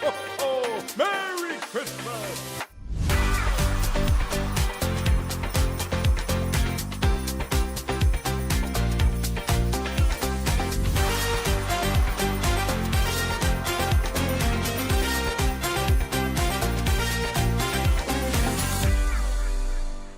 Merry Christmas!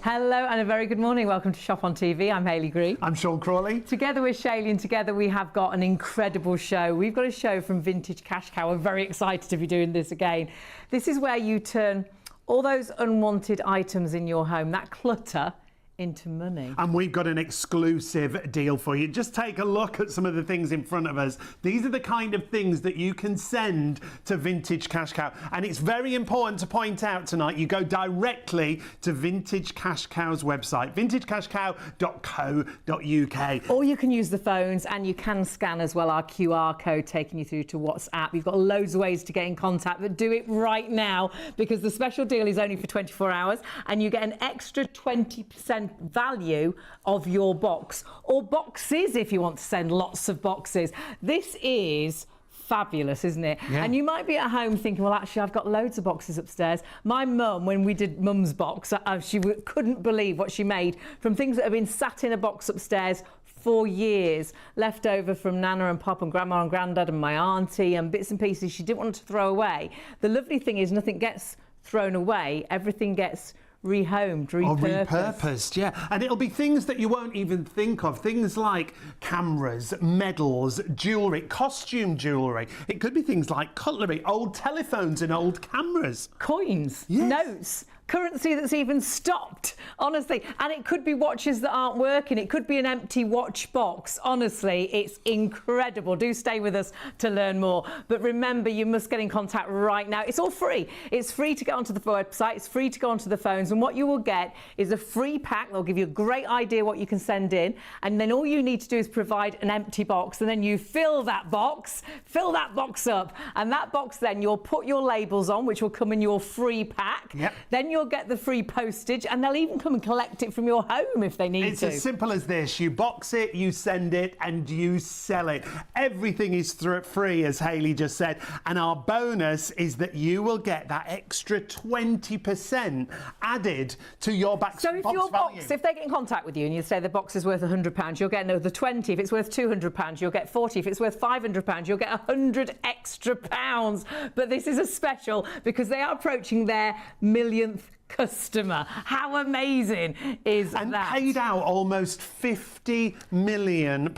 Hello and a very good morning. Welcome to Shop on TV. I'm Hayley Green. I'm Sean Crawley. Together with Shailene and together we have got an incredible show. We've got a show from Vintage Cash Cow. We're very excited to be doing this again. This is where you turn all those unwanted items in your home, that clutter, into money. And we've got an exclusive deal for you. Just take a look at some of the things in front of us. These are the kind of things that you can send to Vintage Cash Cow. And it's very important to point out tonight, you go directly to Vintage Cash Cow's website, vintagecashcow.co.uk. Or you can use the phones and you can scan as well our QR code taking you through to WhatsApp. You've got loads of ways to get in contact, but do it right now because the special deal is only for 24 hours and you get an extra 20% value of your box or boxes if you want to send lots of boxes. This is fabulous, isn't it? Yeah. And you might be at home thinking, well, actually, I've got loads of boxes upstairs. My mum, when we did Mum's box, she couldn't believe what she made from things that have been sat in a box upstairs for years, left over from Nana and Pop and Grandma and Grandad and my auntie and bits and pieces she didn't want to throw away. The lovely thing is nothing gets thrown away, everything gets rehomed, repurposed, yeah. And it'll be things that you won't even think of. Things like cameras, medals, jewellery, costume jewellery. It could be things like cutlery, old telephones and old cameras. Coins, yes. Notes, currency that's even stopped, honestly. And it could be watches that aren't working. It could be an empty watch box. Honestly, it's incredible. Do stay with us to learn more. But remember, you must get in contact right now. It's all free. It's free to go onto the website. It's free to go onto the phones. And what you will get is a free pack. They'll give you a great idea what you can send in. And then all you need to do is provide an empty box. And then you fill that box up. And that box then you'll put your labels on, which will come in your free pack. Yep. Then you'll get the free postage and they'll even come and collect it from your home if they need It's to. as simple as this. You box it, you send it and you sell it. Everything is free, as Hayley just said. And our bonus is that you will get that extra 20% added to your box value. So if your box, if they get in contact with you and you say the box is worth £100, you'll get another 20. If it's worth £200, you'll get 40. If it's worth £500, you'll get 100 extra pounds. But this is a special because they are approaching their millionth customer. How amazing is that? And paid out almost £50 million.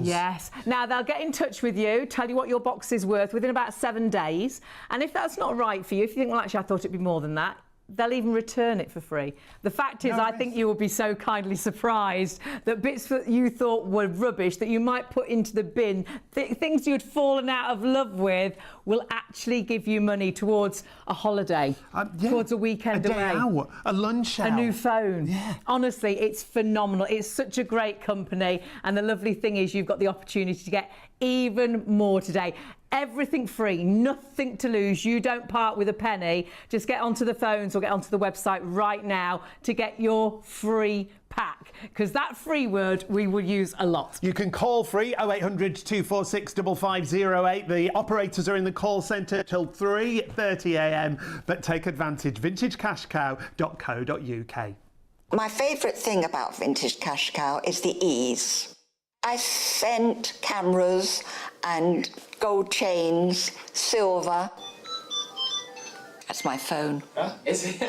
Yes. Now they'll get in touch with you, tell you what your box is worth within about 7 days. And if that's not right for you, if you think, well, actually, I thought it'd be more than that, they'll even return it for free. The fact is, I think you will be so kindly surprised that bits that you thought were rubbish that you might put into the bin, things you'd fallen out of love with, will actually give you money towards a holiday, towards a weekend away, out, a lunch out, a new phone. Yeah. Honestly, it's phenomenal. It's such a great company. And the lovely thing is you've got the opportunity to get even more today. Everything free, nothing to lose. You don't part with a penny. Just get onto the phones or get onto the website right now to get your free pack, because that free word we will use a lot. You can call free 0800 246 5508. The operators are in the call centre till 3:30 a.m. but take advantage. vintagecashcow.co.uk. My favourite thing about Vintage Cash Cow is the ease. I sent cameras and gold chains, silver. That's my phone. Is it?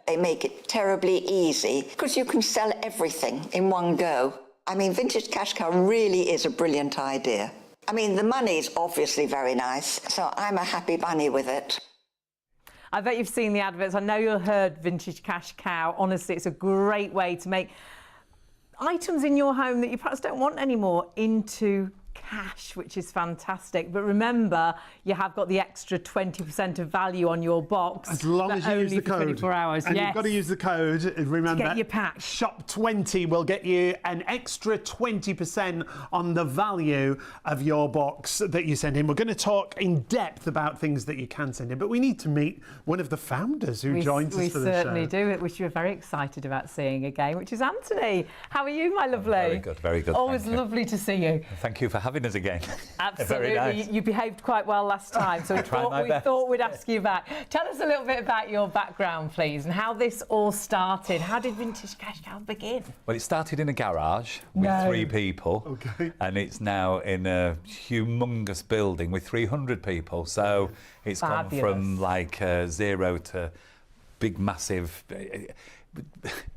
They make it terribly easy because you can sell everything in one go. I mean, Vintage Cash Cow really is a brilliant idea. I mean, the money's obviously very nice, so I'm a happy bunny with it. I bet you've seen the adverts. I know you've heard Vintage Cash Cow. Honestly, it's a great way to make items in your home that you perhaps don't want anymore into cash, which is fantastic. But remember, you have got the extra 20% of value on your box. As long as you use the code. 24 hours. And you've got to use the code. Remember, to get your pack. Shop20 will get you an extra 20% on the value of your box that you send in. We're going to talk in depth about things that you can send in, but we need to meet one of the founders who joins us for the show. We certainly do, which we're very excited about seeing again, which is Anthony. How are you, my lovely? Very good, very good. Always lovely to see you. Thank you for having having us again. Absolutely. Very nice. You behaved quite well last time, so we thought we'd ask you back. Tell us a little bit about your background, please, and how this all started. How did Vintage Cash Cow begin? Well, it started in a garage with 3 people, and it's now in a humongous building with 300 people. So it's gone from like 0 to big, massive.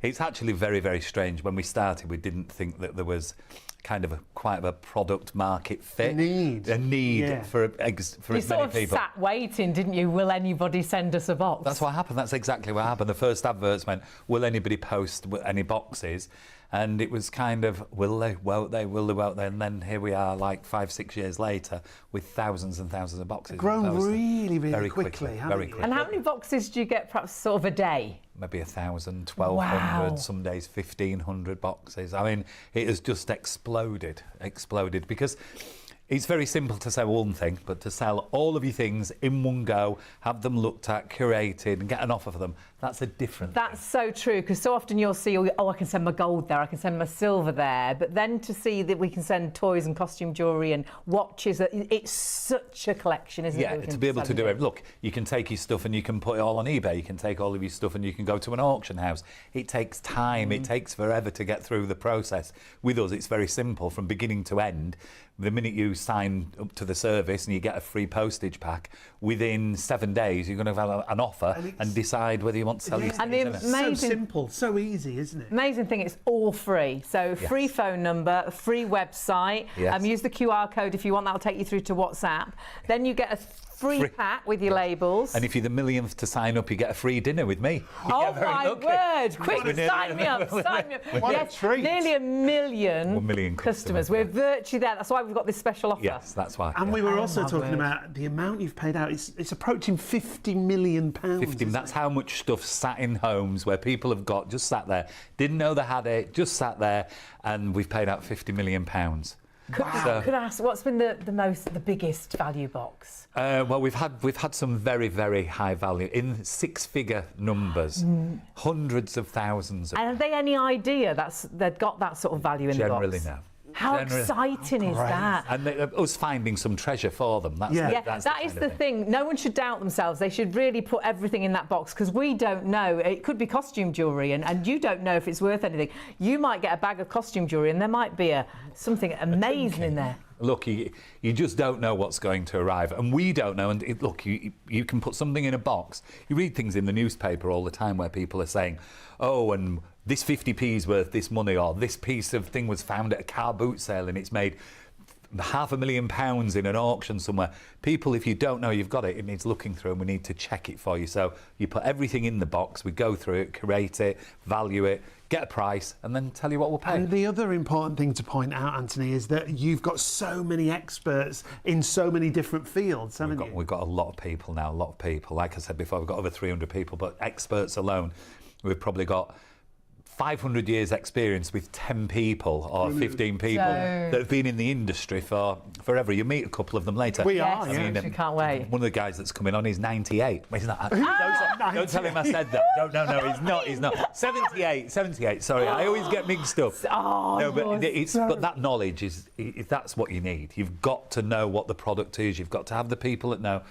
It's actually very, very strange. When we started, we didn't think that there was kind of quite a product market fit. A need for as many people. You sort of sat waiting, didn't you? Will anybody send us a box? That's what happened. That's exactly what happened. The first adverts went, will anybody post any boxes? And it was kind of, will they, won't they, will they, won't they? And then here we are, like 5-6 years later, with thousands and thousands of boxes. Grown really, really quickly, very quickly. And how many boxes do you get, perhaps, sort of a day? Maybe 1,000, 1,200, some days 1,500 boxes. I mean, it has just exploded, because it's very simple to sell one thing, but to sell all of your things in one go, have them looked at, curated, and get an offer for them, that's a different thing. That's so true, because so often you'll see, oh, I can send my gold there, I can send my silver there, but then to see that we can send toys and costume jewellery and watches, it's such a collection, isn't it? Yeah, to be able to do it. Look, you can take your stuff and you can put it all on eBay, you can take all of your stuff and you can go to an auction house. It takes time, it takes forever to get through the process. With us, it's very simple, from beginning to end. The minute you sign up to the service and you get a free postage pack, within 7 days you're going to have an offer and decide whether you want to sell your things. And the amazing, so simple, so easy, isn't it? Amazing thing, it's all free. So free phone number, free website. Use the QR code if you want, that'll take you through to WhatsApp. Then you get a free pack with your labels. And if you're the millionth to sign up, you get a free dinner with me. Oh my word! Quick, sign me up, sign me up. Yes, nearly 1 million customers. We're virtually there. That's why we've got this special offer. Yes, that's why. And we were also talking about the amount you've paid out. It's approaching £50 million. 50, that's how much stuff sat in homes where people have got, just sat there, didn't know they had it, just sat there, and we've paid out £50 million. Could I ask, what's been the biggest value box? Well, we've had some very, very high value, in 6-figure numbers, hundreds of thousands. And have they any idea they've got that sort of value in the box? Generally, no. How exciting is that? And us finding some treasure for them. That's that is the thing. No one should doubt themselves. They should really put everything in that box, because we don't know. It could be costume jewellery, and you don't know if it's worth anything. You might get a bag of costume jewellery and there might be something amazing in there. Look, you just don't know what's going to arrive, and we don't know. And look, you can put something in a box. You read things in the newspaper all the time where people are saying, oh, and this 50p is worth this money, or this piece of thing was found at a car boot sale and it's made £500,000 in an auction somewhere. People, if you don't know you've got it, it needs looking through, and we need to check it for you. So you put everything in the box, we go through it, curate it, value it, get a price, and then tell you what we'll pay. And the other important thing to point out, Anthony, is that you've got so many experts in so many different fields, haven't you? We've got a lot of people now, Like I said before, we've got over 300 people, but experts alone, we've probably got 500 years experience with 10 people or 15 people that have been in the industry for forever. You meet a couple of them later. We are, I mean, can't wait. One of the guys that's coming on is 98. He's not. Don't tell him I said that. No, he's not. 78, sorry. I always get mixed up. But that knowledge is that's what you need. You've got to know what the product is. You've got to have the people that know,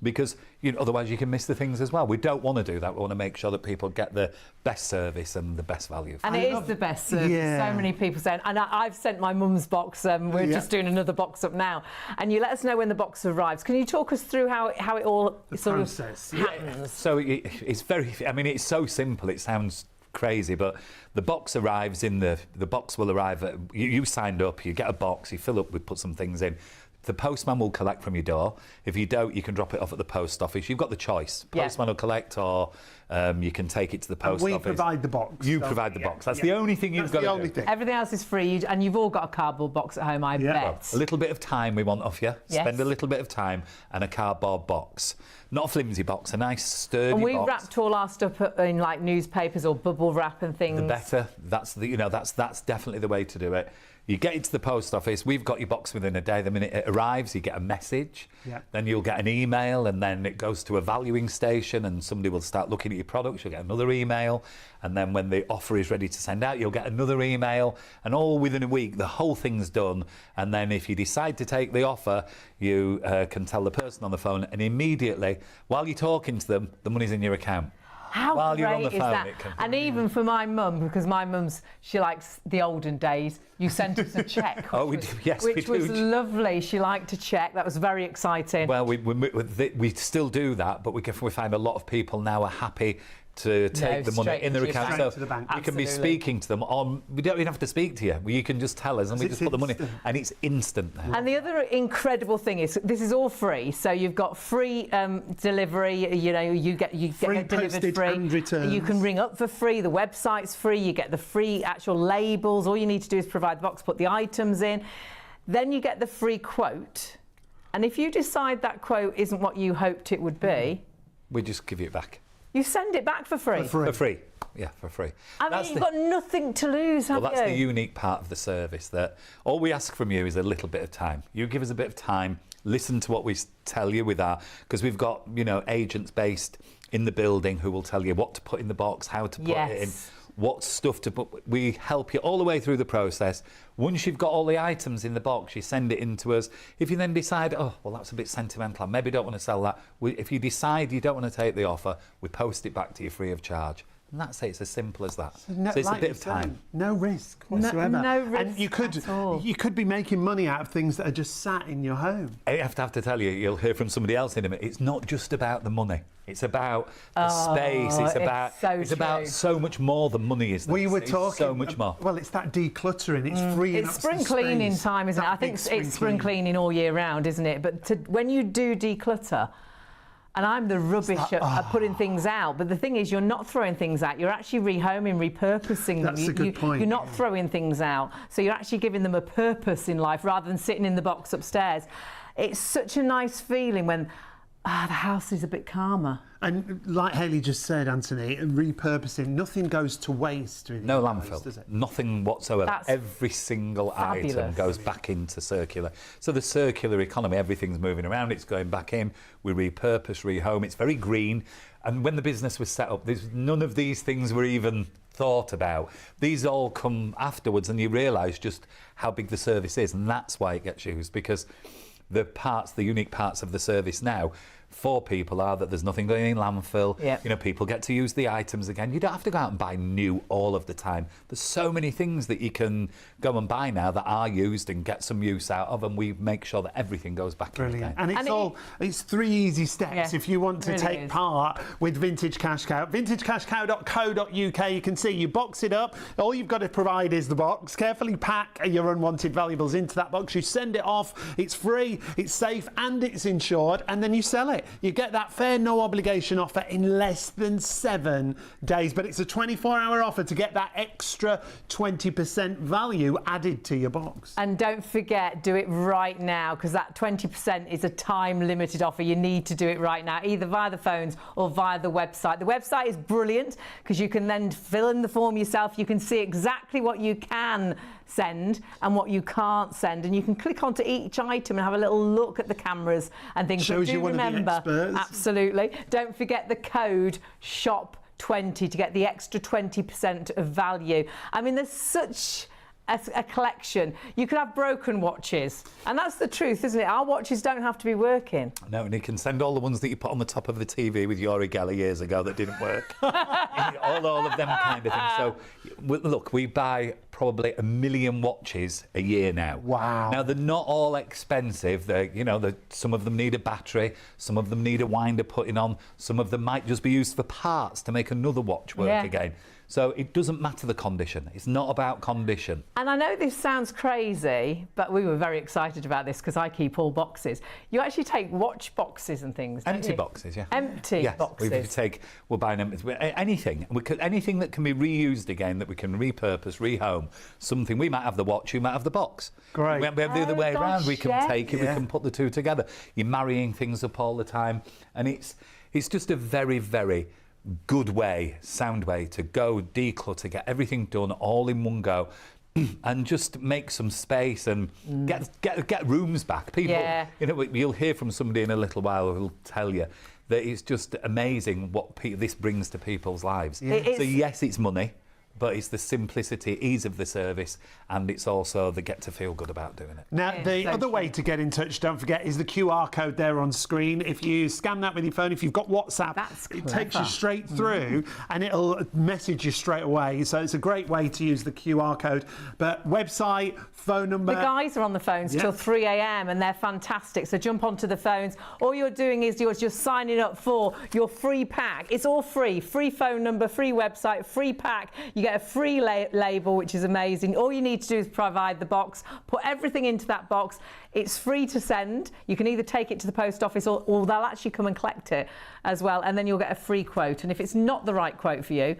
because otherwise you can miss the things as well. We don't want to do that. We want to make sure that people get the best service and the best value. And it is the best service. Yeah. So many people saying, and I've sent my mum's box. We're just doing another box up now. And you let us know when the box arrives. Can you talk us through how it all sort of happens? So it's very, it's so simple. It sounds crazy, but the box arrives the box will arrive at, you signed up, you get a box, you fill up, we put some things in. The postman will collect from your door. If you don't, you can drop it off at the post office. You've got the choice. Postman will collect, or you can take it to the post office. We provide the box. You provide the box. That's the only thing you've got to do. Everything else is free, and you've all got a cardboard box at home, I bet. A little bit of time we want off you. Yes. Spend a little bit of time, and a cardboard box. Not a flimsy box, a nice sturdy box. And we wrapped all our stuff in like newspapers or bubble wrap and things. The better. That's definitely the way to do it. You get it to the post office, we've got your box within a day. The minute it arrives, you get a message, then you'll get an email, and then it goes to a valuing station and somebody will start looking at your products, you'll get another email, and then when the offer is ready to send out, you'll get another email, and all within a week, the whole thing's done. And then if you decide to take the offer, you can tell the person on the phone, and immediately, while you're talking to them, the money's in your account. How While great you're on the is phone, that? it can... And even for my mum, because my mum's, she likes the olden days, you sent us a cheque. Oh, we do, yes, we which do. was lovely. She liked to check. That was very exciting. Well, we still do that, but we find a lot of people now are happy to take the money in their account. So to the bank. we can be speaking to them on. We don't even have to speak to you. You can just tell us, and we just put the money, and it's instant now. And the other incredible thing is, this is all free. So you've got free delivery. You know, you get Free it delivered postage free. and returns. You can ring up for free. The website's free. You get the free actual labels. All you need to do is provide the box, put the items in. Then you get the free quote. And if you decide that quote isn't what you hoped it would be, we just give it back. You send it back for free. For free. Yeah, for free. I mean, you've got nothing to lose, have you? Well, that's the unique part of the service, that all we ask from you is a little bit of time. You give us a bit of time, listen to what we tell you with our, because we've got, you know, agents based in the building who will tell you what to put in the box, how to put it in, what stuff to put. We help you all the way through the process. Once you've got all the items in the box, you send it in to us. If you then decide, oh, well, that's a bit sentimental, I maybe don't want to sell that. If you decide you don't want to take the offer, we post it back to you free of charge. And that's it, it's as simple as that. So it's like a bit of time. No risk whatsoever. No risk and you could be making money out of things that are just sat in your home. I have to tell you, you'll hear from somebody else in a minute, it's not just about the money. It's about the space. It's about so much more than money is. We were talking so much more. Well, it's that decluttering. It's freeing up It's spring cleaning time, isn't it? I think it's spring cleaning all year round, isn't it? But when you do declutter, and I'm the rubbish at putting things out, but the thing is, you're not throwing things out. You're actually rehoming, repurposing them. That's a good point. You're not throwing things out. So you're actually giving them a purpose in life rather than sitting in the box upstairs. It's such a nice feeling when the house is a bit calmer. And like Hayley just said, Anthony, repurposing, nothing goes to waste. No landfill, does it? Nothing whatsoever. That's every single item goes back into circular. So the circular economy, everything's moving around, it's going back in, we repurpose, rehome, it's very green. And when the business was set up, none of these things were even thought about. These all come afterwards, and you realise just how big the service is, and that's why it gets used, because the unique parts of the service now for people are that there's nothing going in landfill. You know, people get to use the items again. You don't have to go out and buy new all of the time. There's so many things that you can go and buy now that are used and get some use out of, and we make sure that everything goes back in again. And it's 3 easy steps if you want to take part with Vintage Cash Cow. VintageCashCow.co.uk. You can see you box it up. All you've got to provide is the box. Carefully pack your unwanted valuables into that box. You send it off. It's free, it's safe, and it's insured, and then you sell it. You get that fair, no obligation offer in less than 7 days, but it's a 24-hour offer to get that extra 20% value added to your box. And don't forget, do it right now, because that 20% is a time-limited offer. You need to do it right now, either via the phones or via the website. The website is brilliant because you can then fill in the form yourself. You can see exactly what you can send and what you can't send, and you can click onto each item and have a little look at the cameras and things. Shows you one of the experts. Absolutely. Don't forget the code SHOP20 to get the extra 20% of value. I mean, there's such a collection. You could have broken watches, and that's the truth, isn't it? Our watches don't have to be working. No, and you can send all the ones that you put on the top of the TV with Yori Geller years ago that didn't work. all of them kind of things. So look, we buy probably 1 million watches a year now. Wow. Now, they're not all expensive. Some of them need a battery, some of them need a winder putting on, some of them might just be used for parts to make another watch work again. So it doesn't matter the condition. It's not about condition. And I know this sounds crazy, but we were very excited about this because I keep all boxes. You actually take watch boxes and things, don't Empty you? boxes, yeah. Empty boxes. We'll buy anything. Anything that can be reused again, that we can repurpose, rehome. Something, we might have the watch, you might have the box. Great. We have the other way around. We can take it, we Yeah. can put the two together. You're marrying things up all the time. And it's just a very, very good way, sound way to go declutter, get everything done all in one go. and just make some space and get rooms back. People, you know, you'll hear from somebody in a little while who'll tell you that it's just amazing what this brings to people's lives. So yes, it's money, but it's the simplicity, ease of the service, and it's also the get to feel good about doing it. Now, the other way to get in touch, don't forget, is the QR code there on screen. If you scan that with your phone, if you've got WhatsApp, it takes you straight through and it'll message you straight away. So it's a great way to use the QR code. But website, phone number. The guys are on the phones till 3 a.m. and they're fantastic. So jump onto the phones. All you're doing is you're just signing up for your free pack. It's all free. Free phone number, free website, free pack. You get a free label, which is amazing. All you need to do is provide the box, put everything into that box. It's free to send. You can either take it to the post office or they'll actually come and collect it as well, and then you'll get a free quote. And if it's not the right quote for you,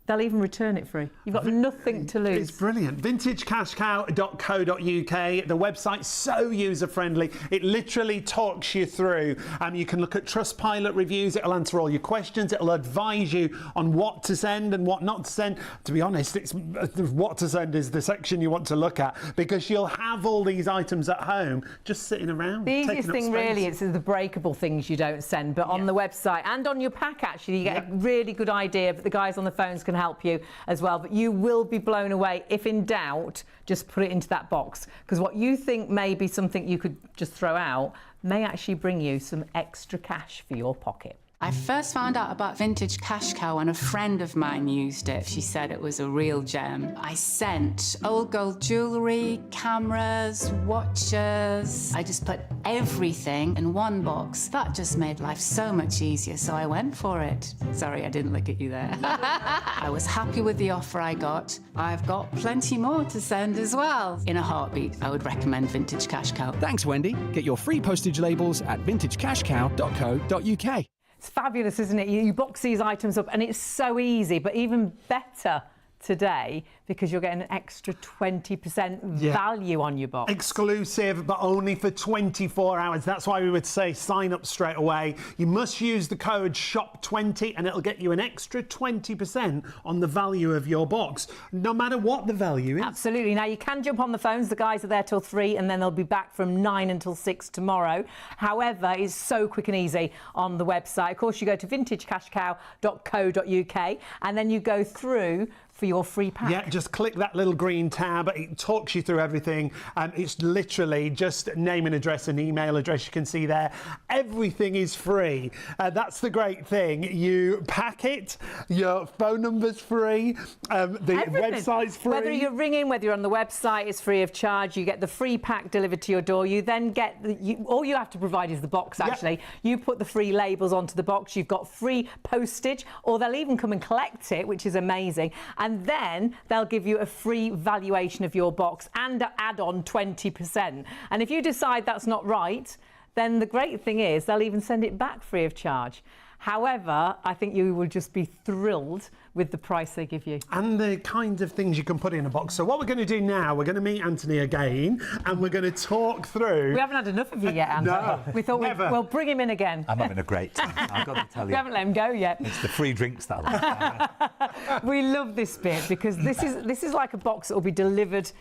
they'll even return it free. You've got nothing to lose. It's brilliant. vintagecashcow.co.uk. The website's so user-friendly. It literally talks you through. You can look at Trustpilot reviews. It'll answer all your questions. It'll advise you on what to send and what not to send. To be honest, it's what to send is the section you want to look at, because you'll have all these items at home just sitting around. The easiest thing really is the breakable things you don't send, but on the website and on your pack, actually, you get a really good idea, but the guys on the phones can help you as well. But you will be blown away. If in doubt, just put it into that box, because what you think may be something you could just throw out may actually bring you some extra cash for your pocket. I first found out about Vintage Cash Cow when a friend of mine used it. She said it was a real gem. I sent old gold jewellery, cameras, watches. I just put everything in one box. That just made life so much easier, so I went for it. Sorry, I didn't look at you there. I was happy with the offer I got. I've got plenty more to send as well. In a heartbeat, I would recommend Vintage Cash Cow. Thanks, Wendy. Get your free postage labels at vintagecashcow.co.uk. It's fabulous, isn't it? You box these items up and it's so easy, but even better today because you're getting an extra 20% value on your box. Exclusive, but only for 24 hours. That's why we would say sign up straight away. You must use the code SHOP20 and it'll get you an extra 20% on the value of your box, no matter what the value is. Absolutely. Now, you can jump on the phones. The guys are there till 3 and then they'll be back from 9 until 6 tomorrow. However, it's so quick and easy on the website. Of course, you go to vintagecashcow.co.uk and then you go through for your free pack. Yeah, just click that little green tab. It talks you through everything. It's literally just name and address and email address. You can see there. Everything is free. That's the great thing. You pack it, your phone number's free, the website's free. Whether you're ringing, whether you're on the website, it's free of charge. You get the free pack delivered to your door. You then get, all you have to provide is the box, actually. Yep. You put the free labels onto the box. You've got free postage, or they'll even come and collect it, which is amazing. And then they'll give you a free valuation of your box and add on 20%. And if you decide that's not right, then the great thing is they'll even send it back free of charge. However, I think you will just be thrilled with the price they give you. And the kinds of things you can put in a box. So what we're going to do now, we're going to meet Anthony again and we're going to talk through... We haven't had enough of you yet, Anthony. No, we thought we'll bring him in again. I'm having a great time, I've got to tell you. We haven't let him go yet. It's the free drinks that I like. We love this bit because this is like a box that will be delivered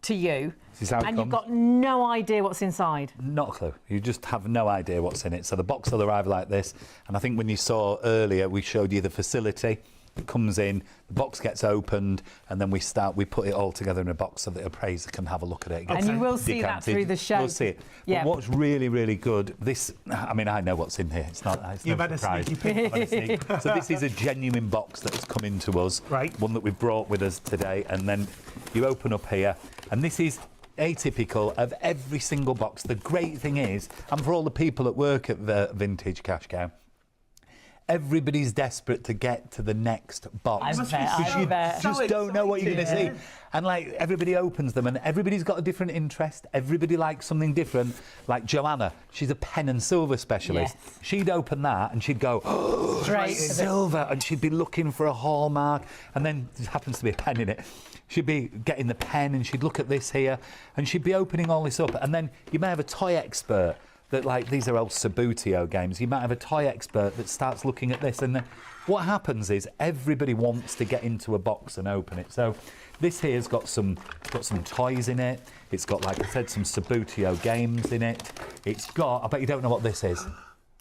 to you. And you've got no idea what's inside. Not a clue. You just have no idea what's in it. So the box will arrive like this. And I think when you saw earlier, we showed you the facility. It comes in, the box gets opened, and then we put it all together in a box so that the appraiser can have a look at it. And you will see that through the show. We'll see it. Yeah. But what's really, really good, I mean, I know what's in here. It's no surprise. So this is a genuine box that has come into us. Right. One that we've brought with us today. And then you open up here, and this is atypical of every single box. The great thing is, and for all the people at work at the Vintage Cash Cow, everybody's desperate to get to the next box. I just don't know what you're going to see. And like everybody opens them and everybody's got a different interest. Everybody likes something different. Like Joanna, she's a pen and silver specialist. Yes. She'd open that and she'd go, oh, straight silver, and she'd be looking for a hallmark, and then there happens to be a pen in it. She'd be getting the pen and she'd look at this here and she'd be opening all this up. And then you may have a toy expert that, like, these are old Sabutio games. You might have a toy expert that starts looking at this, and what happens is everybody wants to get into a box and open it. So this here's got some toys in it. It's got, like I said, some Sabutio games in it. It's got, I bet you don't know what this is.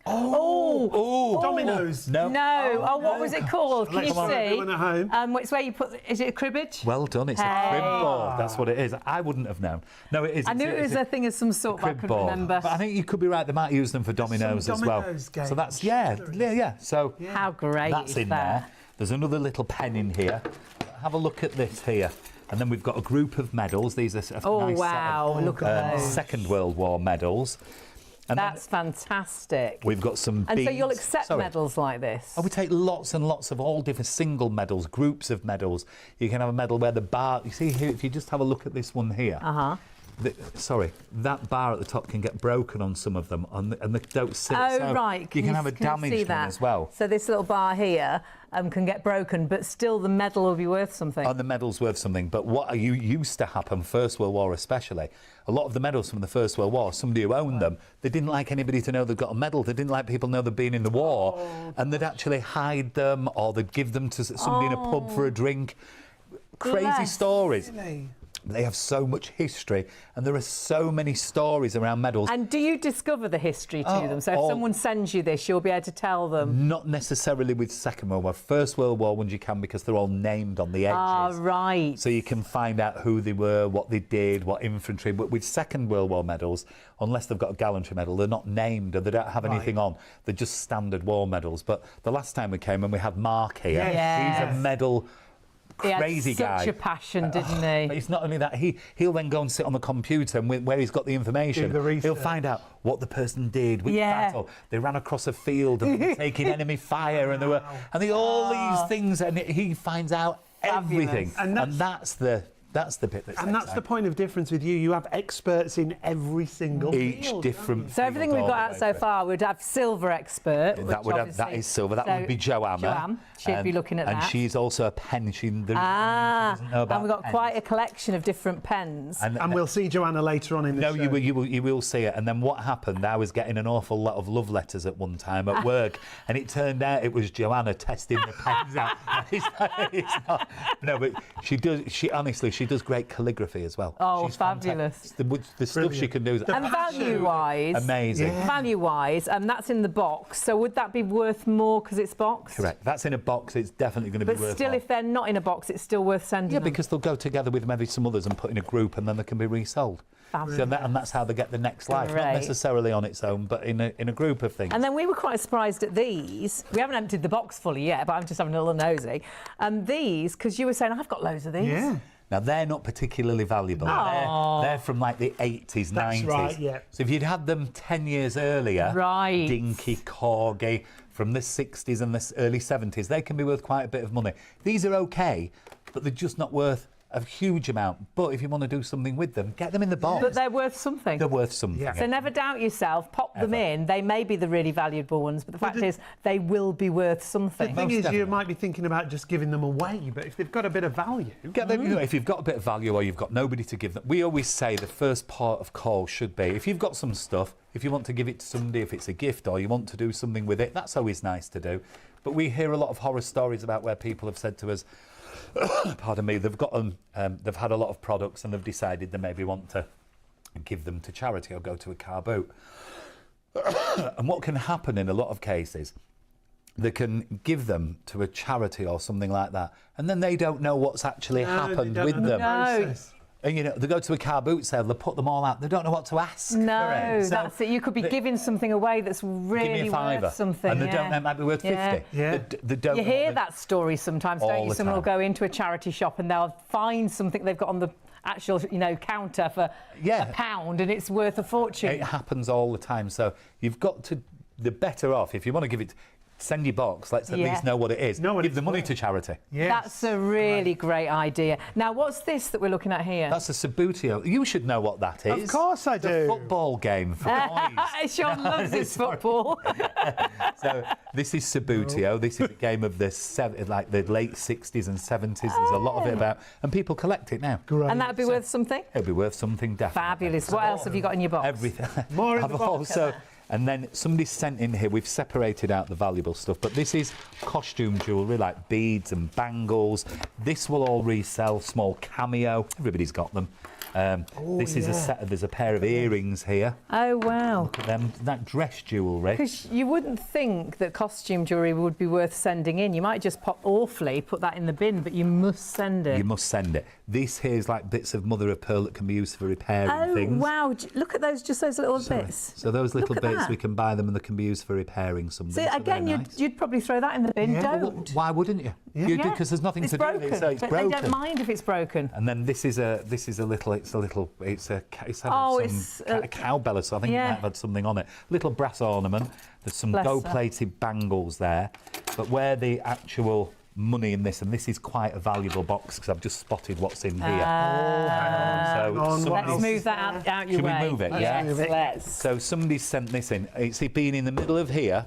Oh, Dominoes. No. no! Oh, what was it called? Can you Come on, see? everyone at home. It's where you put. Is it a cribbage? Well done, it's a crib board. That's what it is. I wouldn't have known. No, it is. I knew it was a thing of some sort, but I couldn't remember. But I think you could be right. They might use them for dominoes as well. dominoes So that's games. So How great that's is in that? there. There's another little pen in here. Have a look at this here. And then we've got a group of medals. These are a Oh nice wow! set of, Look at those. Second World War medals. And then That's fantastic. we've got some And so beads. you'll accept Sorry. medals like this? Oh, we take lots and lots of all different single medals, groups of medals. You can have a medal where the bar, you see here, if you just have a look at this one here. That bar at the top can get broken on some of them, and they don't sit. Oh, so right. You can have a see damaged one that? as well. So this little bar here can get broken, but still the medal will be worth something. And the medal's worth something. But what used to happen, First World War especially, a lot of the medals from the First World War, somebody who owned them, they didn't like anybody to know they'd got a medal. They didn't like people to know they'd been in the war. And they'd actually hide them, or they'd give them to somebody in a pub for a drink. Crazy Bless. stories. They have so much history, and there are so many stories around medals. And do you discover the history to them? So if someone sends you this, you'll be able to tell them? Not necessarily with Second World War. First World War ones you can, because they're all named on the edges. Ah, right. So you can find out who they were, what they did, what infantry. But with Second World War medals, unless they've got a gallantry medal, they're not named, or they don't have anything on. They're just standard war medals. But the last time we came and we had Mark here, Yes. he's a medal crazy he had guy. such a passion, didn't But he? it's not only that, he'll then go and sit on the computer, and where he's got the information, Do the he'll research. find out what the person did, which Yeah. battle. They ran across a field and they were taking enemy fire, and they all these things, and he finds out everything. And And that's the bit that's And that's the point of difference with you. You have experts in every single each field. different. So everything field we've got all out the so way through. far, we'd have silver expert. which That obviously- is silver. That so would be Joanna. Joanne, she'd be looking at and that. she's also a pen. She doesn't know about and we've got pens. quite a collection of different pens. And we'll see Joanna later on in the No, show. you will see it. And then what happened? I was getting an awful lot of love letters at one time at work, and it turned out it was Joanna testing the pens out. It's not. No, but she does. She honestly, she does great calligraphy as well. Oh, She's fabulous. fantastic. The stuff she can do is And value-wise, amazing. value-wise, that's in the box. So would that be worth more because it's boxed? Correct. That's in a box. It's definitely going to be But worth still, more. if they're not in a box, it's still worth sending Yeah, them. because they'll go together with maybe some others and put in a group, and then they can be resold. Fabulous. So and that's how they get the next life, not Great. necessarily on its own, but in a group of things. And then we were quite surprised at these. We haven't emptied the box fully yet, but I'm just having a little nosy. These, because you were saying, I've got loads of these. Yeah. Now, they're not particularly valuable. They're from like the 80s, That's 90s. right, yeah. So if you'd had them 10 years earlier, Right. dinky corgi from the 60s and the early 70s, they can be worth quite a bit of money. These are okay, but they're just not worth a huge amount. But if you want to do something with them, get them in the box. But they're worth something. They're worth something. Yeah. So never doubt yourself, pop them Ever. in. They may be the really valuable ones, but the fact is they will be worth The something. thing is, definitely. you might be thinking about just giving them away, but if they've got a bit of value, Get them, you know, if you've got a bit of value or you've got nobody to give them, we always say the first part of call should be, if you've got some stuff, if you want to give it to somebody, if it's a gift or you want to do something with it, that's always nice to do. But we hear a lot of horror stories about where people have said to us, pardon me, they've had a lot of products and they've decided they maybe want to give them to charity or go to a car boot. And what can happen in a lot of cases, they can give them to a charity or something like that, and then they don't know what's actually happened with them. And you know, they go to a car boot sale, they put them all out, they don't know what to ask for No, it. So that's it. You could be giving something away that's give me really a fiver, worth something. and they don't know, it might be worth 50. Yeah. They don't You know hear what that story sometimes, don't All you? the Someone will time. go into a charity shop and they'll find something they've got on the actual, counter for Yeah. £1 and it's worth a fortune. It happens all the time. So you've got to the better off, if you want to give it, send your box, let's at least know what it is. Give the money to charity. Yes. That's a really great idea. Now, what's this that we're looking at here? That's a Sabutio. You should know what that is. Of course I do. It's a football game for boys. Sean loves his football. So this is Sabutio. This is a game of the late 60s and 70s. There's a lot of it about, and people collect it now. Great. And that'd be worth something? It'll be worth something, definitely. Fabulous. What else have you got in your box? Everything. More in I've the box. also, and then somebody sent in here, we've separated out the valuable stuff, but this is costume jewellery like beads and bangles. This will all resell, small cameo. Everybody's got them. This is a set of, there's a pair of earrings here. Oh, wow. Look at them, that dress jewellery. Because you wouldn't think that costume jewellery would be worth sending in. You might just put that in the bin, but you must send it. You must send it. This here's like bits of mother of pearl that can be used for repairing things. Oh, wow. Look at those, just those little bits. So those little Look at bits, that. we can buy them and they can be used for repairing something. See, again, you'd probably throw that in the bin. Don't. Why wouldn't you? You do, because there's nothing It's to broken, do with it, so it's but broken. they don't mind if it's broken. And then this is a cowbell, so I think it might have had something on it. Little brass ornament. There's some gold-plated bangles there. But where the actual money in this, and this is quite a valuable box because I've just spotted what's in here. Let's move that out your way. Should we move it? Yeah. Let's. So somebody sent this in. It's been in the middle of here,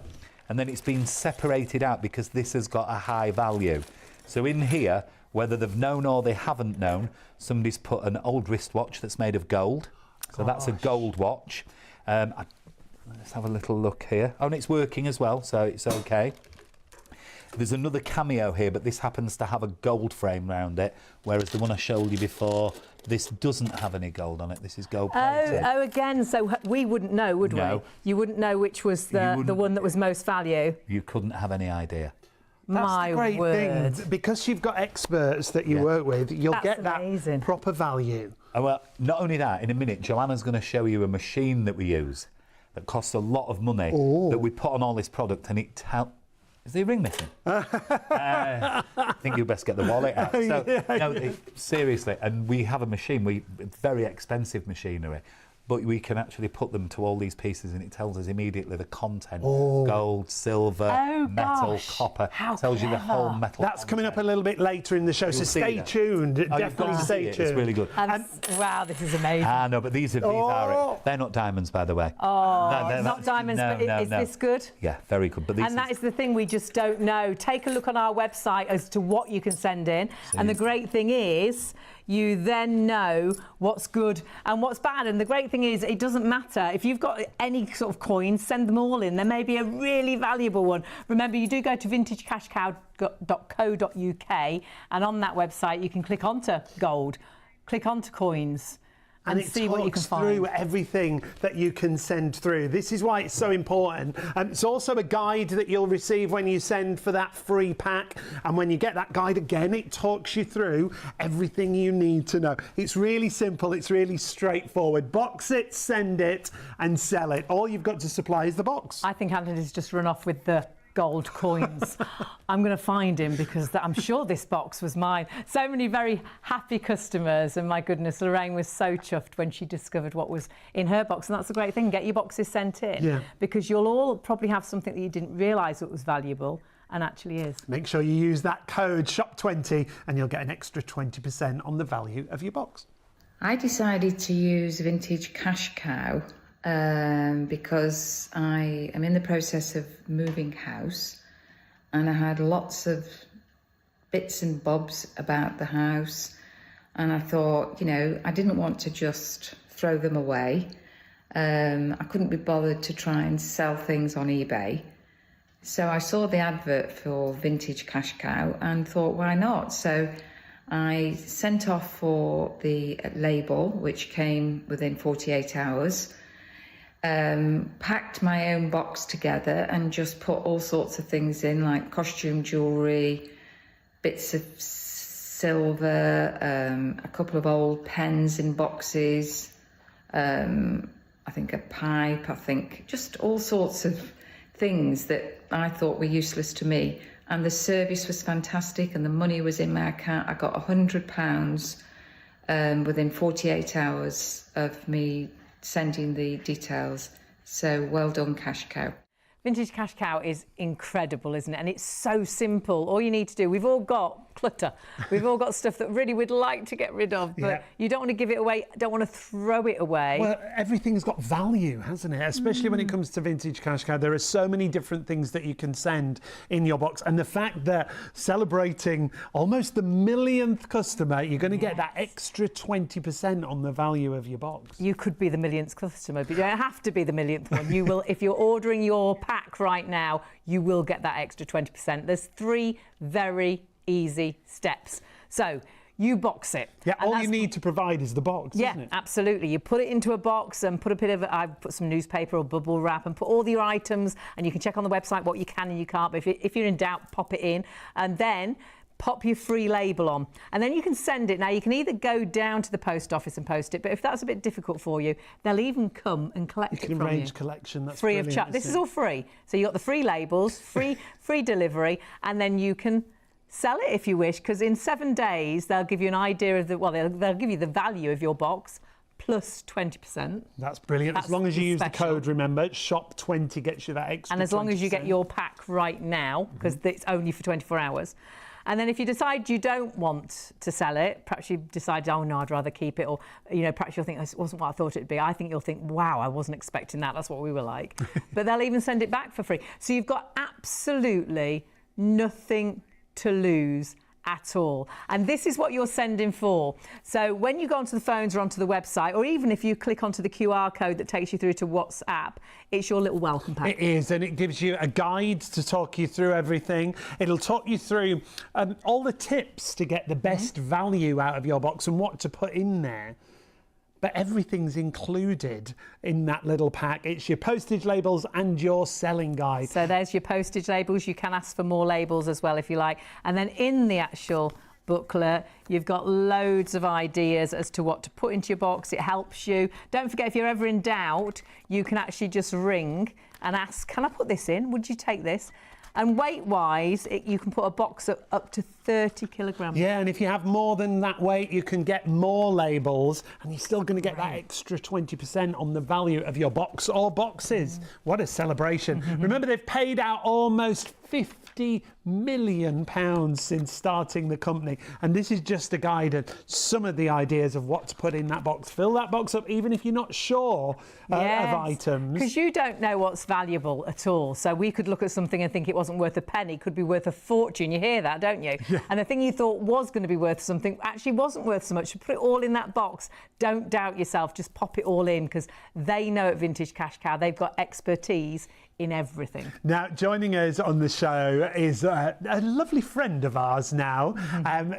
and then it's been separated out because this has got a high value. So in here, whether they've known or they haven't known, somebody's put an old wristwatch that's made of gold. So that's a gold watch. Let's have a little look here. Oh, and it's working as well, so it's okay. There's another cameo here, but this happens to have a gold frame around it, whereas the one I showed you before, this doesn't have any gold on it. This is gold plated. Oh, again, so we wouldn't know, would we? You wouldn't know which was the one that was most value. You couldn't have any idea. My That's the great word. thing. Because you've got experts that you work with, you'll get amazing. that proper value. Oh, well, not only that, in a minute, Joanna's going to show you a machine that we use that costs a lot of money that we put on all this product, and it is the ring missing? I think you best get the wallet out. So, no, seriously, and we have a machine, very expensive machinery, but we can actually put them to all these pieces and it tells us immediately the content. Gold, silver, metal, copper. Tells you the whole metal That's coming up a little bit later in the show, so stay tuned. Definitely stay tuned. It's really good. Wow, this is amazing. No, but these are it. They're not diamonds, by the way. Not diamonds, but is this good? Yeah, very good. But these that is the thing, we just don't know. Take a look on our website as to what you can send in. And the great thing is, you then know what's good and what's bad. And the great thing is, it doesn't matter. If you've got any sort of coins, send them all in. There may be a really valuable one. Remember, you do go to vintagecashcow.co.uk, and on that website, you can click onto gold, click onto coins, and see what you can find. Through everything that you can send through. This is why it's so important. It's also a guide that you'll receive when you send for that free pack. And when you get that guide again, it talks you through everything you need to know. It's really simple. It's really straightforward. Box it, send it, and sell it. All you've got to supply is the box. I think Anthony's just run off with the gold coins. I'm going to find him because I'm sure this box was mine. So many very happy customers, and my goodness, Lorraine was so chuffed when she discovered what was in her box. And that's a great thing. Get your boxes sent in because you'll all probably have something that you didn't realise that was valuable and actually is. Make sure you use that code SHOP20 and you'll get an extra 20% on the value of your box. I decided to use Vintage Cash Cow because I am in the process of moving house, and I had lots of bits and bobs about the house, and I thought, I didn't want to just throw them away. I couldn't be bothered to try and sell things on eBay. So I saw the advert for Vintage Cash Cow and thought, why not? So I sent off for the label, which came within 48 hours. Packed my own box together and just put all sorts of things in, like costume jewellery, bits of silver, a couple of old pens in boxes, I think a pipe, just all sorts of things that I thought were useless to me. And the service was fantastic and the money was in my account. I got £100 within 48 hours of me sending the details. So well done, Cash Cow. Vintage Cash Cow is incredible, isn't it? And it's so simple. All you need to do, we've all got clutter. We've all got stuff that really we'd like to get rid of, but you don't want to give it away, don't want to throw it away. Well, everything's got value, hasn't it? Especially when it comes to Vintage Cash Cow. There are so many different things that you can send in your box. And the fact that celebrating almost the millionth customer, you're going to get that extra 20% on the value of your box. You could be the millionth customer, but you don't have to be the millionth one. You will, if you're ordering your pack right now, you will get that extra 20%. There's 3 very easy steps. So you box it. Yeah, all you need to provide is the box, isn't it? Absolutely. You put it into a box and put a bit of, I've put some newspaper or bubble wrap and put all your items, and you can check on the website what you can and you can't, but if you're in doubt, pop it in, and then pop your free label on, and then you can send it. Now, you can either go down to the post office and post it, but if that's a bit difficult for you, they'll even come and collect it from you. You can arrange collection. That's free of charge. This is all free. So you got the free labels, free delivery, and then you can sell it if you wish, because in 7 days they'll give you an idea of the, well, they'll give you the value of your box plus 20%. That's brilliant. As long as you use the code, remember, shop20 gets you that extra 20%. And as long as you get your pack right now, because it's only for 24 hours. And then if you decide you don't want to sell it, perhaps you decide, oh no, I'd rather keep it, or, you know, perhaps you'll think, this wasn't what I thought it'd be. I think you'll think, wow, I wasn't expecting that. That's what we were like. But they'll even send it back for free. So you've got absolutely nothing to lose at all. And this is what you're sending for. So when you go onto the phones or onto the website, or even if you click onto the QR code that takes you through to WhatsApp, it's your little welcome pack. It is, and it gives you a guide to talk you through everything. It'll talk you through all the tips to get the best value out of your box and what to put in there. But everything's included in that little pack. It's your postage labels and your selling guide. So there's your postage labels. You can ask for more labels as well if you like. And then in the actual booklet, you've got loads of ideas as to what to put into your box. It helps you. Don't forget, if you're ever in doubt, you can actually just ring and ask, can I put this in? Would you take this? And weight-wise, you can put a box up to 30 kilograms. Yeah, and if you have more than that weight, you can get more labels, and you're still going to get that extra 20% on the value of your box or boxes. What a celebration. Remember, they've paid out almost £50 million since starting the company, and this is just a guide of some of the ideas of what to put in that box. Fill that box up even if you're not sure of items, because you don't know what's valuable at all. So we could look at something and think it wasn't worth a penny, could be worth a fortune. You hear that, don't you? Yeah. And the thing you thought was going to be worth something actually wasn't worth so much. You put it all in that box. Don't doubt yourself, just pop it all in, because they know at Vintage Cash Cow they've got expertise in everything. Now, joining us on the show is a lovely friend of ours now.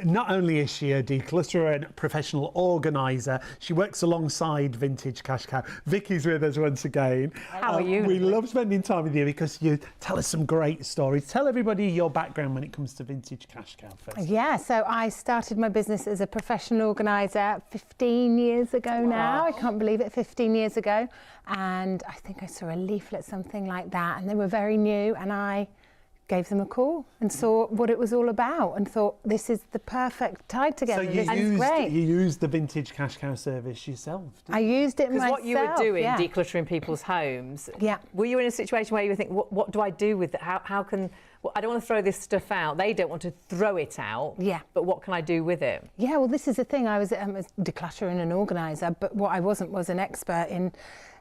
Not only is she a declutterer and professional organiser, she works alongside Vintage Cash Cow. Vicky's with us once again. How are you? We love spending time with you because you tell us some great stories. Tell everybody your background when it comes to Vintage Cash Cow first. Yeah, so I started my business as a professional organiser 15 years ago now. I can't believe it, 15 years ago. And I think I saw a leaflet, something like that, and they were very new, and I gave them a call and saw what it was all about and thought, this is the perfect tie together. So this is great. You used the Vintage Cash Cow service yourself, didn't you? I used it myself. Because what you were doing, decluttering people's homes, were you in a situation where you were thinking, what do I do with it? How can... Well, I don't want to throw this stuff out. They don't want to throw it out. Yeah. But what can I do with it? Yeah, well, this is the thing. I was a declutterer and an organiser, but what I wasn't was an expert in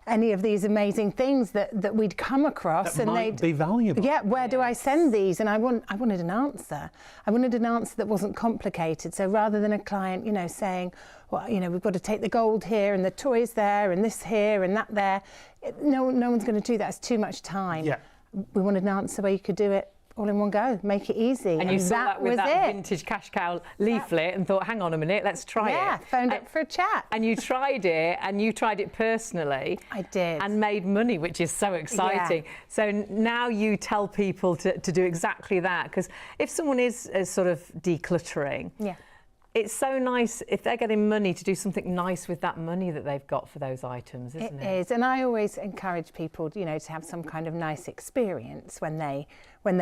any of these amazing things that we'd come across. That might be valuable. Yeah, where do I send these? And I wanted an answer. I wanted an answer that wasn't complicated. So rather than a client, you know, saying, well, you know, we've got to take the gold here and the toys there and this here and that there. No one's going to do that. It's too much time. Yeah. We wanted an answer where you could do it all in one go, make it easy. And you saw that with that Vintage Cash Cow leaflet and thought, hang on a minute, let's try it. Yeah, phoned up for a chat. And you tried it, and you tried it personally. I did. And made money, which is so exciting. Yeah. So now you tell people to do exactly that, because if someone is sort of decluttering, it's so nice if they're getting money to do something nice with that money that they've got for those items, isn't it? It is, and I always encourage people, you know, to have some kind of nice experience when they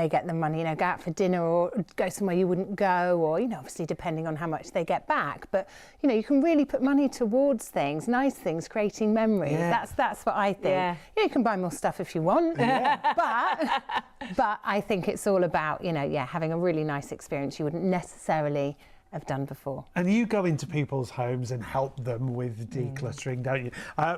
get the money, you know, go out for dinner or go somewhere you wouldn't go, or, you know, obviously depending on how much they get back. But, you know, you can really put money towards things, nice things, creating memories. Yeah. That's what I think. Yeah. Yeah, you can buy more stuff if you want, but I think it's all about, you know, yeah, having a really nice experience you wouldn't necessarily have done before. And you go into people's homes and help them with decluttering, don't you?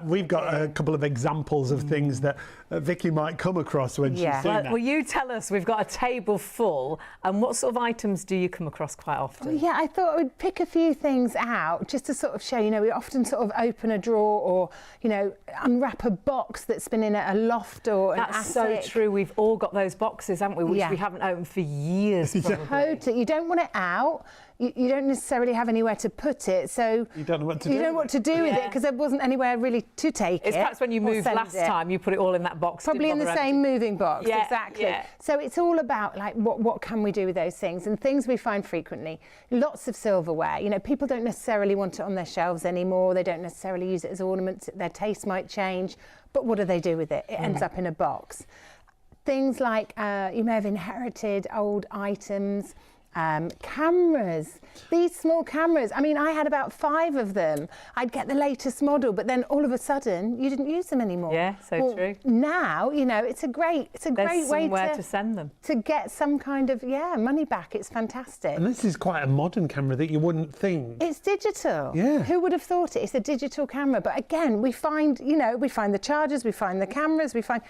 We've got a couple of examples of things that Vicky might come across when she's doing that. Well, you tell us. We've got a table full, and what sort of items do you come across quite often? Well, yeah, I thought I would pick a few things out just to sort of show, you know, we often sort of open a drawer or, you know, unwrap a box that's been in a loft or an attic. That's so true. We've all got those boxes, haven't we, which we ha't opened for years, probably. Totally. You don't want it out. You don't necessarily have anywhere to put it, so you don't know what to do. You don't know what to do with it because there wasn't anywhere really to take it. It's perhaps when you moved last time, you put it all in that box. Probably in the same moving box, exactly. Yeah. So it's all about like what can we do with those things, and things we find frequently. Lots of silverware. You know, people don't necessarily want it on their shelves anymore. They don't necessarily use it as ornaments. Their taste might change, but what do they do with it? It ends up in a box. Things like you may have inherited old items. Cameras, these small cameras. I mean, I had about 5 of them. I'd get the latest model, but then all of a sudden, you didn't use them anymore. Yeah, so true. Now, you know, it's a great way to send them to get some kind of money back. It's fantastic. And this is quite a modern camera that you wouldn't think. It's digital. Yeah. Who would have thought it? It's a digital camera. But again, we find, you know, we find the chargers, we find the cameras, we find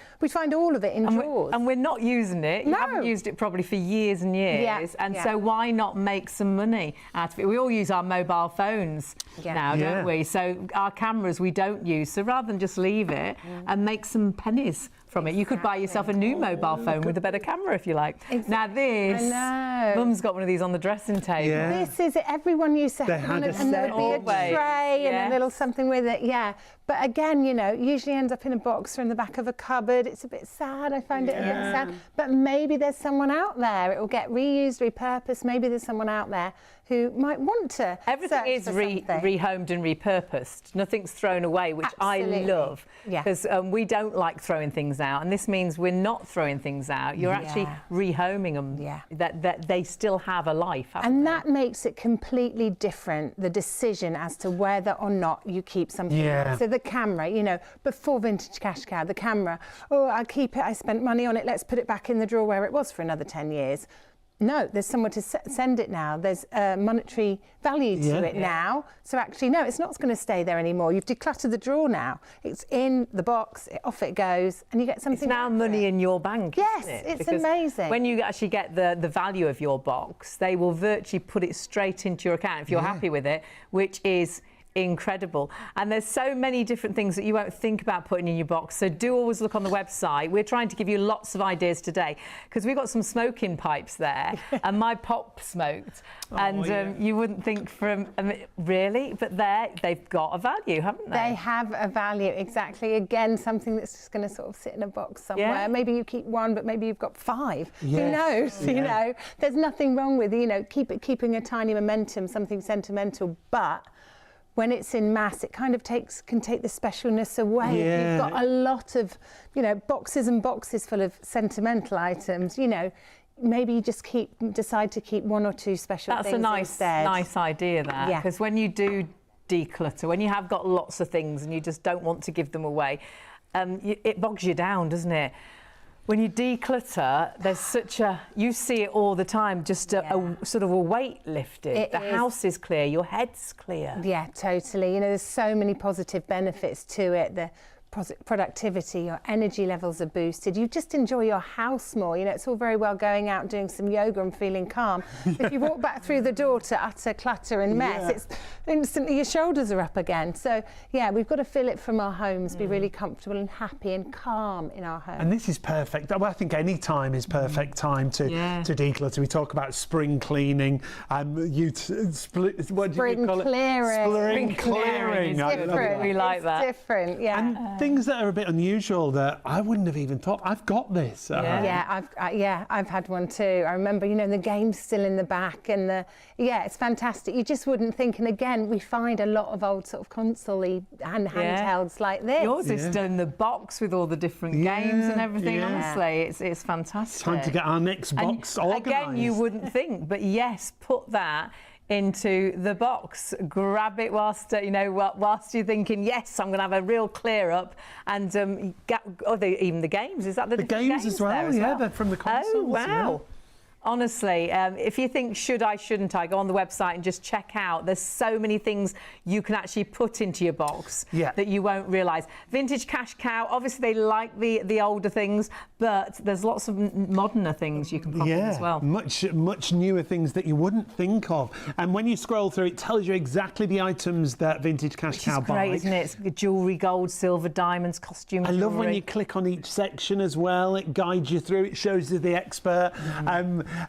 all of it in drawers. And we're not using it. You haven't used it probably for years and years. So why not make some money out of it? We all use our mobile phones now, don't we? So our cameras we don't use. So rather than just leave it and make some pennies from it, you could buy yourself a new mobile phone with a better camera if you like. Exactly. Now this, Mum's got one of these on the dressing table. Yeah. This is it. Everyone used to have one, and there would be a tray and a little something with it. Yeah. But again, you know, usually ends up in a box or in the back of a cupboard. It's a bit sad. I find it a bit sad. But maybe there's someone out there. It will get reused, repurposed. Maybe there's someone out there who might want to. Everything is rehomed and repurposed. Nothing's thrown away, which I love. Because we don't like throwing things out, and this means we're not throwing things out. You're actually rehoming them. That they still have a life. And that makes it completely different, the decision as to whether or not you keep something. So the camera, you know, before Vintage Cash Cow, the camera, oh, I'll keep it, I spent money on it, let's put it back in the drawer where it was for another 10 years. No, there's somewhere to send it now. There's monetary value to it now. So actually, no, it's not going to stay there anymore. You've decluttered the drawer now. It's in the box, off it goes, and you get something. It's now money in your bank. Yes, isn't it? it's because amazing. When you actually get the value of your box, they will virtually put it straight into your account if you're happy with it, which is incredible. And there's so many different things that you won't think about putting in your box, so do always look on the website. We're trying to give you lots of ideas today because we've got some smoking pipes there and my pop smoked you wouldn't think really, but they've got a value, haven't they? They have a value, exactly. Again, something that's just going to sort of sit in a box somewhere. Maybe you keep one, but maybe you've got 5. Who knows? You know, there's nothing wrong with, you know, keeping a tiny memento, something sentimental, but when it's in mass, it kind of can take the specialness away. You've got a lot of, you know, boxes and boxes full of sentimental items, you know, maybe you just decide to keep 1 or 2 special things instead. That's a nice idea, that. Because when you do declutter, when you have got lots of things and you just don't want to give them away, it bogs you down, doesn't it? When you declutter, there's you see it all the time, just a sort of a weight lifted. The house is clear, your head's clear. Yeah, totally. You know, there's so many positive benefits to it. The productivity, your energy levels are boosted. You just enjoy your house more. You know, it's all very well going out and doing some yoga and feeling calm. If you walk back through the door to utter clutter and mess, it's instantly your shoulders are up again. So yeah, we've got to feel it from our homes, be really comfortable and happy and calm in our homes. And this is perfect. Well, I think any time is perfect time to declutter. We talk about spring cleaning, what do you call it? Spring clearing. Spring clearing. It's different. We like that. It's different, yeah. And things that are a bit unusual that I wouldn't have even thought. I've got this. I've had one too. I remember, you know, the game's still in the back, and it's fantastic. You just wouldn't think. And again, we find a lot of old sort of console-y handhelds like this. Yours is still in the box with all the different games and everything. Honestly, it's fantastic. Time to get our next box organised. Again, you wouldn't think, but yes, put that into the box. Grab it whilst whilst you're thinking, yes, I'm going to have a real clear up, and even the games. Is that the games as well? They're from the consoles. Oh wow. Honestly, if you think should I, shouldn't I, go on the website and just check out. There's so many things you can actually put into your box that you won't realise. Vintage Cash Cow, obviously they like the older things, but there's lots of moderner things you can pop in as well. Much newer things that you wouldn't think of. And when you scroll through, it tells you exactly the items that Vintage Cash Cow buy. Great, isn't it? It's jewellery, gold, silver, diamonds, costumes. I love when you click on each section as well. It guides you through. It shows you the expert.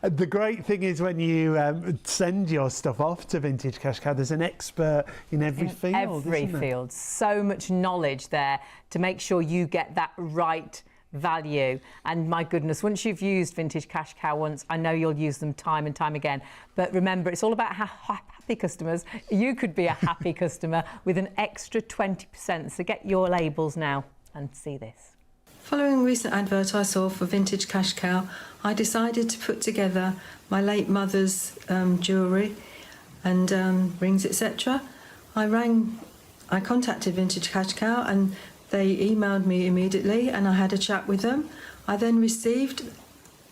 The great thing is when you send your stuff off to Vintage Cash Cow, there's an expert in every field. Every field. So much knowledge there to make sure you get that right value. And my goodness, once you've used Vintage Cash Cow once, I know you'll use them time and time again. But remember, it's all about happy customers. You could be a happy customer with an extra 20%. So get your labels now and see this. Following a recent advert I saw for Vintage Cash Cow, I decided to put together my late mother's jewellery and rings, etc. I contacted Vintage Cash Cow and they emailed me immediately, and I had a chat with them. I then received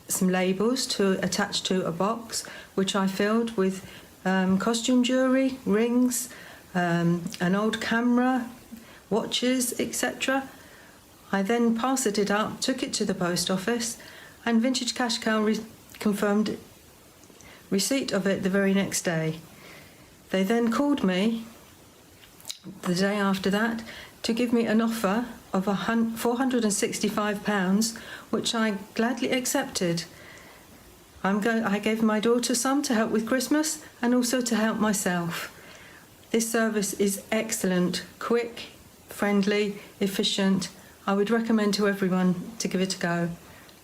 some labels to attach to a box, which I filled with costume jewellery, rings, an old camera, watches, etc. I then parcelled it up, took it to the post office, and Vintage Cash Cow confirmed receipt of it the very next day. They then called me the day after that to give me an offer of £465, which I gladly accepted. I gave my daughter some to help with Christmas and also to help myself. This service is excellent, quick, friendly, efficient. I would recommend to everyone to give it a go.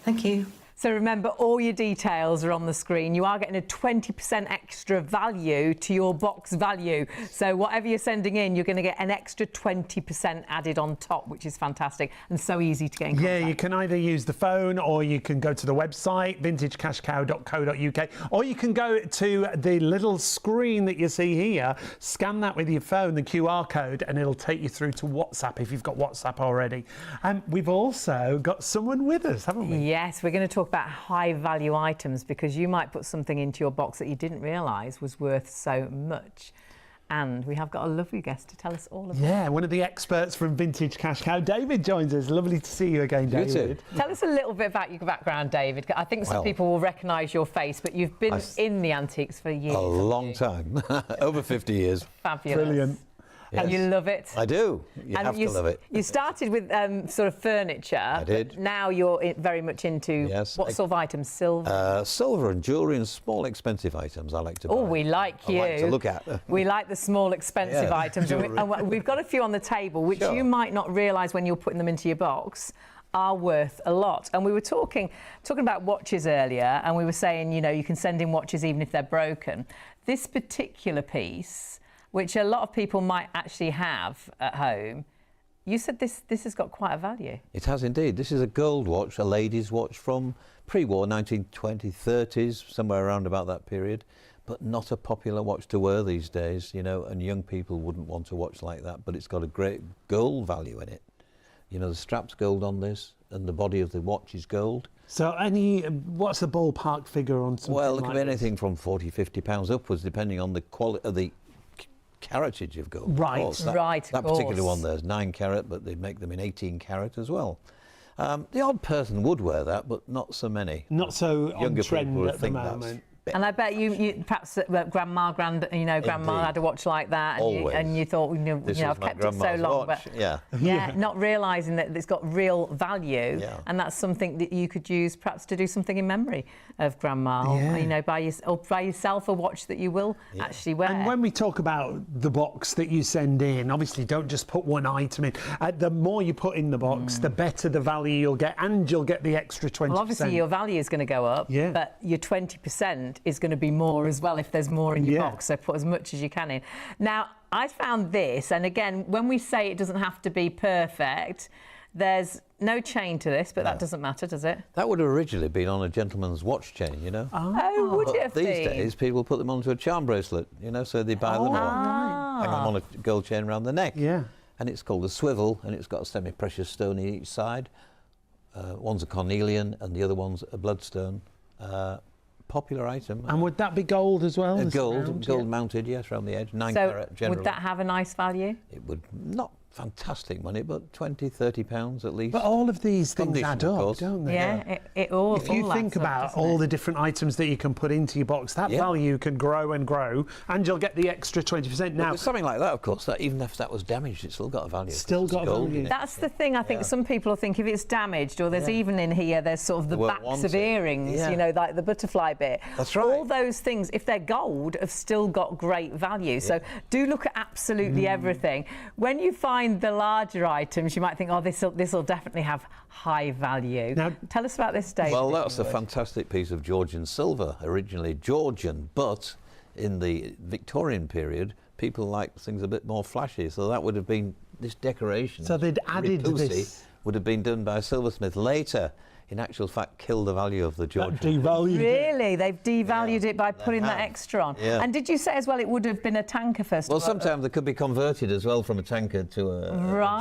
Thank you. So remember, all your details are on the screen. You are getting a 20% extra value to your box value. So whatever you're sending in, you're going to get an extra 20% added on top, which is fantastic and so easy to get in contact. Yeah, you can either use the phone or you can go to the website, vintagecashcow.co.uk, or you can go to the little screen that you see here, scan that with your phone, the QR code, and it'll take you through to WhatsApp if you've got WhatsApp already. And we've also got someone with us, haven't we? Yes, we're going to talk about high value items, because you might put something into your box that you didn't realise was worth so much. And we have got a lovely guest to tell us all about it. Yeah, one of the experts from Vintage Cash Cow. David joins us. Lovely to see you again, David. You too. Tell us a little bit about your background, David. I think some people will recognise your face, but you've been in the antiques for years. A long time. Over 50 years. Fabulous. Brilliant. Yes. And you love it. I do. You have to love it. You started with sort of furniture. I did. But now you're very much into what sort of items? Silver? Silver and jewellery and small expensive items I like to buy. Oh, we like you. I like to look at. We like the small expensive items. And we've got a few on the table, which you might not realise when you're putting them into your box are worth a lot. And we were talking about watches earlier, and we were saying, you know, you can send in watches even if they're broken. This particular piece, which a lot of people might actually have at home, you said this has got quite a value. It has indeed. This is a gold watch, a lady's watch from pre-war, 1920s, 30s, somewhere around about that period, but not a popular watch to wear these days, you know, and young people wouldn't want a watch like that, but it's got a great gold value in it. You know, the strap's gold on this, and the body of the watch is gold. So what's the ballpark figure on something Well, it like could be anything from £40, £50 upwards, depending on the quality of the caratage of gold. Right, of course. That particular one there's 9 carat, but they make them in 18 carat as well. The odd person would wear that, but not so many. Not so Younger on trend people at the think moment. bit. And I bet you perhaps grandma had a watch like that, and you thought, I've kept it so long, watch. but not realising that it's got real value, and that's something that you could use perhaps to do something in memory of grandma, or, buy yourself a watch that you will actually wear. And when we talk about the box that you send in, obviously don't just put one item in. The more you put in the box, the better the value you'll get, and you'll get the extra 20%. Well, obviously your value is going to go up, but your 20% is going to be more as well if there's more in your box, so put as much as you can in. Now, I found this, and again, when we say it doesn't have to be perfect, there's no chain to this, but that doesn't matter, does it? That would have originally been on a gentleman's watch chain, Oh, would it have been? These days, people put them onto a charm bracelet, so they buy them on. Hang them on a gold chain around the neck. Yeah. And it's called a swivel, and it's got a semi-precious stone in each side. One's a cornelian, and the other one's a bloodstone. Popular item. And would that be gold as well? Gold mounted, yes, around the edge. 9 carat generally. Would that have a nice value? It would not fantastic money, but 20, 30 pounds at least. But all of these things add up, don't they? Yeah, it all. If you think about all the different items that you can put into your box, that value can grow and grow, and you'll get the extra 20%. Now, with something like that, of course, that even if that was damaged, it's still got a value. Still got value. That's the thing. I think some people think if it's damaged, or there's even in here, there's sort of the backs of earrings, like the butterfly bit. That's right. All those things, if they're gold, have still got great value. So do look at absolutely everything. When you find the larger items, you might think, oh, this will definitely have high value. Now, tell us about this, David. Well, that's a fantastic piece of Georgian silver, originally Georgian, but in the Victorian period, people liked things a bit more flashy, so that would have been this decoration. So they'd added this. Would have been done by a silversmith later. In actual fact, kill the value of the Georgian. Devalued really? They've devalued it by putting that extra on. Yeah. And did you say as well it would have been a tanker first? Well, sometimes they could be converted as well from a tanker to a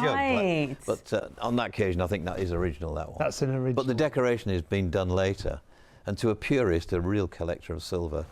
jug. But on that occasion, I think that is original, that one. That's an original. But the decoration has been done later. And to a purist, a real collector of silver,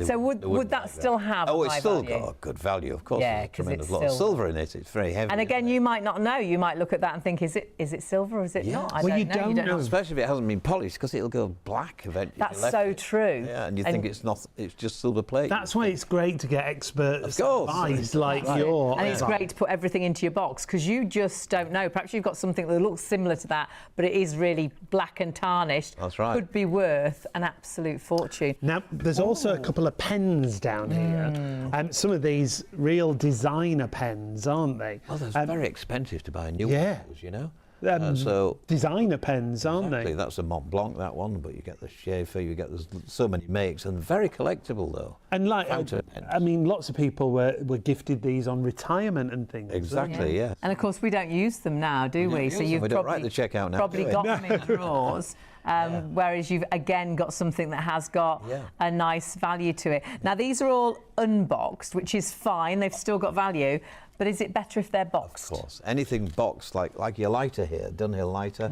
so would that still have it's high still value? got a good value, of course. Yeah, there's a tremendous it's lot of silver in it. It's very heavy. And again, you might not know. You might look at that and think, is it silver or is it not? I don't know. Especially if it hasn't been polished, because it'll go black eventually. That's so true. Yeah, and you think it's not. It's just silver plate. That's why it's great to get experts advice like yours. And it's great to put everything into your box, because you just don't know. Perhaps you've got something that looks similar to that, but it is really black and tarnished. That's right. Could be worth an absolute fortune. Now, there's also a couple of pens down here. Some of these real designer pens, aren't they? Well, they're very expensive to buy new ones, So designer pens, aren't they? they? That's a Mont Blanc, that one, but you get the Schaefer, there's so many makes, and very collectible though. And lots of people were gifted these on retirement and things. Exactly, yeah. And of course, we don't use them now, do we? So you've we don't write the check out now. Probably got them in drawers. Whereas you've again got something that has got a nice value to it. Now, these are all unboxed, which is fine. They've still got value. But is it better if they're boxed? Of course. Anything boxed, like your lighter here, Dunhill lighter,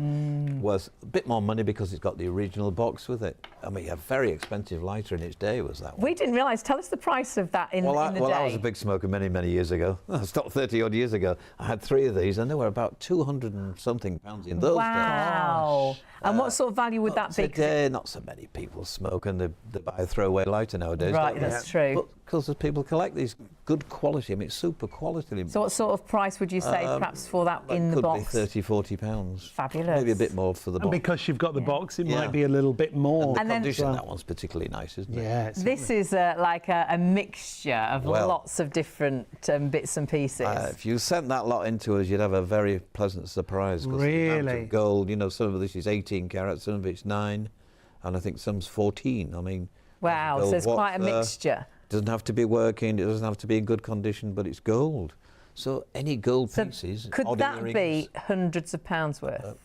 was a bit more money because it's got the original box with it. I mean, a very expensive lighter in its day was that one. We didn't realise. Tell us the price of that in the day. Well, I was a big smoker many, many years ago. I stopped 30-odd years ago. I had 3 of these, and they were about 200 and something pounds in those days. Wow. And what sort of value would that be? Today, not so many people smoke, and they buy a throwaway lighter nowadays. Right, that's true. But because people collect these good quality, I mean, it's super quality. So what sort of price would you say perhaps for that in the box? Could be 30, 40 pounds. Fabulous. Maybe a bit more for the box. And because you've got the box, it might be a little bit more. And the condition, that one's particularly nice, isn't it? Yeah. This is like a mixture of lots of different bits and pieces. If you sent that lot into us, you'd have a very pleasant surprise. Really? The amount of gold, some of this is 18 carats, some of it's 9, and I think some's 14. I mean, wow, so it's quite a mixture. It doesn't have to be working, it doesn't have to be in good condition, but it's gold. So any gold pieces, could that earrings, be hundreds of pounds worth?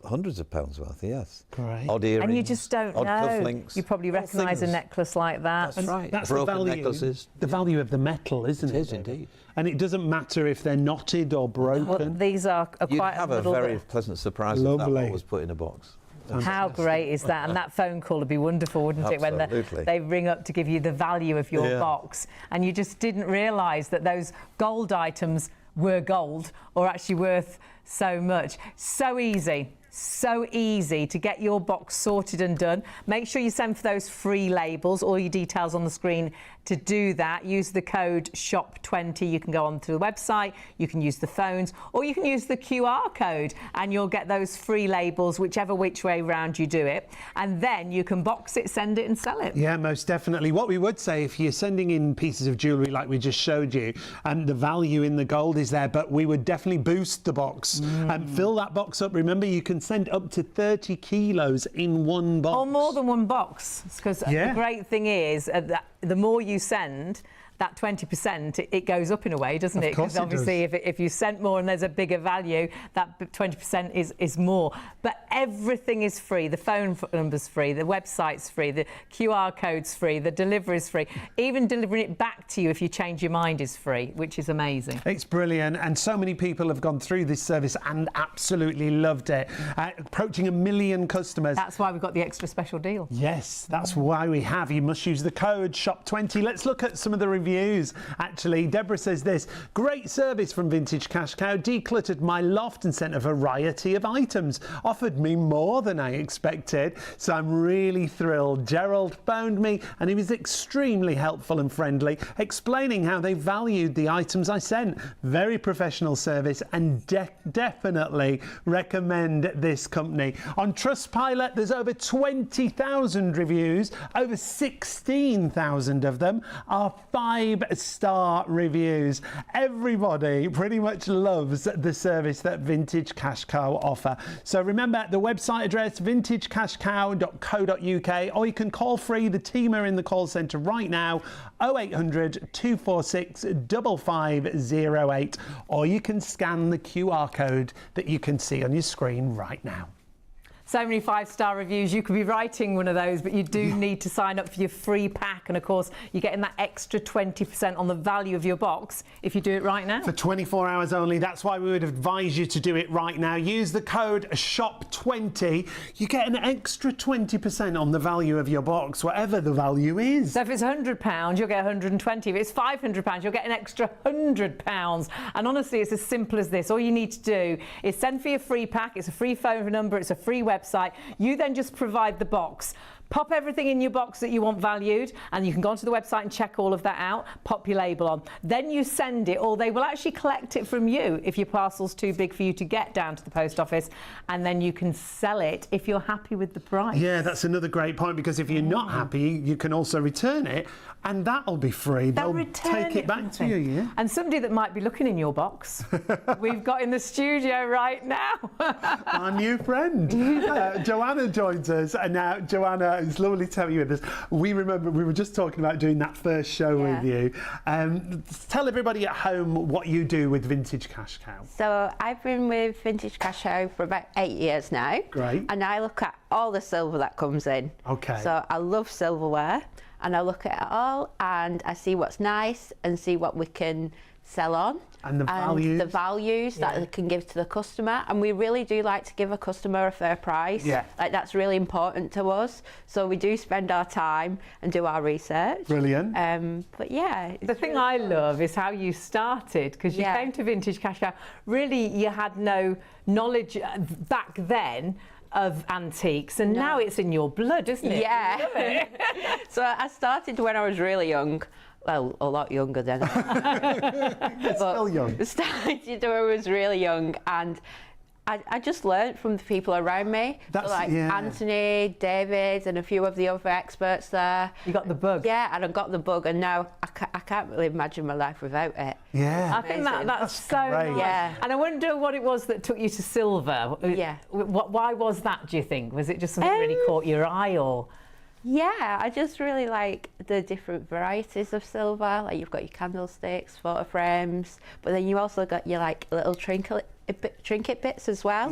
Hundreds of pounds worth, yes. Great. Odd earrings, and you just don't odd know. Cufflinks, You probably recognise a necklace like that. That's right. That's broken the value. Necklaces. The value of the metal, isn't it? It is indeed. And it doesn't matter if they're knotted or broken. Well, these are You'd quite have a a little very bit. pleasant surprise if that lot was put in a box. How great is that? And that phone call would be wonderful, wouldn't it? When they ring up to give you the value of your box, and you just didn't realise that those gold items were gold or actually worth so much. So easy. So easy to get your box sorted and done. Make sure you send for those free labels, all your details on the screen to do that. Use the code SHOP20. You can go onto the website, you can use the phones, or you can use the QR code and you'll get those free labels, whichever which way round you do it. And then you can box it, send it and sell it. Yeah, most definitely. What we would say, if you're sending in pieces of jewellery like we just showed you, and the value in the gold is there, but we would definitely boost the box and fill that box up. Remember, you can send up to 30 kilos in one box. Or more than one box, because the great thing is that the more you send, that 20%, it goes up in a way, doesn't it? Because obviously if you sent more and there's a bigger value, that 20% is more. But everything is free. The phone number's free, the website's free, the QR code's free, the delivery's free. Even delivering it back to you if you change your mind is free, which is amazing. It's brilliant, and so many people have gone through this service and absolutely loved it. Approaching 1 million customers. That's why we've got the extra special deal. Yes, that's why we have. You must use the code SHOP20. Let's look at some of the reviews. Actually, Deborah says this: great service from Vintage Cash Cow, decluttered my loft and sent a variety of items, offered me more than I expected, so I'm really thrilled. Gerald phoned me and he was extremely helpful and friendly, explaining how they valued the items I sent. Very professional service, and definitely recommend this company. On Trustpilot, there's over 20,000 reviews. Over 16,000 of them are 5-star reviews. Everybody pretty much loves the service that Vintage Cash Cow offer. So remember the website address, vintagecashcow.co.uk, or you can call free. The team are in the call centre right now, 0800 246 5508, or you can scan the QR code that you can see on your screen right now. So many 5-star reviews. You could be writing one of those, but you do need to sign up for your free pack. And of course, you're getting that extra 20% on the value of your box if you do it right now. For 24 hours only. That's why we would advise you to do it right now. Use the code SHOP20. You get an extra 20% on the value of your box, whatever the value is. So if it's £100, you'll get 120. If it's £500, you'll get an extra £100. And honestly, it's as simple as this. All you need to do is send for your free pack. It's a free phone number. It's a free website. You then just provide the box. Pop everything in your box that you want valued, and you can go onto the website and check all of that out. Pop your label on. Then you send it, or they will actually collect it from you if your parcel's too big for you to get down to the post office, and then you can sell it if you're happy with the price. Yeah, that's another great point, because if you're not happy, you can also return it, and that'll be free. They'll take it back to you, yeah? And somebody that might be looking in your box, we've got in the studio right now. Our new friend, Joanna, joins us, and now Joanna, it's lovely to have you with us. We remember we were just talking about doing that first show with you. Tell everybody at home what you do with Vintage Cash Cow. So I've been with Vintage Cash Cow for about 8 years now. Great. And I look at all the silver that comes in. Okay. So I love silverware, and I look at it all and I see what's nice and see what we can sell on. And the values. That it can give to the customer. And we really do like to give a customer a fair price. Yeah. Like, that's really important to us. So we do spend our time and do our research. Brilliant. But yeah. The thing I love is how you started, because you came to Vintage Cash Cow. Really, you had no knowledge back then of antiques, and now it's in your blood, isn't it? Yeah. You love it. So I started when I was really young. Well, a lot younger than still young. Started when I was really young, and I just learned from the people around me. That's, so like Anthony, David, and a few of the other experts there. You got the bug. Yeah, and I got the bug, and now I can't really imagine my life without it. Yeah. I think that's so nice. Yeah. And I wonder what it was that took you to silver. Yeah. Why was that, do you think? Was it just something really caught your eye, or? Yeah, I just really like the different varieties of silver. Like, you've got your candlesticks, photo frames, but then you also got your like little trinket bits as well,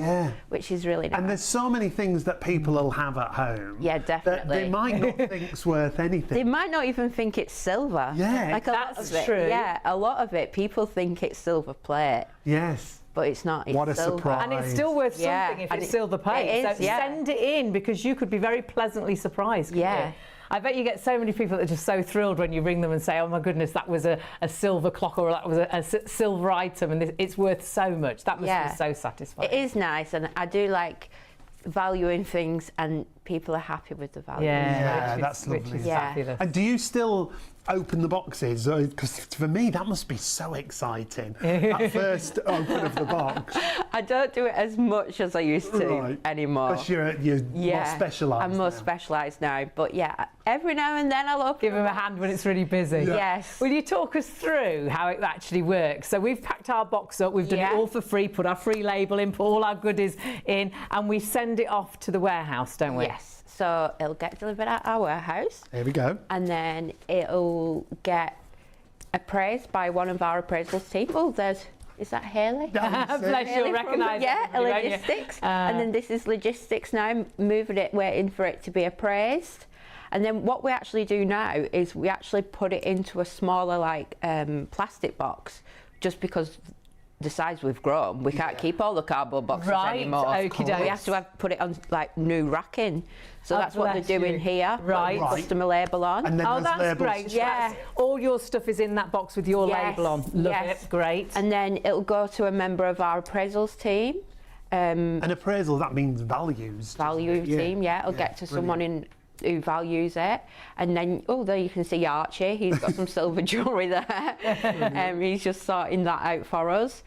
which is really nice. And there's so many things that people will have at home. Yeah, definitely. That they might not think it's worth anything. They might not even think it's silver. Yeah, like that's true. Yeah, a lot of it, people think it's silver plate. Yes. But it's not. It's what a silver. surprise. And it's still worth something if it's silver plate. It is, so send it in, because you could be very pleasantly surprised. Yeah. I bet you get so many people that are just so thrilled when you ring them and say, oh my goodness, that was a silver clock, or that was a silver item, and it's worth so much. That must be so satisfying. It is nice, and I do like valuing things and people are happy with the value. Yeah, that's lovely. Fabulous. And do you still open the boxes? Because for me, that must be so exciting. That first open of the box. I don't do it as much as I used to anymore. Because you're more specialised. I'm more specialised now. But yeah, every now and then I'll open. Give them a hand when it's really busy. Yeah. Yes. Will you talk us through how it actually works? So we've packed our box up, we've done it all for free, put our free label in, put all our goodies in, and we send it off to the warehouse, don't we? Yes. So it'll get delivered at our warehouse. There we go. And then it'll get appraised by one of our appraisals team. Oh, is that Haley? Bless you, recognise Yeah, everybody, won't you? logistics. And then this is logistics now, moving it, waiting for it to be appraised. And then what we actually do now is we actually put it into a smaller, like, plastic box, just because the size we've grown, we can't keep all the cardboard boxes anymore. Okey-doke. We have to put it on like new racking. So that's what they're doing here. Right. Customer label on. And then Oh, that's labels. great. Yeah. All your stuff is in that box with your label on. Love it. Great. And then it'll go to a member of our appraisals team. An appraisal, that means values. Value team, It'll get to someone who values it. And then, there you can see Archie. He's got some silver jewellery there. He's just sorting that out for us.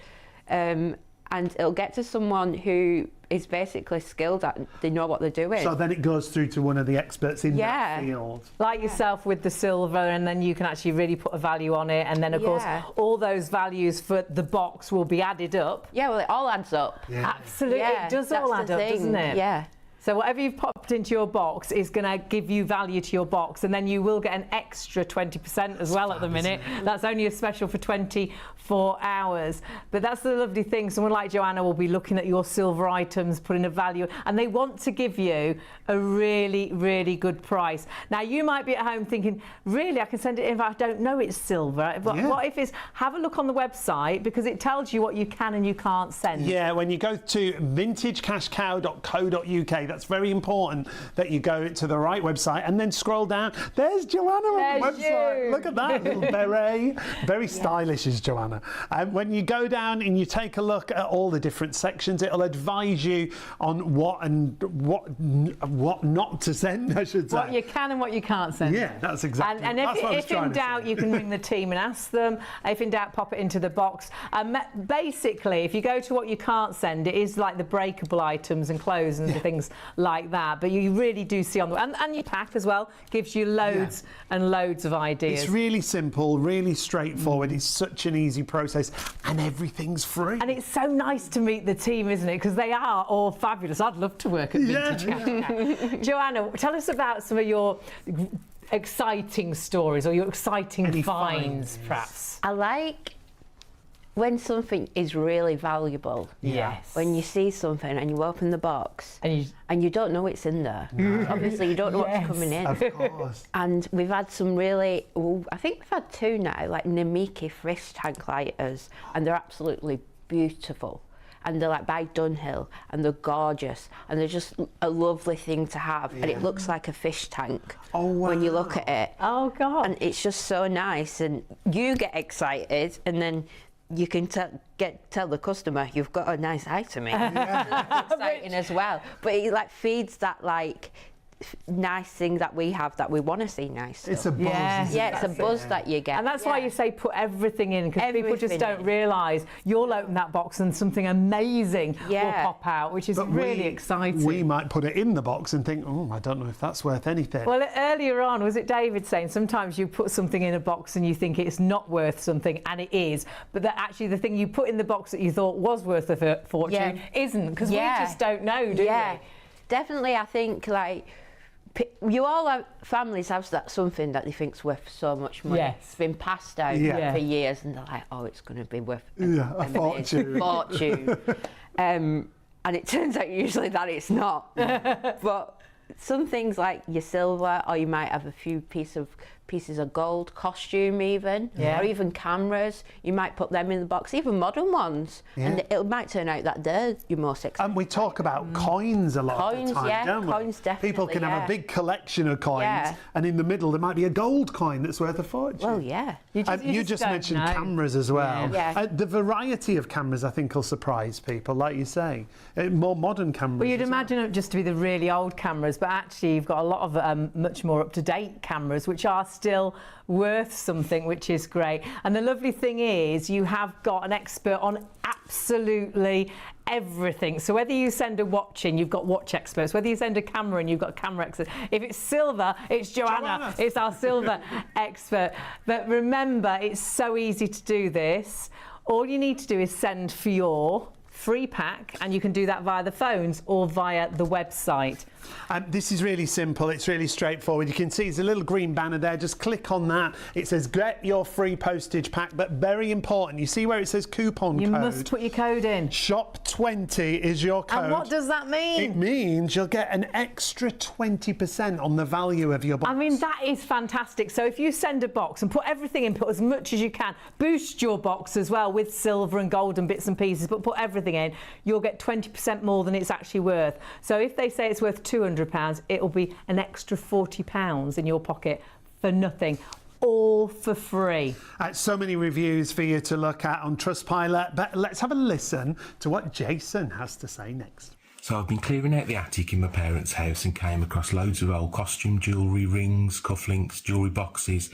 And it'll get to someone who is basically skilled at, they know what they're doing. So then it goes through to one of the experts in that field. Like yourself with the silver, and then you can actually really put a value on it. And then, of course, all those values for the box will be added up. Yeah, well, it all adds up. Yeah. Absolutely. Yeah, it does that's all add the up, thing. doesn't it? Yeah. So whatever you've popped into your box is going to give you value to your box, and then you will get an extra 20% as well at the minute. That's only a special for 24 hours. But that's the lovely thing. Someone like Joanna will be looking at your silver items, putting a value, and they want to give you a really, really good price. Now, you might be at home thinking, really, I can send it in if I don't know it's silver. But what if it's, have a look on the website, because it tells you what you can and you can't send. Yeah, when you go to vintagecashcow.co.uk, that's very important that you go to the right website and then scroll down. There's Joanna on the website. You. Look at that little beret. Very stylish is Joanna. When you go down and you take a look at all the different sections, it'll advise you on what not to send, I should say. What you can and what you can't send. Yeah, that's exactly. And if in doubt, you can ring the team and ask them. If in doubt, pop it into the box. Basically, if you go to what you can't send, it is like the breakable items and clothes and things like that. But you really do see on the and your pack as well gives you loads and loads of ideas. It's really simple, really straightforward. It's such an easy process, and everything's free. And it's so nice to meet the team, isn't it? Because they are all fabulous. I'd love to work at Vintage Cash Cow. Joanna, tell us about some of your exciting stories or your exciting finds, perhaps. I like when something is really valuable. Yes. When you see something and you open the box and you don't know it's in there. Obviously, you don't know what's coming in. Of course. And we've had some really, I think we've had two now, like Namiki fish tank lighters, and they're absolutely beautiful. And they're like by Dunhill, and they're gorgeous, and they're just a lovely thing to have. And it looks like a fish tank when you look at it. Oh, God. And it's just so nice, and you get excited, and then you can tell the customer you've got a nice item in. That's exciting as well. But it like feeds that like nice thing that we have that we want to see nice stuff. It's a buzz. It's a buzz that you get. And that's why you say put everything in, because people just don't realise you'll open that box and something amazing will pop out, which is really exciting. We might put it in the box and think, I don't know if that's worth anything. Well, earlier on, was it David saying sometimes you put something in a box and you think it's not worth something, and it is, but that actually the thing you put in the box that you thought was worth a fortune isn't, because we just don't know, do we? Definitely. I think like you all have families have that something that they think's worth so much money. It's been passed down for years, and they're like, it's going to be worth a fortune. And it turns out usually that it's not. But some things like your silver, or you might have a few pieces pieces of gold, costume even, Yeah. or even cameras. You might put them in the box, even modern ones, and it might turn out that they're your most expensive. And we talk about coins a lot of the time, yeah, don't we? coins definitely. People can have a big collection of coins, Yeah. and in the middle there might be a gold coin that's worth a fortune. Well, yeah. You just don't mentioned know. cameras as well. Yeah. The variety of cameras, I think, will surprise people, like you say. More modern cameras. Well, you'd as imagine it just to be the really old cameras, but actually you've got a lot of much more up-to-date cameras, which are still worth something, which is great. And the lovely thing is you have got an expert on absolutely everything. So whether you send a watch in, you've got watch experts. Whether you send a camera in, you've got a camera expert. If it's silver, it's Joanna. It's our silver expert. But remember, it's so easy to do this. All you need to do is send for your free pack, and you can do that via the phones or via the website. This is really simple. It's really straightforward. You can see there's a little green banner there. Just click on that. It says get your free postage pack, but very important. You see where it says coupon code? You must put your code in. Shop20 is your code. And what does that mean? It means you'll get an extra 20% on the value of your box. I mean, that is fantastic. So if you send a box and put everything in, put as much as you can, boost your box as well with silver and gold and bits and pieces, but put everything in, you'll get 20% more than it's actually worth. So if they say it's worth £200, it'll be an extra £40 in your pocket for nothing. All for free. So many reviews for you to look at on Trustpilot, but let's have a listen to what Jason has to say next. So I've been clearing out the attic in my parents' house and came across loads of old costume jewellery, rings, cufflinks, jewellery boxes,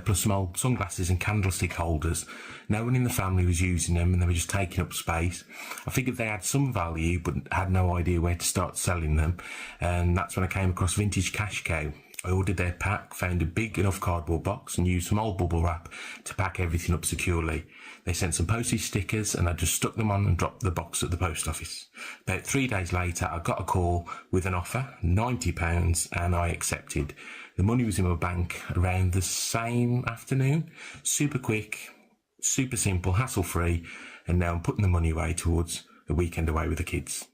plus some old sunglasses and candlestick holders. No one in the family was using them and they were just taking up space. I figured they had some value but had no idea where to start selling them, and that's when I came across Vintage Cash Cow. I ordered their pack, found a big enough cardboard box and used some old bubble wrap to pack everything up securely. They sent some postage stickers and I just stuck them on and dropped the box at the post office. About 3 days later, I got a call with an offer, £90, and I accepted. The money was in my bank around the same afternoon. Super quick, super simple, hassle-free, and now I'm putting the money away towards a weekend away with the kids.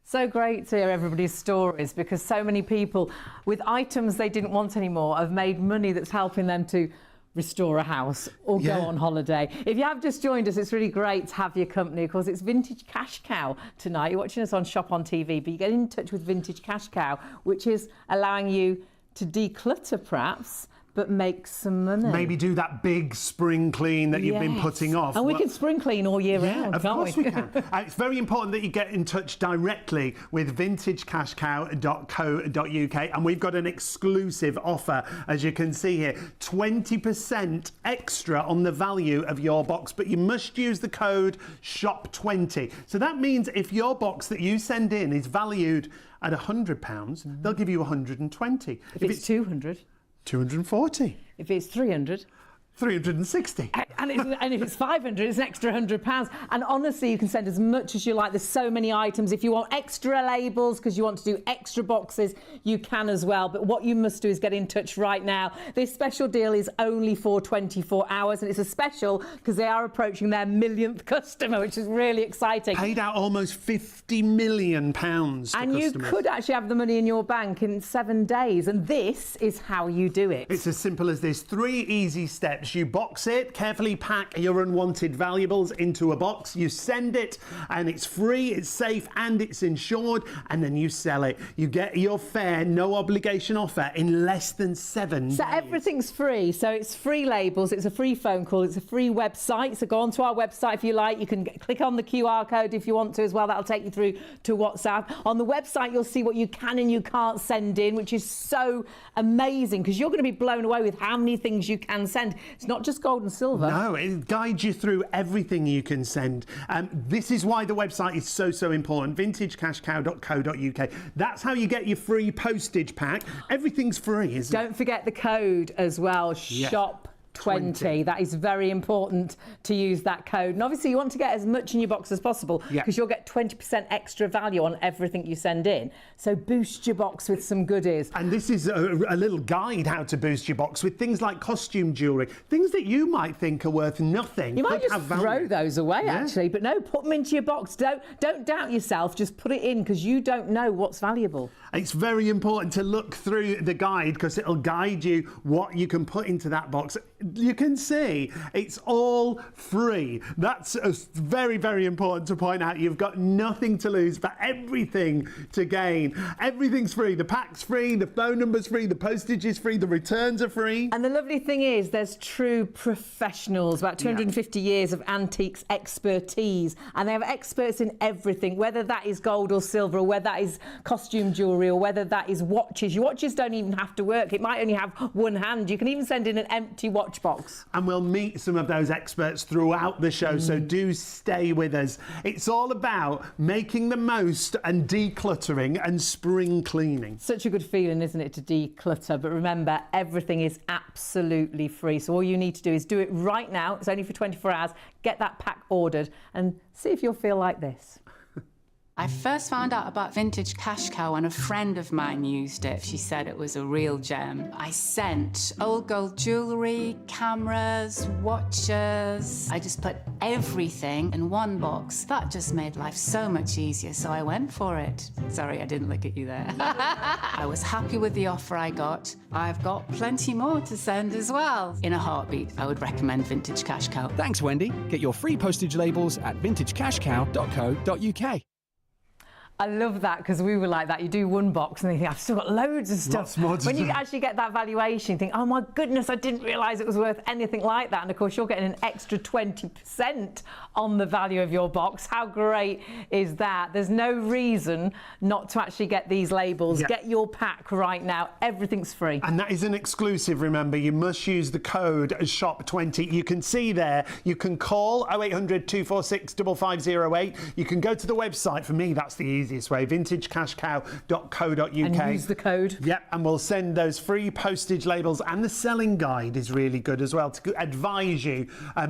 So great to hear everybody's stories, because so many people with items they didn't want anymore have made money that's helping them to restore a house or go on holiday. If you have just joined us, it's really great to have your company. Of course, it's Vintage Cash Cow tonight. You're watching us on Shop on TV, but you get in touch with Vintage Cash Cow, which is allowing you to declutter perhaps, but make some money. Maybe do that big spring clean that you've been putting off. And we can spring clean all year round, of can't course we can. It's very important that you get in touch directly with vintagecashcow.co.uk, and we've got an exclusive offer, as you can see here, 20% extra on the value of your box, but you must use the code SHOP20. So that means if your box that you send in is valued at £100, they'll give you 120. If it's 200, 240. If it's 300, 360. And if it's 500, it's an extra £100. And honestly, you can send as much as you like. There's so many items. If you want extra labels because you want to do extra boxes, you can as well. But what you must do is get in touch right now. This special deal is only for 24 hours, and it's a special because they are approaching their millionth customer, which is really exciting. Paid out almost £50 million to and customers. you could actually have the money in your bank in 7 days, and this is how you do it. It's as simple as this. 3 easy steps. You box it, carefully pack your unwanted valuables into a box, you send it, and it's free, it's safe, and it's insured, and then you sell it. You get your fair, no obligation offer in less than 7 days. So everything's free. So it's free labels, it's a free phone call, it's a free website. So go onto our website if you like. You can click on the QR code if you want to as well. That'll take you through to WhatsApp. On the website, you'll see what you can and you can't send in, which is so amazing because you're going to be blown away with how many things you can send. It's not just gold and silver. No, it guides you through everything you can send. This is why the website is so important. vintagecashcow.co.uk. That's how you get your free postage pack. Everything's free, isn't it? Don't forget the code as well, SHOP20. 20. That is very important to use that code. And obviously you want to get as much in your box as possible because you'll get 20% extra value on everything you send in. So boost your box with some goodies. And this is a little guide how to boost your box with things like costume jewellery, things that you might think are worth nothing. You might just throw those away actually, but no, put them into your box. Don't doubt yourself, just put it in because you don't know what's valuable. It's very important to look through the guide because it'll guide you what you can put into that box. You can see it's all free. That's very, very important to point out. You've got nothing to lose but everything to gain. Everything's free. The pack's free, the phone number's free, the postage is free, the returns are free. And the lovely thing is there's true professionals, about 250 years of antiques expertise, and they have experts in everything, whether that is gold or silver, or whether that is costume jewellery, or whether that is watches. Your watches don't even have to work. It might only have one hand. You can even send in an empty watch box. And we'll meet some of those experts throughout the show, so do stay with us. It's all about making the most and decluttering and spring cleaning. Such a good feeling, isn't it, to declutter? But remember, everything is absolutely free. So all you need to do is do it right now. It's only for 24 hours. Get that pack ordered and see if you'll feel like this. I first found out about vintage cash cow when a friend of mine used it. She said it was a real gem. I sent old gold jewellery, cameras, watches. I just put everything in one box. That just made life so much easier, so I went for it. Sorry, I didn't look at you there. I was happy with the offer I got. I've got plenty more to send as well. In a heartbeat, I would recommend vintage cash cow. Thanks, Wendy. Get your free postage labels at vintagecashcow.co.uk. I love that because we were like that. You do one box and then you think, I've still got loads of stuff. Lots more to when you do. actually get that valuation, you think, oh my goodness, I didn't realise it was worth anything like that. And of course, you're getting an extra 20% on the value of your box. How great is that? There's no reason not to actually get these labels. Get your pack right now. Everything's free. And that is an exclusive, remember. You must use the code SHOP20. You can see there, you can call 0800 246 5508. You can go to the website. For me, that's the easiest way, vintagecashcow.co.uk. And use the code. Yep, and we'll send those free postage labels, and the selling guide is really good as well to advise you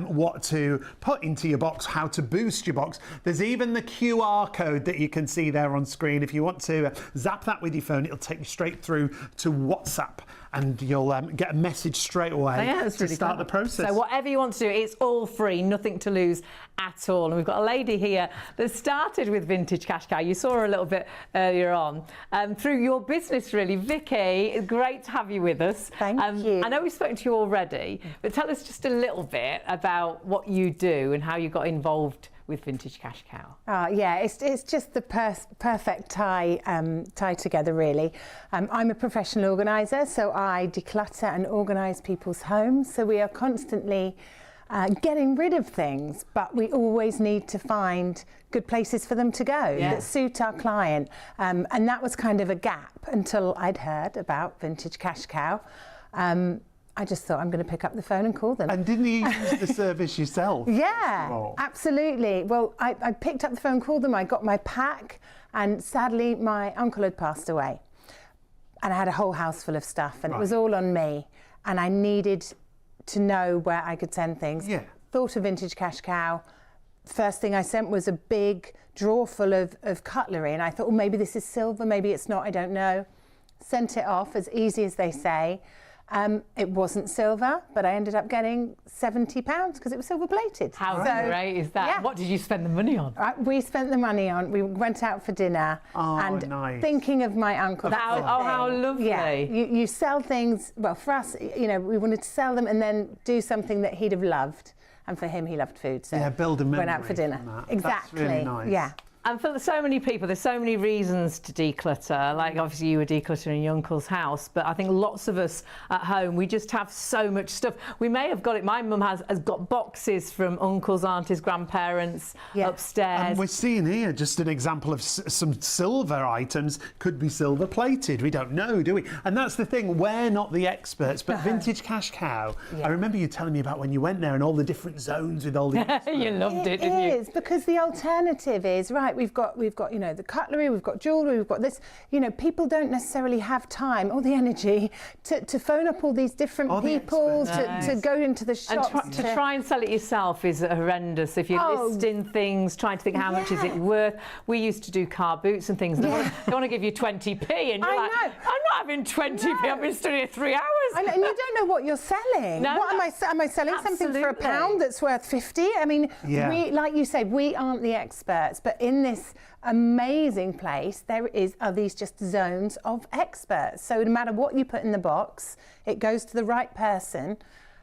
what to put into your box, how to boost your box. There's even the QR code that you can see there on screen. If you want to zap that with your phone, it'll take you straight through to WhatsApp, and you'll get a message straight away to start the process. So whatever you want to do, it's all free, nothing to lose at all. And we've got a lady here that started with Vintage Cash Cow. You saw her a little bit earlier on through your business, really. Vicky, great to have you with us. Thank you. I know we've spoken to you already, but tell us just a little bit about what you do and how you got involved with Vintage Cash Cow. Yeah, it's just the perfect tie together, really. I'm a professional organiser, so I declutter and organise people's homes. So we are constantly getting rid of things, but we always need to find good places for them to go that suit our client. And that was kind of a gap until I'd heard about Vintage Cash Cow. I just thought, I'm going to pick up the phone and call them. And didn't you use the service yourself? Yeah, absolutely. Well, I picked up the phone, called them, I got my pack, and sadly my uncle had passed away. And I had a whole house full of stuff, and it was all on me. And I needed to know where I could send things. Thought of Vintage Cash Cow. First thing I sent was a big drawer full of cutlery, and I thought, well, maybe this is silver, maybe it's not, I don't know. Sent it off, as easy as they say. It wasn't silver, but I ended up getting £70 because it was silver plated. How great is that? Yeah. What did you spend the money on? We spent the money on, we went out for dinner and thinking of my uncle. How lovely. Yeah, you sell things, well, for us, you know, we wanted to sell them and then do something that he'd have loved. And for him, he loved food, so build a memory went out for dinner. Exactly. That's really nice. Yeah. And for so many people, there's so many reasons to declutter. Like, obviously, you were decluttering your uncle's house, but I think lots of us at home, we just have so much stuff. We may have got it. My mum has got boxes from uncles, aunties, grandparents upstairs. And we're seeing here just an example of some silver items. Could be silver plated. We don't know, do we? And that's the thing. We're not the experts, but Vintage Cash Cow. I remember you telling me about when you went there and all the different zones with all the experts. You loved it, didn't you? It is, because the alternative is, right, like we've got you know, the cutlery, we've got jewellery, we've got this. You know, people don't necessarily have time or the energy to phone up all these different people, to go into the shops. And to try and sell it yourself is horrendous. If you're listing things, trying to think how much is it worth. We used to do car boots and things. They want to give you 20p, and you're like, I'm not having 20p. I've been stood here 3 hours. And you don't know what you're selling. Am I selling something for £1 that's worth 50? I mean, we, like you said, we aren't the experts, but in this amazing place, are these just zones of experts. So no matter what you put in the box, it goes to the right person,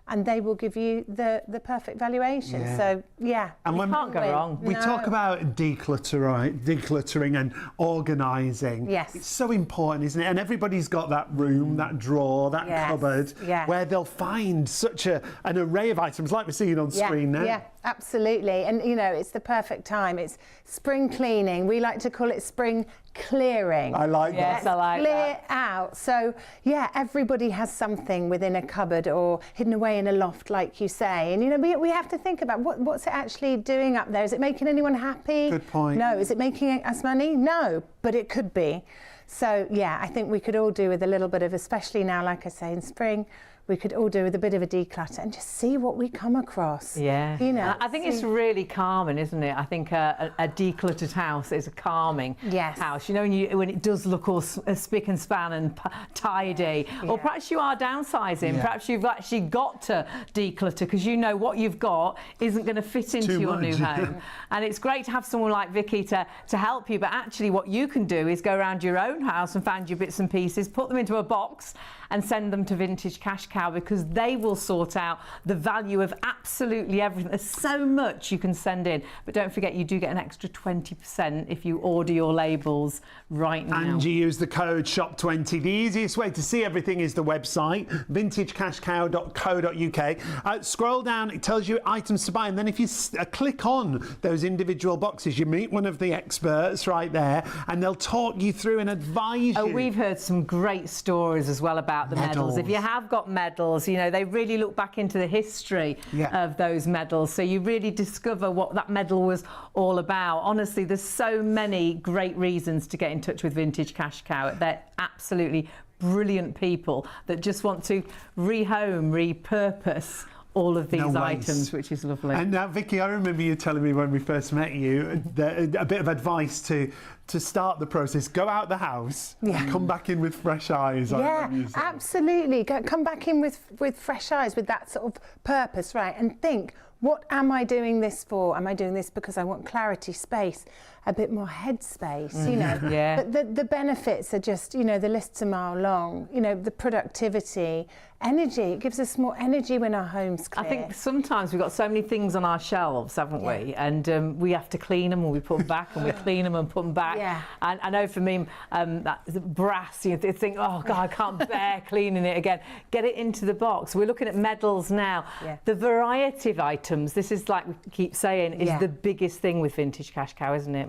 and they will give you the perfect valuation. So and you can't go wrong. We talk about decluttering and organising. Yes, it's so important, isn't it? And everybody's got that room, that drawer, that cupboard, where they'll find such an array of items, like we're seeing on screen now. Yeah, absolutely. And you know, it's the perfect time. It's spring cleaning. We like to call it spring clearing. I like that. Yes, I like that. Clear out. So yeah, everybody has something within a cupboard or hidden away in a loft, like you say. And you know, we have to think about what's it actually doing up there. Is it making anyone happy? Good point. No. Is it making us money? No, but it could be. So yeah, I think we could all do with a little bit of, especially now, like I say, in spring, we could all do with a bit of a declutter and just see what we come across. Yeah. You know, I think it's really calming, isn't it? I think a decluttered house is a calming house. You know, when it does look all spick and span and tidy. Or perhaps you are downsizing. Perhaps you've actually got to declutter because you know what you've got isn't going to fit into your new home. And it's great to have someone like Vicky to help you. But actually what you can do is go around your own house and find your bits and pieces, put them into a box and send them to Vintage Cash Cow, because they will sort out the value of absolutely everything. There's so much you can send in, but don't forget you do get an extra 20% if you order your labels right now. And you use the code SHOP20. The easiest way to see everything is the website, vintagecashcow.co.uk. Scroll down, it tells you items to buy, and then if you click on those individual boxes, you meet one of the experts right there, and they'll talk you through and advise you. Oh, we've heard some great stories as well about the medals. If you have got medals, you know, they really look back into the history of those medals, so you really discover what that medal was all about. Honestly, there's so many great reasons to get in touch with Vintage Cash Cow. They're absolutely brilliant people that just want to rehome, repurpose all of these items, which is lovely. And now, Vicky, I remember you telling me when we first met you a bit of advice to start the process. Go out the house, come back in with fresh eyes. Yeah, absolutely. Come back in with fresh eyes, with that sort of purpose, right? And think, what am I doing this for? Am I doing this because I want clarity, space, a bit more headspace, you know? But the benefits are just, you know, the list's a mile long. You know, the productivity, energy. It gives us more energy when our home's clear. I think sometimes we've got so many things on our shelves, haven't we? And we have to clean them, or we put them back, and we clean them and put them back. And I know for me, that brass, you think, oh God, I can't bear cleaning it again. Get it into the box. We're looking at medals now. The variety of items, this is, like we keep saying, is the biggest thing with Vintage Cash Cow, isn't it?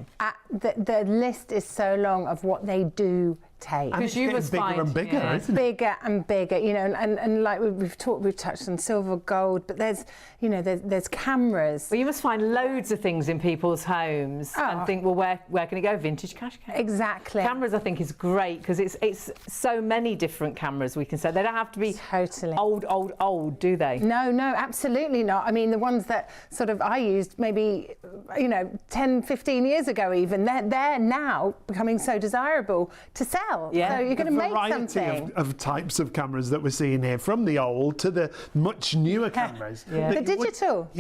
The list is so long of what they do take. And it's getting bigger and bigger, isn't it? Bigger and bigger, you know, and like we've touched on silver, gold, but there's, you know, there's cameras. Well, you must find loads of things in people's homes and think, well, where can it go? Vintage Cash Cow. Exactly. Cameras, I think, is great because it's so many different cameras we can say. They don't have to be old, do they? No, absolutely not. I mean, the ones that sort of I used maybe, you know, 10, 15 years ago even, they're now becoming so desirable to sell. So you're going to make something. Of types of cameras that we're seeing here, from the old to the much newer cameras. The digital.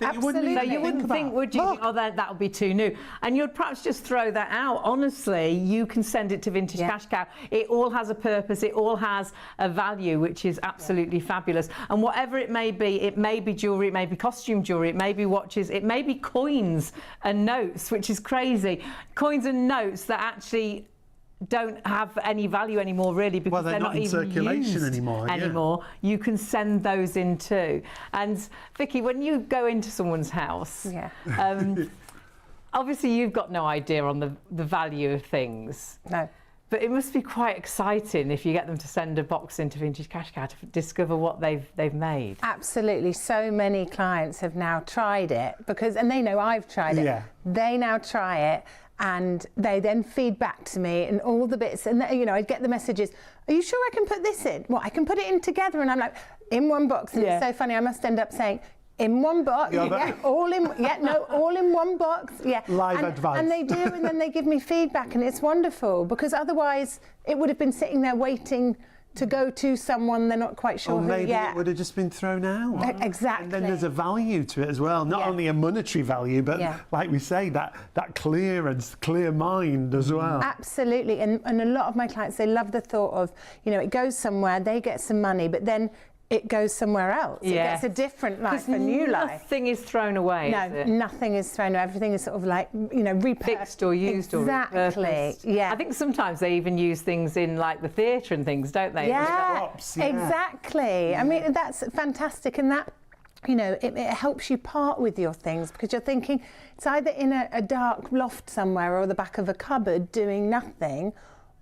Absolutely. You wouldn't think, would you? Oh, that would be too new. And you'd perhaps just throw that out. Honestly, you can send it to Vintage Cash Cow. It all has a purpose. It all has a value, which is absolutely fabulous. And whatever it may be jewellery, it may be costume jewellery, it may be watches, it may be coins and notes, which is crazy. Coins and notes that actually don't have any value anymore, really, because they're not in even circulation used anymore. You can send those in too. And Vicky, when you go into someone's house, obviously you've got no idea on the value of things. No. But it must be quite exciting if you get them to send a box into Vintage Cash Cow to discover what they've made. Absolutely. So many clients have now tried it and they know I've tried it. Yeah. They now try it and they then feed back to me and all the bits. And, you know, I'd get the messages, are you sure I can put this in? Well, I can put it in together. And I'm like, in one box. And it's so funny. I must end up saying, in one box, all in one box, Live advice. And they do, and then they give me feedback, and it's wonderful because otherwise it would have been sitting there waiting to go to someone they're not quite sure or maybe who yet. it would have just been thrown out. Exactly. And then there's a value to it as well, not only a monetary value, but like we say, that clear mind as well. Absolutely, and a lot of my clients, they love the thought of, you know, it goes somewhere, they get some money, but then it goes somewhere else. It gets a different life, a new life. Nothing is thrown away. No, is it? nothing is thrown away. Everything is sort of like, you know, fixed or used or repurposed. Yeah. I think sometimes they even use things in like the theatre and things, don't they? Yeah, exactly. I mean, that's fantastic, and that, you know, it helps you part with your things because you're thinking it's either in a dark loft somewhere or the back of a cupboard doing nothing,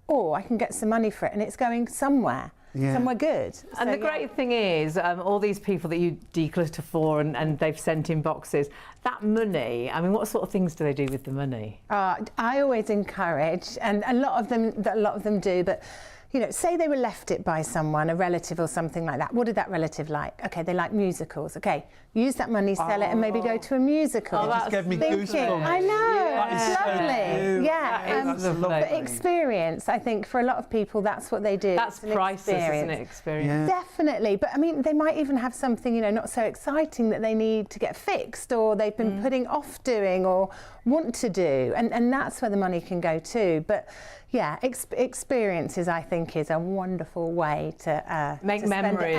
or I can get some money for it and it's going somewhere. Somewhere good. And So, the great thing is, all these people that you declutter for and they've sent in boxes, that money, I mean, what sort of things do they do with the money? I always encourage, and a lot of them do, but you know, say they were left it by someone, a relative or something like that. What did that relative like? Okay, they like musicals. Okay, use that money, sell it, and maybe go to a musical. Oh, that just gave me goosebumps. I know, That is it's lovely. That's lovely. But experience, I think, for a lot of people, that's what they do. That's priceless, isn't it? Experience. Definitely, but I mean, they might even have something, you know, not so exciting that they need to get fixed, or they've been putting off doing, or want to do, and that's where the money can go too. But yeah, experiences, I think, is a wonderful way to make to memories.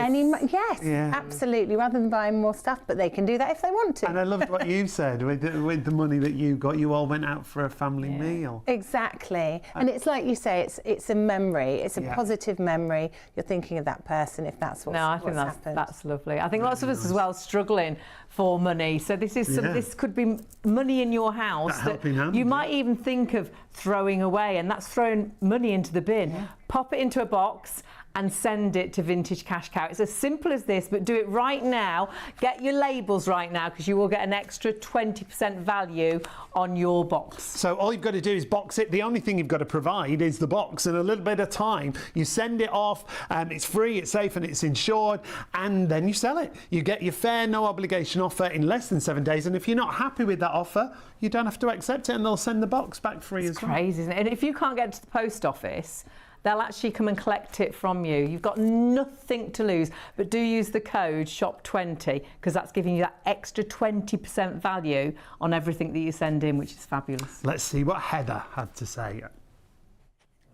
Absolutely, rather than buying more stuff, but they can do that if they want to. And I loved what you said with the money that you got. You all went out for a family meal. Exactly, and it's like you say, it's a memory. It's a positive memory. You're thinking of that person if that's what's I think happened. that's lovely. I think lots of us as well struggling for money. So this is this could be money in your house that you might even think of throwing away, and that's throwing money into the bin. Pop it into a box and send it to Vintage Cash Cow. It's as simple as this, but do it right now. Get your labels right now because you will get an extra 20% value on your box. So all you've got to do is box it. The only thing you've got to provide is the box and a little bit of time. You send it off, it's free, it's safe and it's insured, and then you sell it. You get your fair, no obligation offer in less than 7 days, and if you're not happy with that offer, you don't have to accept it and they'll send the box back free as well. It's crazy, isn't it? And if you can't get to the post office, they'll actually come and collect it from you. You've got nothing to lose, but do use the code SHOP20 because that's giving you that extra 20% value on everything that you send in, which is fabulous. Let's see what Heather had to say.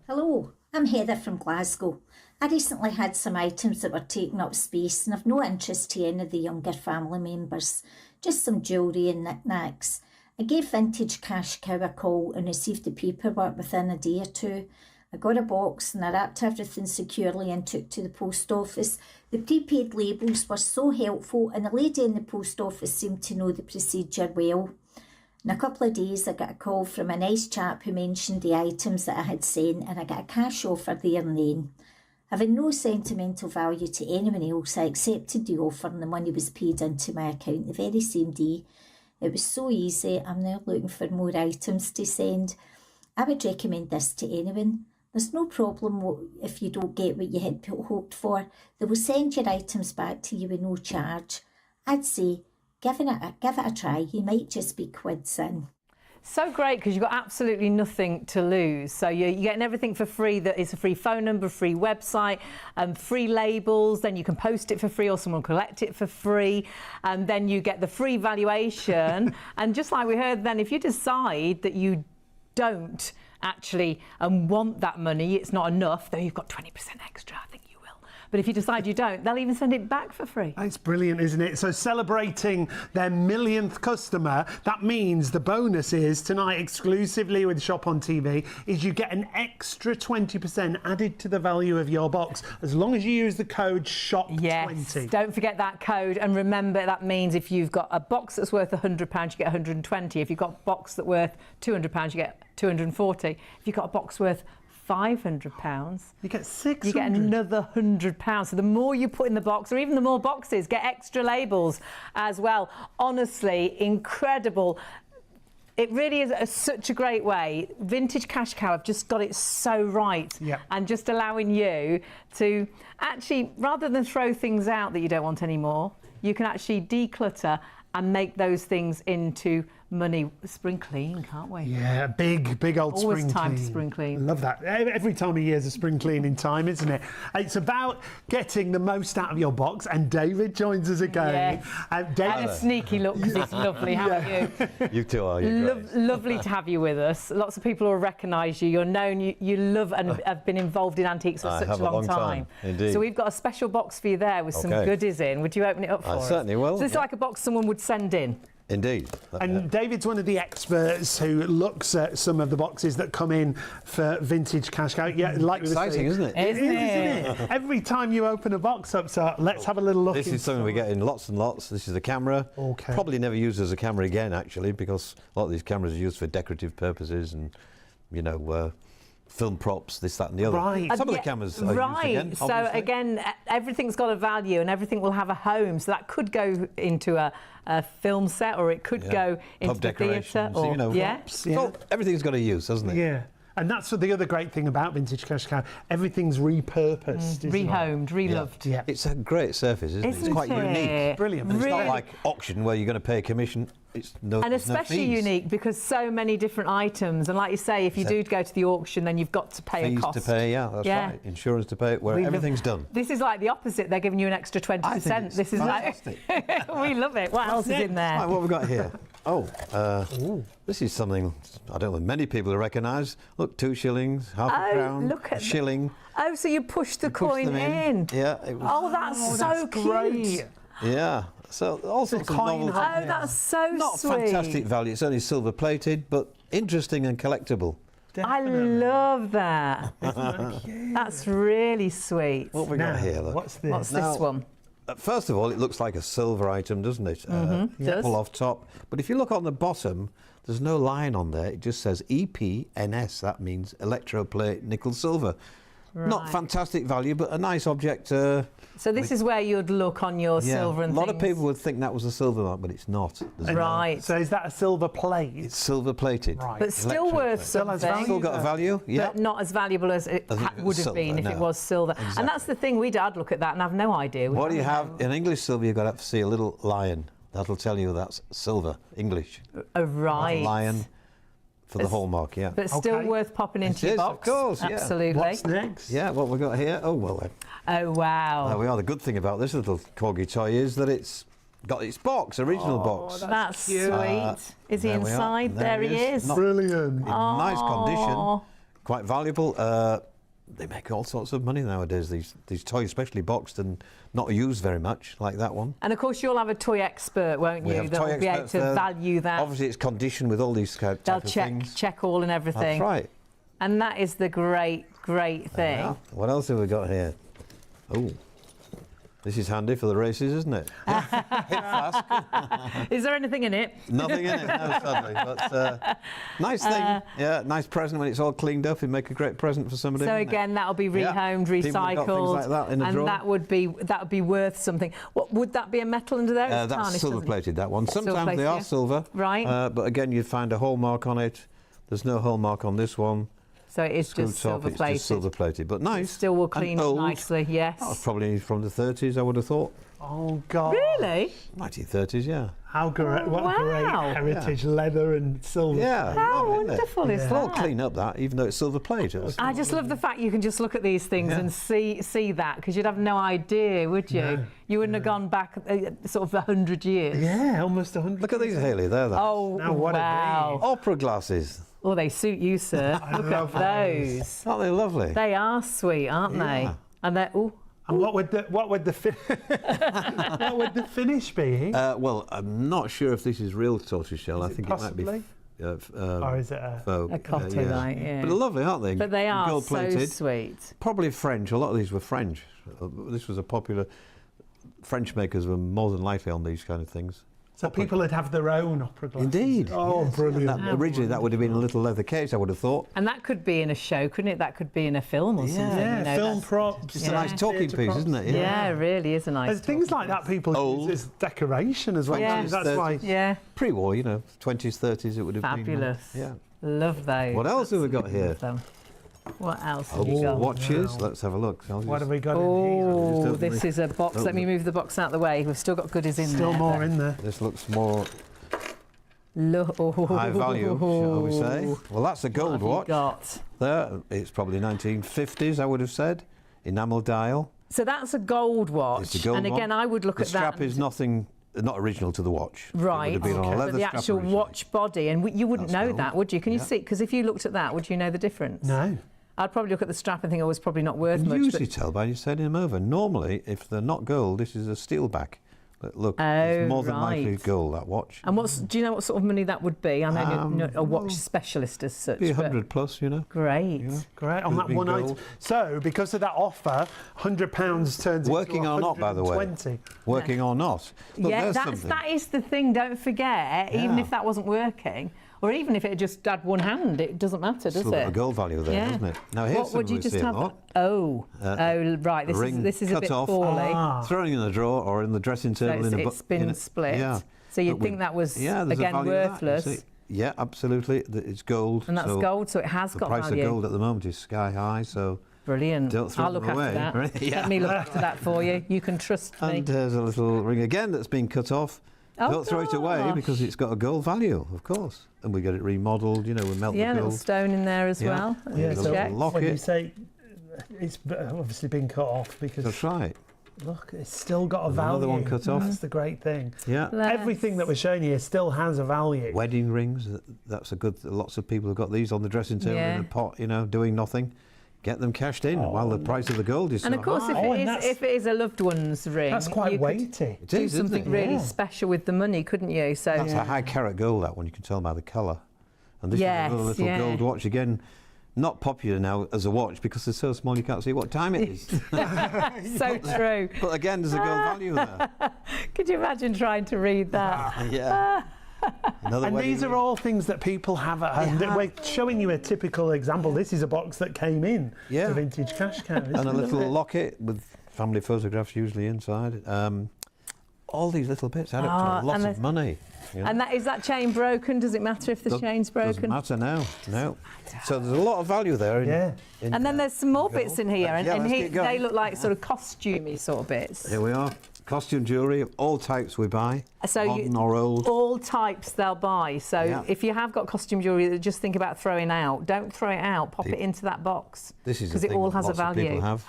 Hello, I'm Heather from Glasgow. I recently had some items that were taking up space and of no interest to any of the younger family members, just some jewellery and knickknacks. I gave Vintage Cash Cow a call and received the paperwork within a day or two. I got a box and I wrapped everything securely and took to the post office. The prepaid labels were so helpful and the lady in the post office seemed to know the procedure well. In a couple of days I got a call from a nice chap who mentioned the items that I had sent and I got a cash offer there and then. Having no sentimental value to anyone else, I accepted the offer and the money was paid into my account the very same day. It was so easy. I'm now looking for more items to send. I would recommend this to anyone. There's no problem if you don't get what you had hoped for. They will send your items back to you with no charge. I'd say give it a try. You might just be quids in. So great because you've got absolutely nothing to lose. So you're getting everything for free. That is a free phone number, free website, free labels. Then you can post it for free or someone will collect it for free. And then you get the free valuation. And just like we heard then, if you decide that you don't actually want that money, it's not enough, though you've got 20% extra, I think you will. But if you decide you don't, they'll even send it back for free. It's brilliant, isn't it? So celebrating their millionth customer, that means the bonus is tonight exclusively with Shop on TV is you get an extra 20% added to the value of your box as long as you use the code SHOP20. Yes, don't forget that code, and remember that means if you've got a box that's worth £100, you get 120. If you've got a box that's worth £200, you get 240. If you've got a box worth £500. You get 600. You get another £100. So the more you put in the box, or even the more boxes, get extra labels as well. Honestly, incredible. It really is such a great way. Vintage Cash Cow have just got it so right. And just allowing you to actually, rather than throw things out that you don't want anymore, you can actually declutter and make those things into money. Spring clean, can't we? Yeah, big old Always spring time clean. for spring clean. Love that. Every time of year is a spring cleaning time, isn't it? It's about getting the most out of your box, and David joins us again. Yes. David, And a sneaky look, because it's lovely, haven't you? You two are. Lovely to have you with us. Lots of people will recognise you. You're known, you love and have been involved in antiques for I such have a long time. Indeed. So we've got a special box for you there with some Okay. goodies in. Would you open it up for us? I certainly will. So it's like a box someone would send in. Indeed. And David's one of the experts who looks at some of the boxes that come in for Vintage Cash Cow. Yeah, like exciting, isn't it? It is, isn't it? Every time you open a box up, so let's have a little look. This is something we get in lots and lots. This is a camera. Okay. Probably never used as a camera again, actually, because a lot of these cameras are used for decorative purposes and, you know, film props, this, that and the other. Right. Some of the cameras are used again, So obviously. again, everything's got a value and everything will have a home. So that could go into a film set, or it could go into Pub the theatre. decorations, Or, you know, So everything's got a use, hasn't it? Yeah. And that's the other great thing about Vintage Cash Cow. Everything's repurposed, isn't rehomed, it? reloved. Yeah. It's a great surface, isn't it? It's quite unique. Brilliant. And it's Really- not like auction where you're going to pay a commission. It's no, And there's no especially fees. unique because so many different items. And like you say, if you do go to the auction, then you've got to pay Fees a cost. to pay, yeah, that's right. Insurance to pay, where We love- everything's done. This is like the opposite. They're giving you an extra 20%. it's This is fantastic. like we love it. What else is in there? Right, what have we got here? This is something I don't know many people recognise. Look, 2 shillings, half a crown, look a at shilling. Oh, so you push the Push coin them in. Yeah. It was, Oh, that's so cute. Great. yeah. So all sorts of coin novelties. Oh, that's so Not sweet. fantastic value. It's only silver plated, but interesting and collectible. I love that. That's really sweet. What have we got here? Look. What's this? What's Now, this one? First of all, it looks like a silver item, doesn't it? does. Pull off top. But if you look on the bottom, there's no line on there. It just says EPNS. That means electroplate nickel silver. Not Right. fantastic value, but a nice object. So this is where you'd look on your silver and a lot of things. people would think that was a silver mark, but it's not. There's no- Right. So is that a silver plate? It's silver plated. Right. But still worth something. Still got a value, yeah. But not as valuable as it As if it was would have silver, been if it no. was silver. And that's the thing, we'd look at that and have no idea. What do you have? In English silver, you've got to see a little lion. That'll tell you that's silver, English. Oh, right. Lion for the hallmark, yeah. But still worth popping into It your is, box. of course, yeah. Absolutely. What's next? Yeah, what we got here? Oh, well, Oh, wow. there we are. The good thing about this little corgi toy is that it's got its box, original box. That's cute. sweet. Is he There we are. inside? There he is. Not Brilliant. in nice condition, quite valuable. They make all sorts of money nowadays, these toys, especially boxed and not used very much, like that one. And of course, you'll have a toy expert, won't We you? have That toy will be able experts to there. value that. Obviously, it's conditioned with all these type They'll of check things. all and everything. That's right. And that is the great thing. Yeah. What else have we got here? Oh, this is handy for the races, isn't it? Is there anything in it? Nothing in it, no, sadly. But nice thing. Yeah, nice present when it's all cleaned up. It'd make a great present for somebody. So wouldn't it? again, that'll be rehomed, Yeah. People have got things recycled, like that in a and drawer. that would be worth something. What would that be? A metal under there? It's That's tarnished, silver isn't it? plated, that one. Sometimes Silver-plated, they are yeah. silver. Right. But again, you'd find a hallmark on it. There's no hallmark on this one. So it is Screw just top, silver it's plated. just silver plated, but nice. Still will And clean up old. nicely. Yes. That was probably from the 30s, I would have thought. Oh, God. Really? 1930s, yeah. How great, what wow. great heritage, leather and silver. Yeah. How lovely, isn't it? wonderful is It'll all that? clean up that, even though it's silver plate. I just love the fact you can just look at these things and see that, because you'd have no idea, would you? No, you wouldn't have gone back sort of 100 years. Yeah, almost 100. Look at these, Hayley, there. Oh, Now, what are wow. Opera glasses. Oh, they suit you, sir. Look love at those. Aren't they lovely? They are sweet, aren't they? Yeah. And they're, ooh. And what would the what would the finish be? Well, I'm not sure if this is real tortoiseshell. I think possibly? it might be. Or is it a Folk, A cottonite, yeah. But they're lovely, aren't they? But they are so Gold-plated. sweet. Probably French. A lot of these were French. This was a popular. French makers were more than likely on these kind of things. So people would have their own opera glasses. Indeed. Oh, brilliant. Originally, that would have been a little leather case, I would have thought. And that could be in a show, couldn't it? That could be in a film or something. Yeah, you know, film props. It's a nice talking piece, isn't it? Yeah, it really is a nice. There's things like that people use as decoration as well. Yeah. That's why. Yeah. Pre-war, you know, 20s, 30s, it would have Fabulous. been. Yeah. Love those. What else have we got here? What else have you got? Watches. Let's have a look. What have we got in Oh, here? this is a box. Let me move the box out of the way. We've still got goodies in there. Still more in there. This looks more Oh. high value, shall we say. Well, that's a gold watch. Got? There, it's probably 1950s, I would have said. Enamel dial. So that's a gold watch. It's a gold and again, one. I would look the at that. strap is nothing, not original to the watch. Right. It would have been on a leather But the strap actual originally. watch body, and you wouldn't That's know gold. that, would you? Can you Yeah. see? Because if you looked at that, would you know the difference? No. I'd probably look at the strap and think, oh, it's probably not worth You much. usually tell by you setting them over. Normally, if they're not gold, this is a steel back. But look, it's more than likely gold, that watch. And do you know what sort of money that would be? I know you're not a watch specialist as such. Be but 100 plus, you know. Great. Yeah. Great, on Could that be one gold. item. So, because of that offer, £100 turns Working into or not, by the way. 120. Working or not. Look, Yeah, there's that something. is the thing. Don't forget, even Yeah. if that wasn't working, or even if it just had one hand, it doesn't matter, does Still got it? a gold value there, Yeah. doesn't it? Now here's What would something you we just see a have? lot. Oh, right. ring This is a cut bit off, poorly. throwing in the drawer or in the dressing table. So in a it's been split. Yeah. So you'd But think that was, there's a again, value in that, you worthless. see. Yeah, absolutely. It's gold. And that's gold, so it has got The price value. of gold at the moment is sky high, so Brilliant. don't throw I'll them look away. after that. Yeah. Let me look after that for you. You can trust me. And there's a little ring again that's been cut off. Oh, Don't throw it away gosh. because it's got a gold value, of course. And we get it remodelled, you know, we melt Yeah, the little gold. stone in there as Yeah. well. Yeah, Yeah, the so little locket. when you say it's obviously been cut off because That's right. look, it's still got a There's value. another one cut off. That's the great thing. Yeah. Everything that we're showing you still has a value. Wedding rings, that's a good, lots of people have got these on the dressing table Yeah. in a pot, you know, doing nothing. Get them cashed in while the price of the gold is And so of course, high. if it is a loved one's ring, That's quite you could weighty. It do is, isn't something it? really Yeah. special with the money, couldn't you? So That's a high carat gold, that one, you can tell by the colour. And this Yes, is another little yeah. gold watch again. Not popular now as a watch because they're so small you can't see what time it is. so true. But again, there's a gold value there. Could you imagine trying to read that? Yeah. Another And wedding these are ring. all things that people have at home. Yeah. We're showing you a typical example. This is a box that came in Yeah. to Vintage Cash Cow. And a isn't little it? locket with family photographs usually inside. All these little bits add up to a lot and of money. You know? And is that chain broken? Does it matter if the chain's Doesn't broken? matter now. No. So there's a lot of value there. Yeah. And then there's some more bits in here, and, Yeah, and let's here keep going. they look like sort of costumey sort of bits. Here we are. Costume jewellery, all types we buy, So modern or old. all types they'll buy. So Yeah. if you have got costume jewellery that just think about throwing out, don't throw it out. Pop it into that box This is because the it thing all that has a lots of value. people have.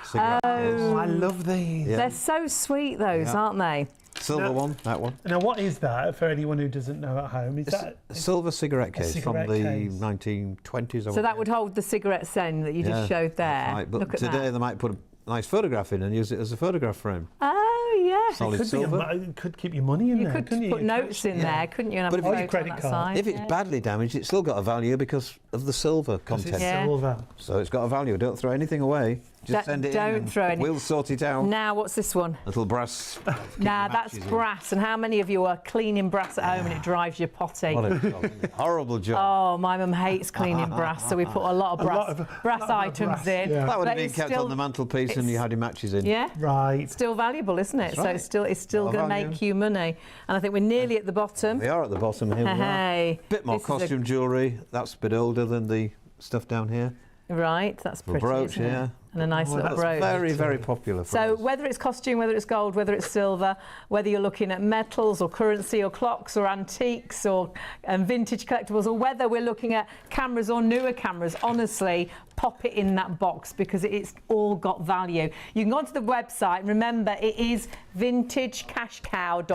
Cigarette case. Oh, I love these. Yeah. They're so sweet, those, Yeah. aren't they? Silver No. one, that one. Now, what is that for anyone who doesn't know at home? Is that A silver cigarette case cigarette from the case. 1920s. So that would hold the cigarette end that you just showed there. Right, but Look at today that. they might put a nice photograph in and use it as a photograph frame. Oh, yeah. Solid could, silver. could keep your money in You there, could couldn't you? put notes in there, couldn't you? And have But a if you- photo on credit that card. side. If it's yeah. badly damaged, it's still got a value because of the silver 'Cause content. it's Yeah. silver. So it's got a value. Don't throw anything away. Just send it don't in. And throw any- We'll sort it out. Now, what's this one? Little brass. Nah, that's matches in. brass. And how many of you are cleaning brass at home and it drives you potty? What a job, isn't it? Horrible job. Oh, my mum hates cleaning brass, so we put a lot of brass items in. yeah. That would have But been it's kept still- on the mantelpiece and you had your matches in. Yeah, Right. still valuable, isn't it? That's So right. it's still Lot of going to value. make you money. And I think we're nearly at the bottom. They are at the bottom here. We are. Hey, Bit more this is a- costume jewellery. That's a bit older than the stuff down here. Right, that's Little pretty. brooch, isn't it? yeah. And a nice Oh, little that's brooch. very, very popular for So us. whether it's costume, whether it's gold, whether it's silver, whether you're looking at metals or currency or clocks or antiques or vintage collectibles, or whether we're looking at cameras or newer cameras, honestly, pop it in that box because it's all got value. You can go onto the website. Remember, it is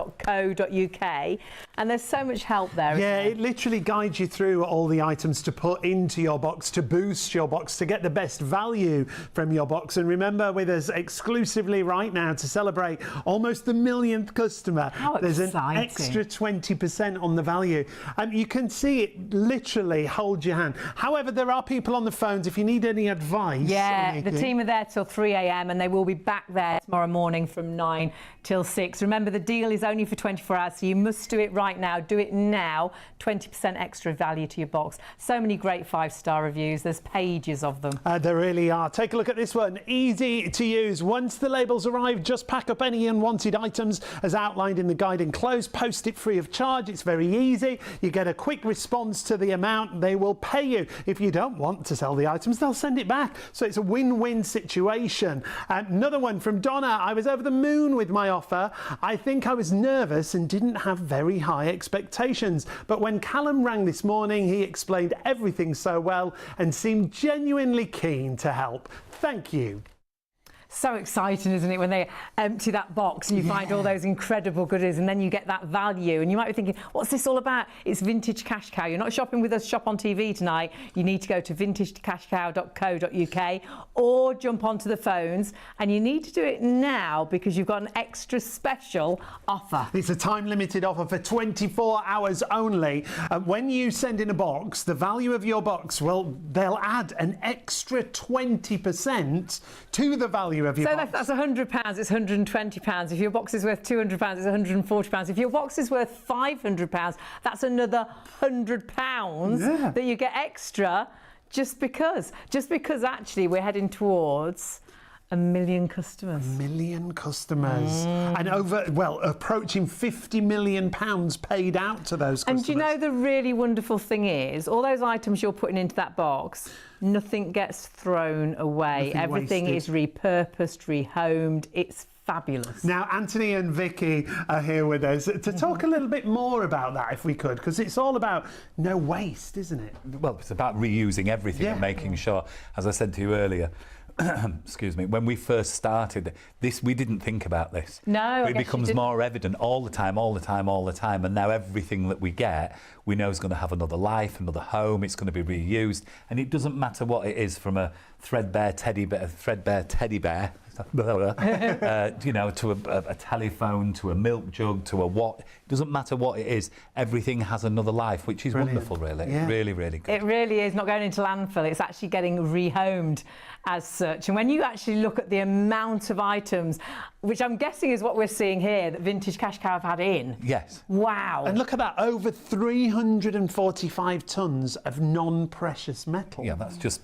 vintagecashcow.co.uk, and there's so much help there. Yeah, isn't it literally guides you through all the items to put into your box, to boost your box, to get the best value from from your box. And remember, with us exclusively right now to celebrate almost the millionth customer, there's an extra 20% on the value. You can see it literally hold your hand. However, there are people on the phones if you need any advice. Yeah, the team are there till 3 a.m. and they will be back there tomorrow morning from 9 till 6. Remember, the deal is only for 24 hours, so you must do it right now. Do it now. 20% extra value to your box. So many great 5-star reviews. There's pages of them. There really are. Take a look at this one. Easy to use. Once the labels arrive, just pack up any unwanted items as outlined in the guide enclosed. Post it free of charge. It's very easy. You get a quick response to the amount. They will pay you. If you don't want to sell the items, they'll send it back. So it's a win-win situation. Another one from Donna. I was over the moon with my offer. I think I was nervous and didn't have very high expectations. But when Callum rang this morning, he explained everything so well and seemed genuinely keen to help. Thank you. So exciting, isn't it, when they empty that box and you find all those incredible goodies and then you get that value and you might be thinking, what's this all about? It's Vintage Cash Cow. You're not shopping with us, Shop on TV tonight. You need to go to vintagecashcow.co.uk or jump onto the phones, and you need to do it now because you've got an extra special offer. It's a time-limited offer for 24 hours only. When you send in a box, the value of your box, well, they'll add an extra 20% to the value of your box. That's £100, it's £120. If your box is worth £200, it's £140. If your box is worth £500, that's another £100 that you get extra just because actually we're heading towards 1 million customers. 1 million customers. And approaching £50 million paid out to those customers. And do you know the really wonderful thing is, all those items you're putting into that box, nothing gets thrown away. Everything is repurposed, rehomed. It's fabulous. Now, Anthony and Vicky are here with us to talk a little bit more about that, if we could, because it's all about no waste, isn't it? Well, it's about reusing everything and making sure, as I said to you earlier, excuse me, when we first started this, we didn't think about this. No, it becomes more evident all the time, and now everything that we get, we know is going to have another life, another home. It's going to be reused, and it doesn't matter what it is, from a threadbare teddy bear, you know, to a telephone, to a milk jug, to a what. It doesn't matter what it is. Everything has another life, which is wonderful, really. Yeah. Really, really good. It really is not going into landfill. It's actually getting rehomed as such. And when you actually look at the amount of items, which I'm guessing is what we're seeing here, that Vintage Cash Cow have had in. Yes. Wow. And look at that, over 345 tonnes of non-precious metal. Yeah, that's just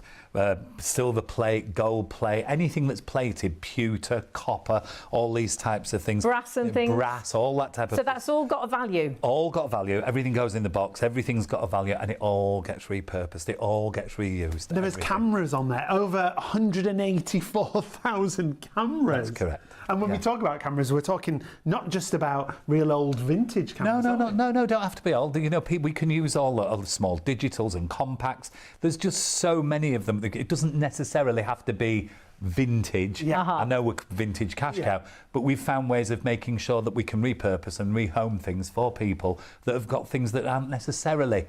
silver plate, gold plate, anything that's plated, pewter, copper, all these types of things. Brass and things. Brass, all that type of So that's all got a value? All got value. Everything goes in the box. Everything's got a value, and it all gets repurposed. It all gets reused. There was cameras on there, over 184,000 cameras. That's correct. And when we talk about cameras, we're talking not just about real old vintage cameras. No, don't have to be old. You know, we can use all the small digitals and compacts. There's just so many of them. It doesn't necessarily have to be vintage. I know we're Vintage Cash Cow, but we've found ways of making sure that we can repurpose and rehome things for people that have got things that aren't necessarily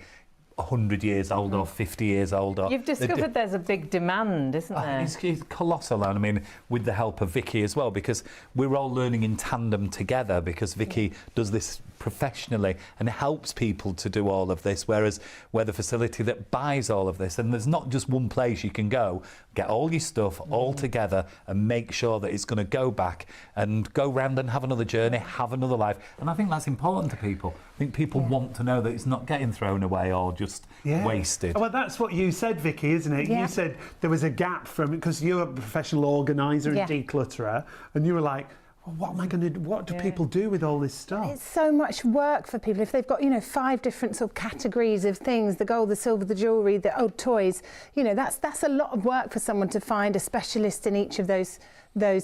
100 years old or 50 years old. Or You've discovered there's a big demand, isn't there? It's colossal, and I mean, with the help of Vicky as well, because we're all learning in tandem together, because Vicky does this professionally and helps people to do all of this, whereas we're the facility that buys all of this, and there's not just one place you can go, get all your stuff all together and make sure that it's going to go back and go round and have another journey, have another life. And I think that's important to people. I think people want to know that it's not getting thrown away or just wasted. Well, that's what you said, Vicky, isn't it? You said there was a gap from it, because you're a professional organiser and declutterer, and you were like, well, what am I going to do? What do people do with all this stuff? It's so much work for people. If they've got, 5 different sort of categories of things, the gold, the silver, the jewellery, the old toys, that's a lot of work for someone to find a specialist in each of those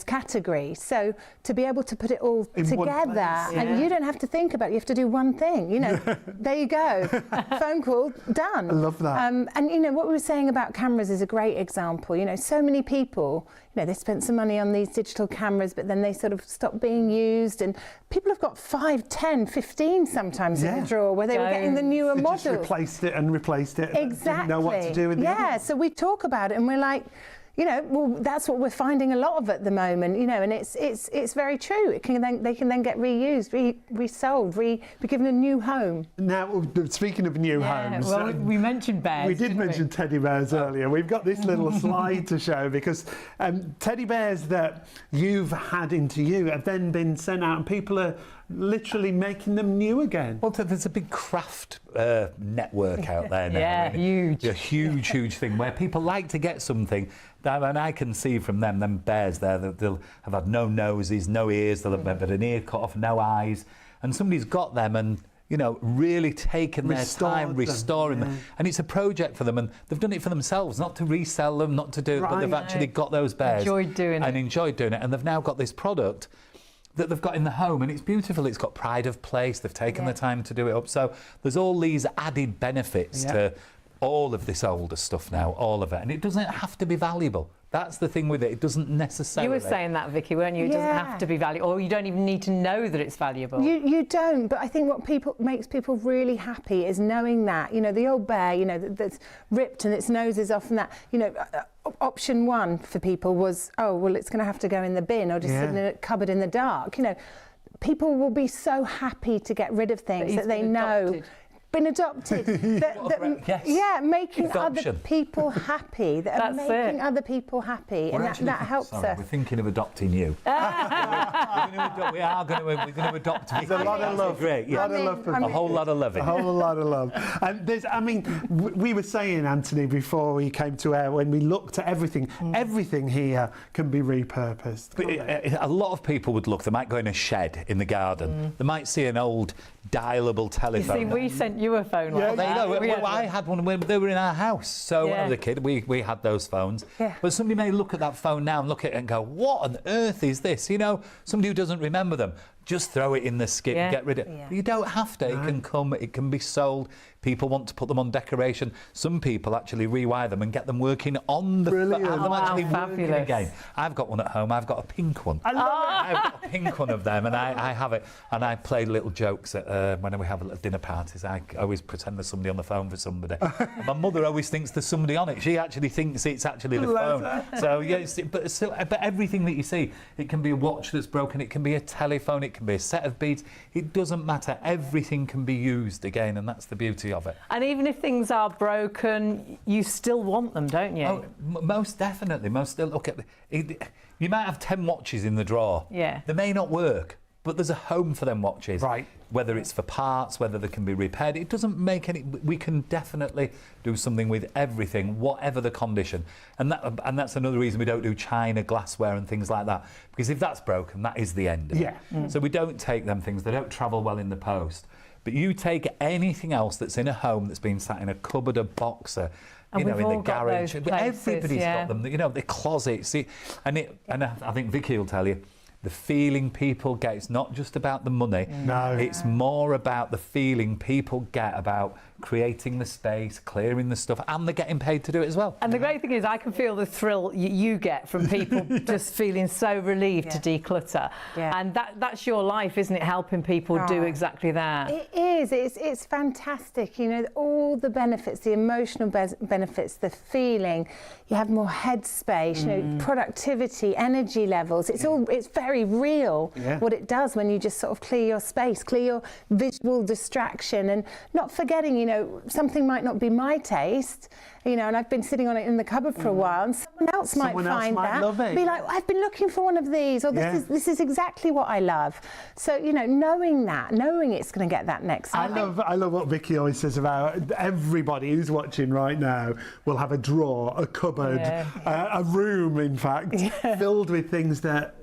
categories. So to be able to put it all together, and you don't have to think about it, you have to do one thing, there you go, phone call, done. I love that. And what we were saying about cameras is a great example. So many people, they spent some money on these digital cameras, but then they sort of stopped being used, and people have got 5, 10, 15 sometimes in the drawer where they were getting the newer model. Just replaced it and replaced it. Exactly. Didn't know what to do with it. Yeah, so we talk about it and we're like, you know, well, that's what we're finding a lot of at the moment, you know, and it's very true. They can then get reused, resold, be given a new home. Now, speaking of new homes, well, we mentioned bears. We did mention teddy bears earlier. We've got this little slide to show because teddy bears that you've had into you have then been sent out, and people are literally making them new again. Well, there's a big craft network out there now. Yeah, huge. A huge thing where people like to get something. And I can see from them bears there that they'll have had no noses, no ears, they'll have had an ear cut off, no eyes, and somebody's got them and, you know, really taken their time restoring them. And it's a project for them, and they've done it for themselves, not to resell them, not to do it, but they've actually got those bears. Enjoyed doing it, and they've now got this product that they've got in the home, and it's beautiful. It's got pride of place. They've taken the time to do it up. So there's all these added benefits to all of this older stuff now, all of it. And it doesn't have to be valuable. That's the thing with it. It doesn't necessarily... You were saying that, Vicky, weren't you? It doesn't have to be valuable, or you don't even need to know that it's valuable. You don't, but I think what makes people really happy is knowing that, you know, the old bear, you know, that's ripped and its nose is off and that, you know, option one for people was, oh, well, it's going to have to go in the bin or just sit in a cupboard in the dark. You know, people will be so happy to get rid of things that they know... Been adopted. Making other people happy. Other people happy, and that helps us. We're thinking of adopting you. We're going to adopt Vicky. There's a lot of love. Great. Yeah. A whole lot of loving. A whole lot of love. We were saying, Anthony, before we came to air, when we looked at everything, everything here can be repurposed. A lot of people would look. They might go in a shed in the garden. They might see an old dialable telephone. You see, we sent you a phone like that. There you go. I had one when they were in our house. So when I was a kid, we had those phones. But somebody may look at that phone now and look at it and go, what on earth is this? You know, somebody who doesn't remember them, just throw it in the skip, get rid of it. You don't have to. It can come, it can be sold. People want to put them on decoration. Some people actually rewire them and get them working on the... Brilliant. Have them actually working again. I've got one at home. I've got a pink one. I love it. I've got a pink one of them, and I have it. And I play little jokes at, when we have little dinner parties. I always pretend there's somebody on the phone for somebody. And my mother always thinks there's somebody on it. She actually thinks it's actually the phone. So, but everything that you see, it can be a watch that's broken, it can be a telephone, it can be a set of beads. It doesn't matter. Everything can be used again, and that's the beauty of it. And even if things are broken, you still want them, don't you? Oh, most definitely. Look at it. You might have 10 watches in the drawer. Yeah. They may not work, but there's a home for them watches. Right. Whether it's for parts, whether they can be repaired, it doesn't make any... We can definitely do something with everything, whatever the condition. And that's another reason we don't do china, glassware and things like that. Because if that's broken, that is the end of it. So we don't take them things. They don't travel well in the post. But you take anything else that's in a home that's been sat in a cupboard, a box, in the garage. Everybody's got them. You know, the closets. And I think Vicky will tell you, the feeling people get, it's not just about the money. No. It's more about the feeling people get about creating the space, clearing the stuff, and they're getting paid to do it as well. And the great thing is I can feel the thrill you get from people just feeling so relieved to declutter. And that's your life, isn't it? Helping people do exactly that. It is. It's fantastic. You know, all the benefits, the emotional benefits, the feeling. You have more headspace, you know, productivity, energy levels. It's very real what it does when you just sort of clear your space, clear your visual distraction, and not forgetting, you know, something might not be my taste, you know, and I've been sitting on it in the cupboard for a while, and someone else might find that, love it. Be like, I've been looking for one of these, or this is exactly what I love. So, you know, knowing it's going to get that next time. I love what Vicky always says about everybody who's watching right now will have a drawer, a cupboard, a room, in fact, filled with things that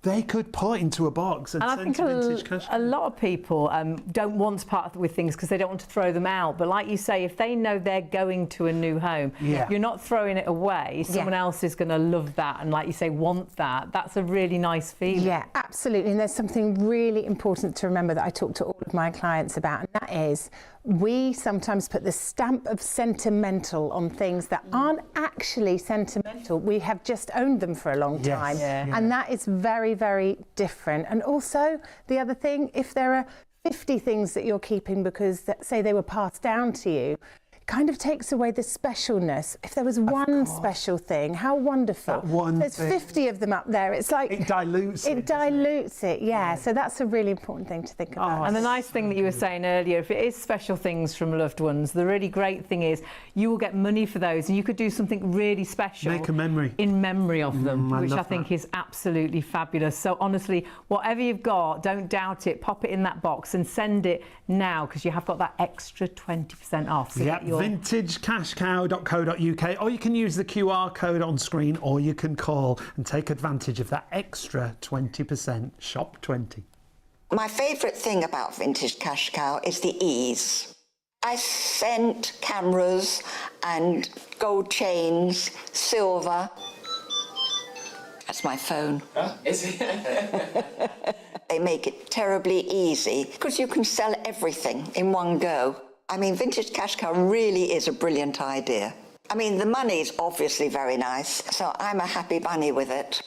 they could put into a box and send to Vintage Cash. A lot of people don't want to part with things because they don't want to throw them out. But like you say, if they know they're going to a new home, you're not throwing it away. Someone else is going to love that and, like you say, want that. That's a really nice feeling. Yeah, absolutely. And there's something really important to remember that I talk to all of my clients about, and that is we sometimes put the stamp of sentimental on things that aren't actually sentimental. We have just owned them for a long time. And that is very, very different. And also, the other thing, if there are 50 things that you're keeping because, say, they were passed down to you, kind of takes away the specialness. If there was one special thing, how wonderful. There's 50 of them up there. It's like... It dilutes it. It dilutes it, yeah. So that's a really important thing to think about. And the nice thing that you were saying earlier, if it is special things from loved ones, the really great thing is you will get money for those and you could do something really special. Make a memory. In memory of them, which I think is absolutely fabulous. So honestly, whatever you've got, don't doubt it. Pop it in that box and send it now because you have got that extra 20% off. So yep, vintagecashcow.co.uk, or you can use the QR code on screen, or you can call and take advantage of that extra 20%. Shop 20. My favourite thing about Vintage Cash Cow is the ease. I sent cameras and gold chains, silver. That's my phone. Is it? They make it terribly easy because you can sell everything in one go. I mean, Vintage Cash Cow really is a brilliant idea. I mean, the money's obviously very nice, so I'm a happy bunny with it.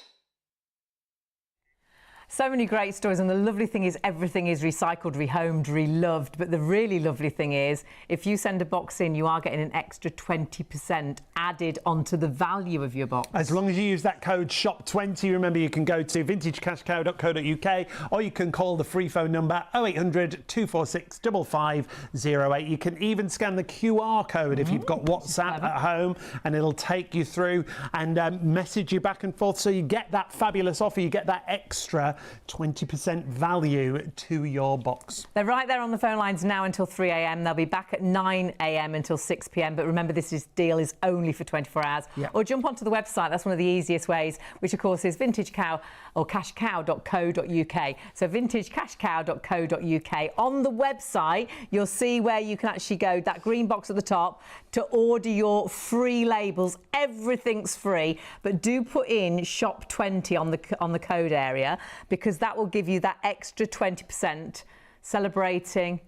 So many great stories, and the lovely thing is everything is recycled, rehomed, reloved. But the really lovely thing is if you send a box in, you are getting an extra 20% added onto the value of your box. As long as you use that code SHOP20, remember you can go to vintagecashcow.co.uk, or you can call the free phone number 0800 246 5508. You can even scan the QR code if you've got WhatsApp at home, and it'll take you through and message you back and forth, so you get that fabulous offer, you get that extra 20% value to your box. They're right there on the phone lines now until 3 a.m. They'll be back at 9 a.m. until 6 p.m. But remember, this deal is only for 24 hours. Yep. Or jump onto the website. That's one of the easiest ways, which of course is vintagecow or cashcow.co.uk. So vintagecashcow.co.uk. On the website, you'll see where you can actually go, that green box at the top, to order your free labels. Everything's free, but do put in SHOP20 on the code area, because that will give you that extra 20%, celebrating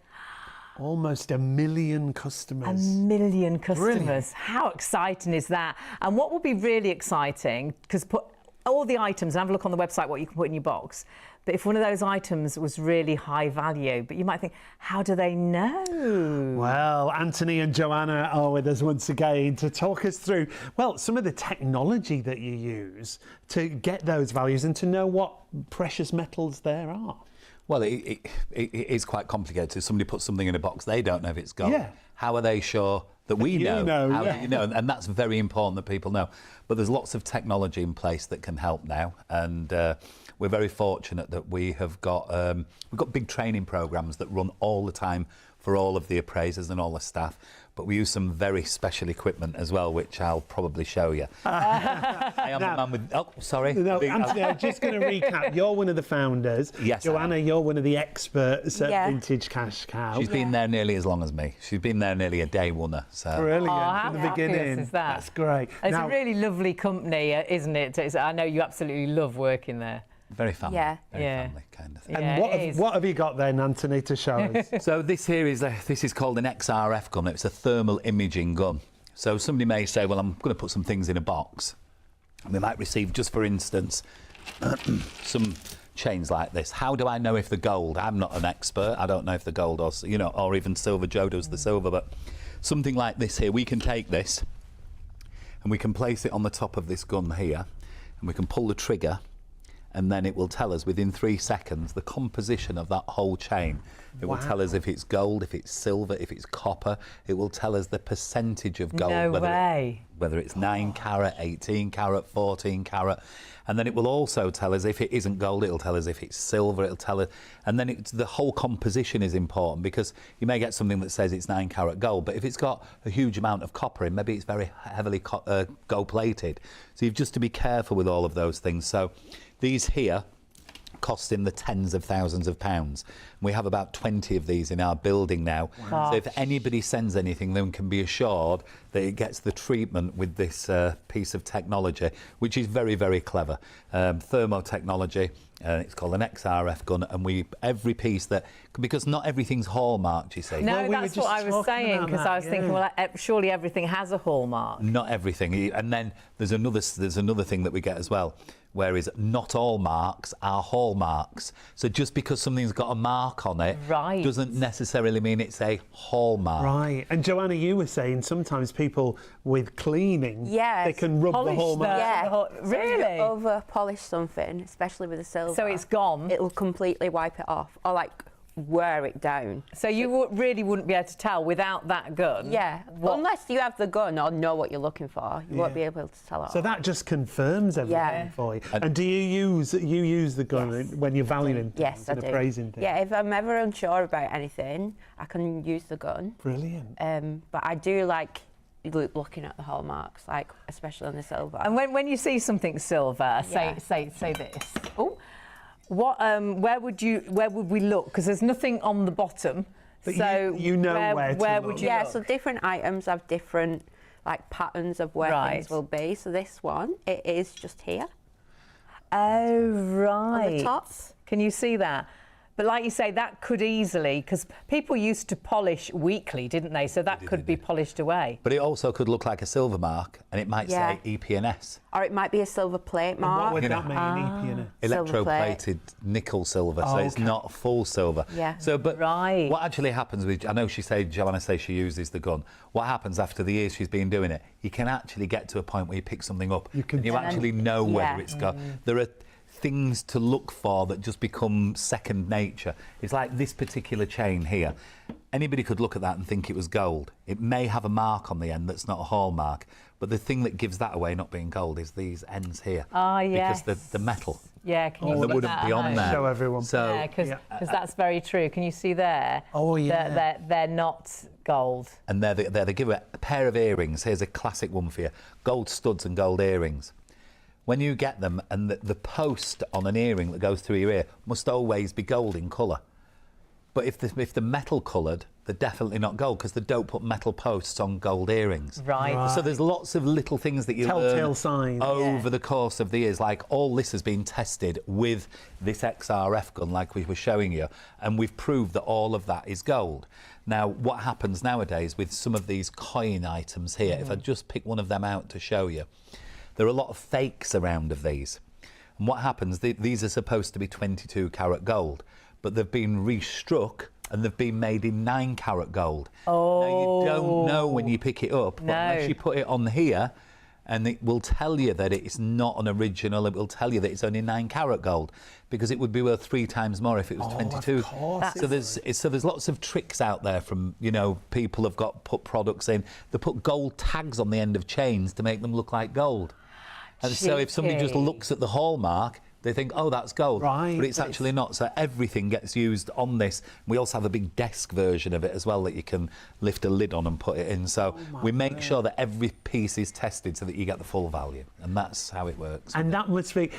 almost 1 million customers. 1 million customers. Brilliant. How exciting is that? And what will be really exciting, because put all the items, and have a look on the website what you can put in your box. But if one of those items was really high value, but you might think, how do they know? Well, Anthony and Joanna are with us once again to talk us through, well, some of the technology that you use to get those values and to know what precious metals there are. Well, it is quite complicated. If somebody puts something in a box, they don't know if it's gold. Yeah. How are they sure that we know? How do you know? And that's very important that people know. But there's lots of technology in place that can help now, and we're very fortunate that we have got we've got big training programs that run all the time for all of the appraisers and all the staff. But we use some very special equipment as well, which I'll probably show you. I am the man with... Oh, sorry. No, Anthony, I'm just going to recap. You're one of the founders. Yes. Joanna, you're one of the experts at Vintage Cash Cow. She's been there nearly as long as me. She's been there nearly a day oneer. So. Brilliant. How from the beginning. is that? That's great. It's a really lovely company, isn't it? I know you absolutely love working there. Very family. Yeah. Very family kind of thing. And what have you got then, Anthony, to show us? So this here is this is called an XRF gun. It's a thermal imaging gun. So somebody may say, well, I'm going to put some things in a box, and we might receive, just for instance, some chains like this. How do I know if they're gold? I'm not an expert. I don't know if they're gold or or even silver. Joe does the silver, but something like this here, we can take this and we can place it on the top of this gun here, and we can pull the trigger, and then it will tell us within 3 seconds the composition of that whole chain. It will tell us if it's gold, if it's silver, if it's copper. It will tell us the percentage of gold. No way. Whether it's 9 carat, 18 carat, 14 carat. And then it will also tell us if it isn't gold, it'll tell us if it's silver, it'll tell us. And then the whole composition is important, because you may get something that says it's 9 carat gold, but if it's got a huge amount of copper in, maybe it's very heavily gold plated. So you've just to be careful with all of those things. So these here cost in the tens of thousands of pounds. We have about 20 of these in our building now. Wow. So if anybody sends anything, then can be assured that it gets the treatment with this piece of technology, which is very, very clever. Thermotechnology, it's called an XRF gun, and every piece because not everything's hallmarked, you see. No, that's what I was saying, because I was thinking, well, surely everything has a hallmark. Not everything. And then there's another thing that we get as well. whereas not all marks are hallmarks. So just because something's got a mark on it doesn't necessarily mean it's a hallmark. Right. And Joanna, you were saying sometimes people with cleaning, they can rub the hallmark. Yeah. Really? So if you over-polish something, especially with a silver, So it's gone? It'll completely wipe it off, or like wear it down. So you really wouldn't be able to tell without that gun? Yeah, unless you have the gun or know what you're looking for, you won't be able to tell it. So that just confirms everything for you. And do you use the gun when you're valuing things Yes, I and do. appraising things? Yeah, if I'm ever unsure about anything, I can use the gun. Brilliant. But I do like looking at the hallmarks, like especially on the silver. And when you see something silver, say this. Oh. What? Where would we look? Because there's nothing on the bottom. But so you know where to would look. you Yeah, look? so different items have different like patterns of where things will be. So this one, it is just here. Oh, right. On the top. Can you see that? But like you say, that could easily, because people used to polish weekly, didn't they? So that could be polished away. But it also could look like a silver mark, and it might say EPNS. Or it might be a silver plate mark. What would that mean, EPNS? Electroplated nickel silver, so it's not full silver. Yeah. So, but what actually happens with, I know Joanna says she uses the gun. What happens after the years she's been doing it, you can actually get to a point where you pick something up and you actually know whether it's got. There are things to look for that just become second nature. It's like this particular chain here. Anybody could look at that and think it was gold. It may have a mark on the end that's not a hallmark, but the thing that gives that away not being gold is these ends here. Ah, yes. Because the metal. Yeah, can you see that wouldn't that? be on there. Show everyone. So, yeah, because that's very true. Can you see there? Oh, yeah. They're not gold. and they give a pair of earrings. Here's a classic one for you. Gold studs and gold earrings. When you get them, and the post on an earring that goes through your ear must always be gold in colour. But if the metal coloured, they're definitely not gold because they don't put metal posts on gold earrings. Right. So there's lots of little things that you Telltale learn signs. over the course of the years. Like all this has been tested with this XRF gun, like we were showing you, and we've proved that all of that is gold. Now, what happens nowadays with some of these coin items here? If I just pick one of them out to show you. There are a lot of fakes around of these. And what happens, these are supposed to be 22 carat gold, but they've been restruck and they've been made in 9 carat gold. Oh. Now, you don't know when you pick it up, but unless you put it on here, and it will tell you that it's not an original, it will tell you that it's only 9 carat gold, because it would be worth 3 times more if it was 22. Of course. So there's lots of tricks out there from, people have put products in. They put gold tags on the end of chains to make them look like gold. And so if somebody just looks at the hallmark, they think, oh, that's gold. Right. But it's actually not. So everything gets used on this. We also have a big desk version of it as well that you can lift a lid on and put it in. So we make sure that every piece is tested so that you get the full value. And that's how it works. And that must be...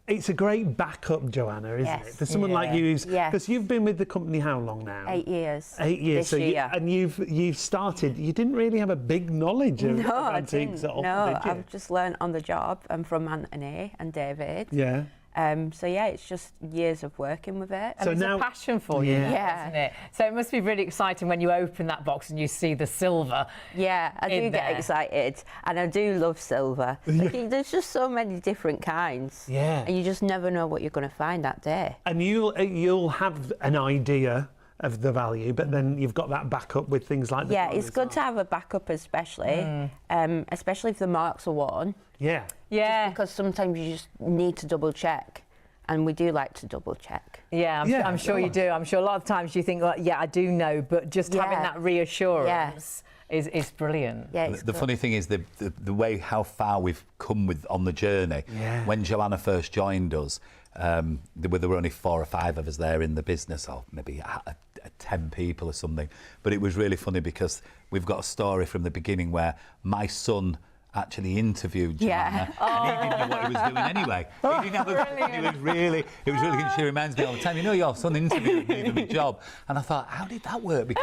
It's a great backup, Joanna, isn't it? For someone like you, because you've been with the company how long now? 8 years. 8 years. This year. And you've started. You didn't really have a big knowledge of antiques at all, No, did you? I've just learned on the job. I'm from Anthony and David. Yeah. So yeah, it's just years of working with it. So it's a passion for you, Yeah. isn't it? So it must be really exciting when you open that box and you see the silver. Yeah, I do get excited, and I do love silver. There's just so many different kinds. Yeah. And you just never know what you're going to find that day. And you'll have an idea of the value, but then you've got that backup with things like the it's good to have a backup, especially if the marks are worn. Yeah. Yeah. Just because sometimes you just need to double check, and we do like to double check. Yeah, I'm sure you do. I'm sure a lot of times you think, well, yeah, I do know, but just having that reassurance is brilliant. Yeah, the funny thing is the way how far we've come on the journey. Yeah. When Joanna first joined us, there were only 4 or 5 of us there in the business, or maybe 10 people or something. But it was really funny because we've got a story from the beginning where my son actually interviewed Joanna, and he didn't know what he was doing anyway. He didn't have it was really good. She reminds me all the time, your son interviewed me for my job. And I thought, how did that work? Because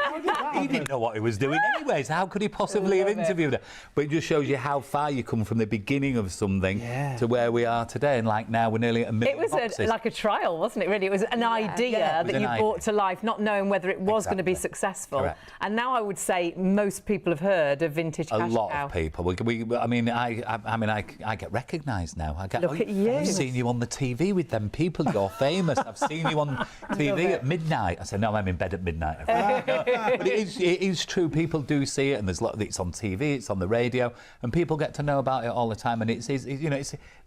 he didn't know what he was doing anyways. How could he possibly have interviewed her? But it just shows you how far you come from the beginning of something to where we are today. And like now, we're nearly at 1 million boxes. It was like a trial, wasn't it, really? It was an idea that you brought to life, not knowing whether it was going to be successful. Correct. And now I would say most people have heard of vintage cash cow. A lot of people. I mean, I get recognised now. I get, Look at you. I've seen you on the TV with them people. You're famous. I've seen you on TV at midnight. I said, no, I'm in bed at midnight. But it is true. People do see it, and it's on TV, it's on the radio, and people get to know about it all the time. And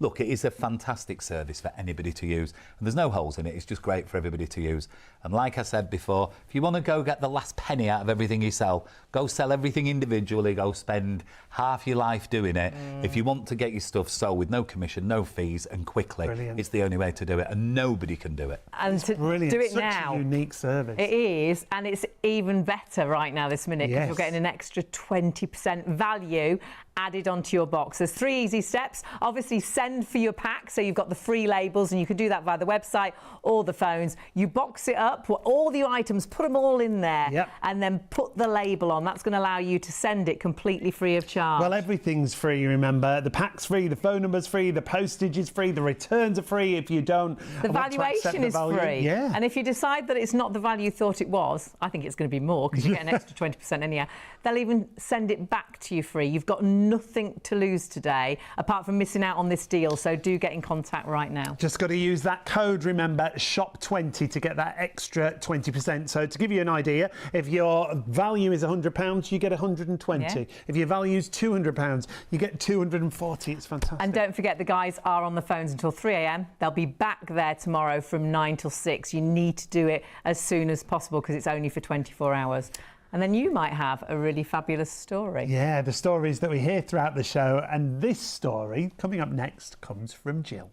look, it is a fantastic service for anybody to use, and there's no holes in it. It's just great for everybody to use. And like I said before, if you want to go get the last penny out of everything you sell, go sell everything individually. Go spend half your life doing it. If you want to get your stuff sold with no commission, no fees, and quickly, it's the only way to do it, and nobody can do it. And it's to brilliant. do it Such now, a unique service. It is, and it's even better right now this minute, because Yes. you're getting an extra 20% value added onto your box. There's 3 easy steps. Obviously, send for your pack, so you've got the free labels, and you can do that via the website or the phones. You box it up, put all your items, put them all in there, and then put the label on. That's going to allow you to send it completely free of charge. Well, everything's free, remember. The pack's free, the phone number's free, the postage is free, the returns are free if you don't. The valuation is free. Yeah. And if you decide that it's not the value you thought it was, I think it's going to be more, because you get an extra 20% anyhow, they'll even send it back to you free. You've got nothing to lose today, apart from missing out on this deal, so do get in contact right now. Just got to use that code, remember, SHOP20, to get that extra 20%. So to give you an idea, if your value is £100, you get 120. Yeah. If your value is £200, you get 240. It's fantastic. And don't forget, the guys are on the phones until 3 a.m. They'll be back there tomorrow from 9 till 6. You need to do it as soon as possible, because it's only for 24 hours. And then you might have a really fabulous story. Yeah, the stories that we hear throughout the show. And this story, coming up next, comes from Jill.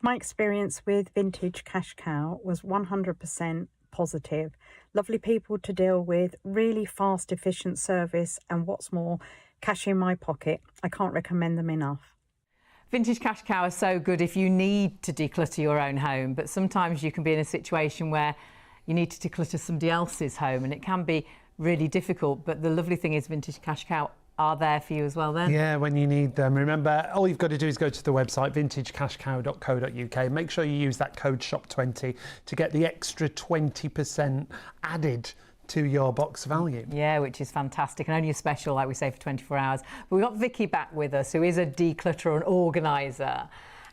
My experience with Vintage Cash Cow was 100% positive. Lovely people to deal with, really fast, efficient service, and what's more, cash in my pocket. I can't recommend them enough. Vintage Cash Cow is so good if you need to declutter your own home, but sometimes you can be in a situation where you need to declutter somebody else's home, and it can be really difficult. But the lovely thing is Vintage Cash Cow are there for you as well then. Yeah, when you need them. Remember, all you've got to do is go to the website, vintagecashcow.co.uk. Make sure you use that code SHOP20 to get the extra 20% added to your box value. Yeah, which is fantastic, and only a special, like we say, for 24 hours. But we've got Vicky back with us, who is a declutterer and organiser.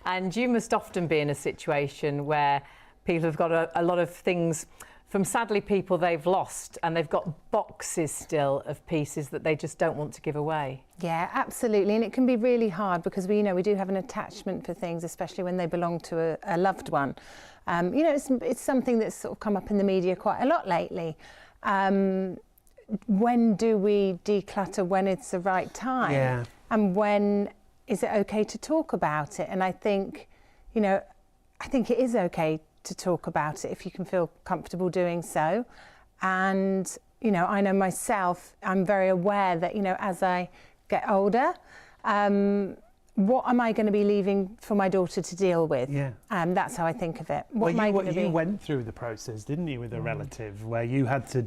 And you must often be in a situation where people have got a lot of things from, sadly, people they've lost, and they've got boxes still of pieces that they just don't want to give away. Yeah, absolutely. And it can be really hard, because we do have an attachment for things, especially when they belong to a loved one. It's something that's sort of come up in the media quite a lot lately. When do we declutter? When it's the right time? Yeah. And when is it okay to talk about it? And I think it is okay to talk about it if you can feel comfortable doing so. And, I know myself, I'm very aware that, as I get older, what am I going to be leaving for my daughter to deal with? Yeah. That's how I think of it. You went through the process, didn't you, with a relative where you had to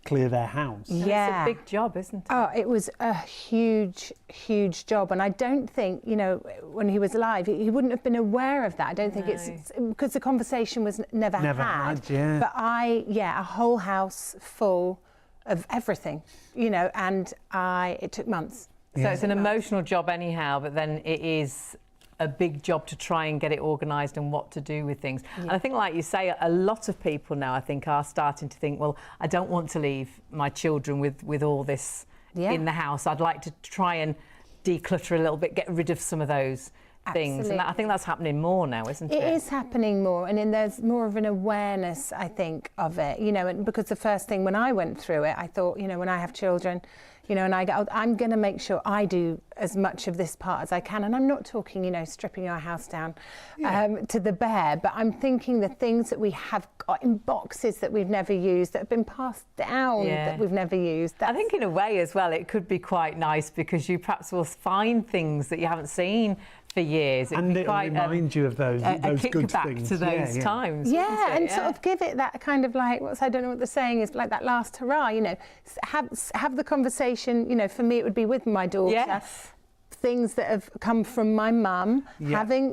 clear their house? Yeah. It's a big job, isn't it? Oh, it was a huge, huge job. And I don't think, when he was alive, he wouldn't have been aware of that. I don't think it's because the conversation was never had. Yeah. But a whole house full of everything, and it took months. So it's an emotional job anyhow, but then it is a big job to try and get it organised and what to do with things. Yeah. And I think, like you say, a lot of people now, I think, are starting to think, well, I don't want to leave my children with all this in the house. I'd like to try and declutter a little bit, get rid of some of those things. And I think that's happening more now, isn't it? It is happening more, and then there's more of an awareness, I think, of it, and because the first thing when I went through it, I thought, when I have children, and I go, I'm going to make sure I do as much of this part as I can. And I'm not talking, stripping our house down to the bare, but I'm thinking the things that we have got in boxes that we've never used, that have been passed down that we've never used. I think in a way as well, it could be quite nice, because you perhaps will find things that you haven't seen for years. And it'll remind you of those good things. To those times. Yeah, and sort of give it that kind of like, I don't know what the saying is, like that last hurrah, have the conversation, for me it would be with my daughter. Yes. Things that have come from my mum,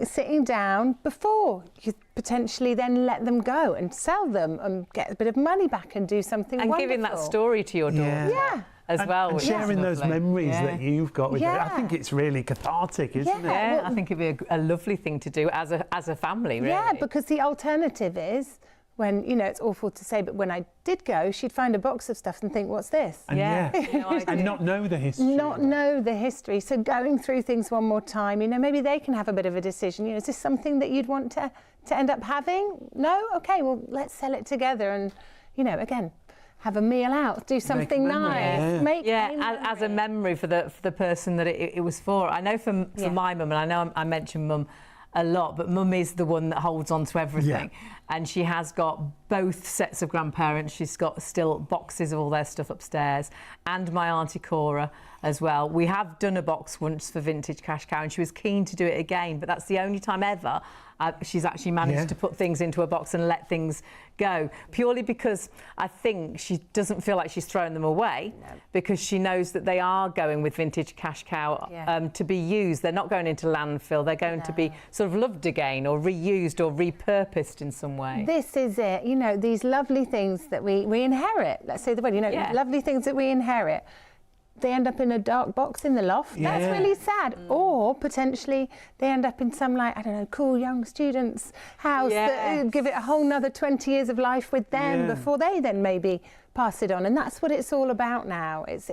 sitting down before you potentially then let them go and sell them and get a bit of money back and do something wonderful. Giving that story to your daughter. Yeah. as well. And which sharing is those lovely. memories that you've got with it, I Yeah. think it's really cathartic, isn't it? Yeah, I think it'd be a lovely thing to do as a family, really. Yeah, because the alternative is when, you know, it's awful to say, but when I did go, she'd find a box of stuff and think, what's this? And and not know the history. Not know the history. So going through things one more time, you know, maybe they can have a bit of a decision. You know, is this something that you'd want to end up having? No? Okay, well, let's sell it together and, you know, again, have a meal out, do something nice. As a memory for the person that it was for. I know for my mum, and I know I mentioned mum a lot, but mum is the one that holds on to everything. And she has got both sets of grandparents. She's got still boxes of all their stuff upstairs, and my auntie Cora as well. We have done a box once for Vintage Cash Cow, and she was keen to do it again, but that's the only time ever she's actually managed to put things into a box and let things go, purely because I think she doesn't feel like she's throwing them away, because she knows that they are going with Vintage Cash Cow to be used. They're not going into landfill. They're going to be sort of loved again or reused or repurposed in some way. This is it, you know, these lovely things that we inherit. Let's say the word, you know, lovely things that we inherit. They end up in a dark box in the loft. That's really sad. Or potentially they end up in some, like, I don't know, cool young student's house that give it a whole nother 20 years of life with them before they then maybe pass it on. And that's what it's all about now. It's